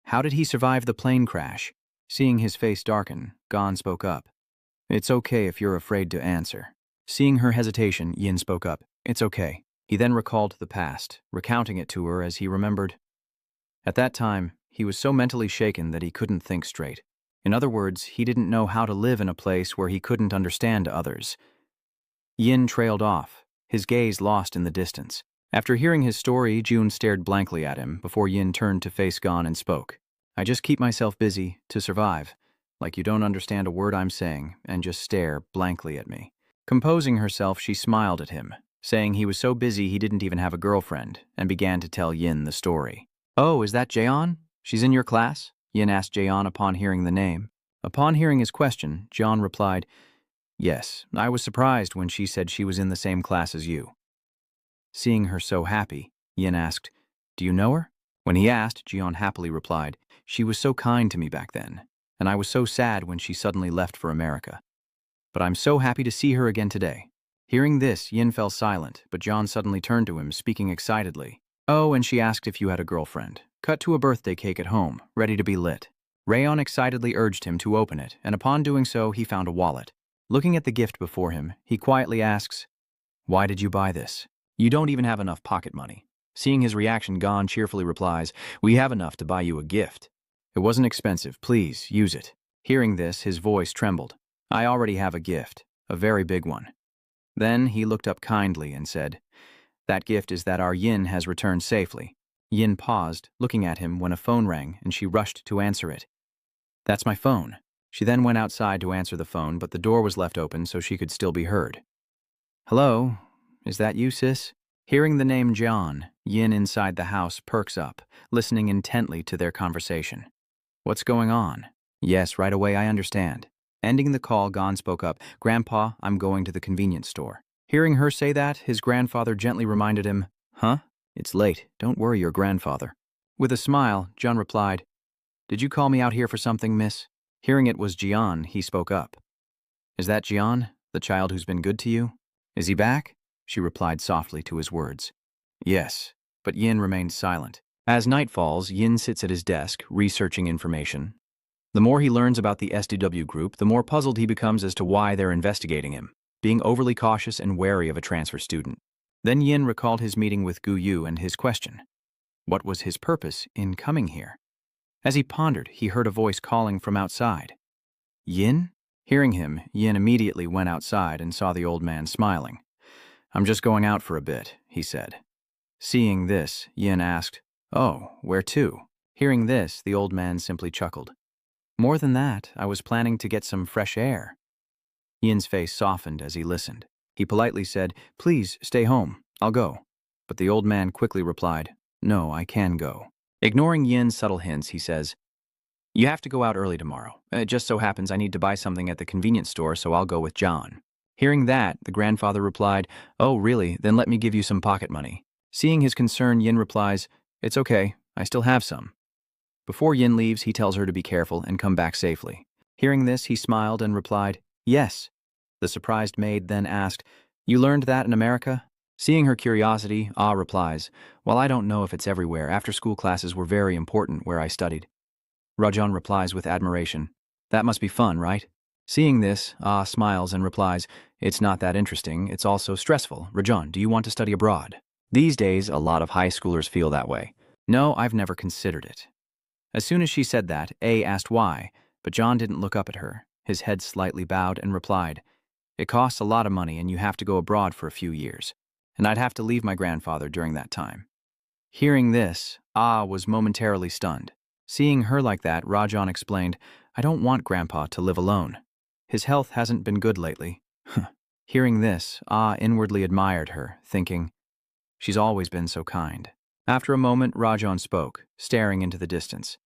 How did he survive the plane crash? Seeing his face darken, Gon spoke up. It's okay if you're afraid to answer. Seeing her hesitation, Yin spoke up. It's okay. He then recalled the past, recounting it to her as he remembered. At that time, he was so mentally shaken that he couldn't think straight. In other words, he didn't know how to live in a place where he couldn't understand others. Yin trailed off, his gaze lost in the distance. After hearing his story, June stared blankly at him before Yin turned to face Gon and spoke. I just keep myself busy to survive, like you don't understand a word I'm saying, and just stare blankly at me. Composing herself, she smiled at him, saying he was so busy he didn't even have a girlfriend, and began to tell Yin the story. Oh, is that Jaeon? She's in your class? Yin asked Jaeon upon hearing the name. Upon hearing his question, John replied, Yes, I was surprised when she said she was in the same class as you. Seeing her so happy, Yin asked, Do you know her? When he asked, Jion happily replied, She was so kind to me back then, and I was so sad when she suddenly left for America. But I'm so happy to see her again today. Hearing this, Yin fell silent, but John suddenly turned to him, speaking excitedly. Oh, and she asked if you had a girlfriend. Cut to a birthday cake at home, ready to be lit. Rayon excitedly urged him to open it, and upon doing so, he found a wallet. Looking at the gift before him, he quietly asks, Why did you buy this? You don't even have enough pocket money. Seeing his reaction, Gon cheerfully replies, We have enough to buy you a gift. It wasn't expensive, please, use it. Hearing this, his voice trembled. I already have a gift, a very big one. Then he looked up kindly and said, That gift is that our Yin has returned safely. Yin paused, looking at him when a phone rang, and she rushed to answer it. That's my phone. She then went outside to answer the phone, but the door was left open so she could still be heard. Hello? Is that you, sis? Hearing the name John, Yin inside the house perks up, listening intently to their conversation. What's going on? Yes, right away, I understand. Ending the call, Gon spoke up. Grandpa, I'm going to the convenience store. Hearing her say that, his grandfather gently reminded him, Huh? It's late. Don't worry your grandfather. With a smile, John replied, Did you call me out here for something, miss? Hearing it was Jian, he spoke up. Is that Jian, the child who's been good to you? Is he back? She replied softly to his words. Yes, but Yin remained silent. As night falls, Yin sits at his desk, researching information. The more he learns about the SDW group, the more puzzled he becomes as to why they're investigating him, being overly cautious and wary of a transfer student. Then Yin recalled his meeting with Gu Yu and his question. What was his purpose in coming here? As he pondered, he heard a voice calling from outside. Yin? Hearing him, Yin immediately went outside and saw the old man smiling. I'm just going out for a bit, he said. Seeing this, Yin asked, Oh, where to? Hearing this, the old man simply chuckled. More than that, I was planning to get some fresh air. Yin's face softened as he listened. He politely said, Please, stay home. I'll go. But the old man quickly replied, No, I can go. Ignoring Yin's subtle hints, he says, You have to go out early tomorrow. It just so happens I need to buy something at the convenience store, so I'll go with John. Hearing that, the grandfather replied, Oh, really? Then let me give you some pocket money. Seeing his concern, Yin replies, It's okay. I still have some. Before Yin leaves, he tells her to be careful and come back safely. Hearing this, he smiled and replied, Yes. The surprised maid then asked, You learned that in America? Seeing her curiosity, Ah replies, While I don't know if it's everywhere, after-school classes were very important where I studied. Rajan replies with admiration, That must be fun, right? Seeing this, Ah smiles and replies, It's not that interesting, it's also stressful. Rajan, do you want to study abroad? These days, a lot of high schoolers feel that way. No, I've never considered it. As soon as she said that, A asked why, but John didn't look up at her. His head slightly bowed and replied, It costs a lot of money and you have to go abroad for a few years, and I'd have to leave my grandfather during that time. Hearing this, Ah was momentarily stunned. Seeing her like that, Rajan explained, I don't want Grandpa to live alone. His health hasn't been good lately. Hearing this, Ah inwardly admired her, thinking, She's always been so kind. After a moment, Rajan spoke, staring into the distance.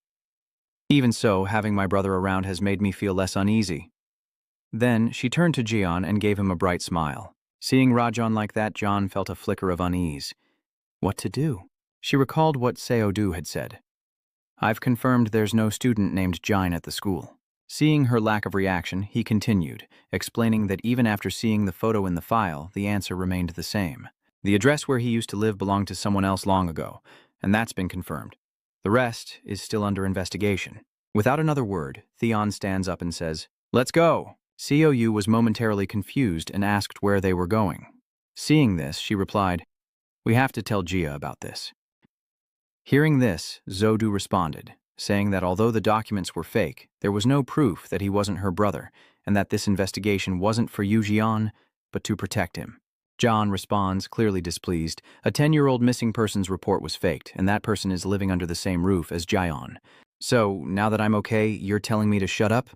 Even so, having my brother around has made me feel less uneasy. Then she turned to Jian and gave him a bright smile. Seeing Rajan like that, John felt a flicker of unease. What to do? She recalled what Seodu had said. I've confirmed there's no student named Jine at the school. Seeing her lack of reaction, he continued, explaining that even after seeing the photo in the file, the answer remained the same. The address where he used to live belonged to someone else long ago, and that's been confirmed. The rest is still under investigation. Without another word, Theon stands up and says, Let's go! Cou was momentarily confused and asked where they were going. Seeing this, she replied, We have to tell Jia about this. Hearing this, Zodu responded, saying that although the documents were fake, there was no proof that he wasn't her brother, and that this investigation wasn't for Yu Jian, but to protect him. John responds, clearly displeased, A 10-year-old missing persons report was faked, and that person is living under the same roof as Jian. So, now that I'm okay, you're telling me to shut up?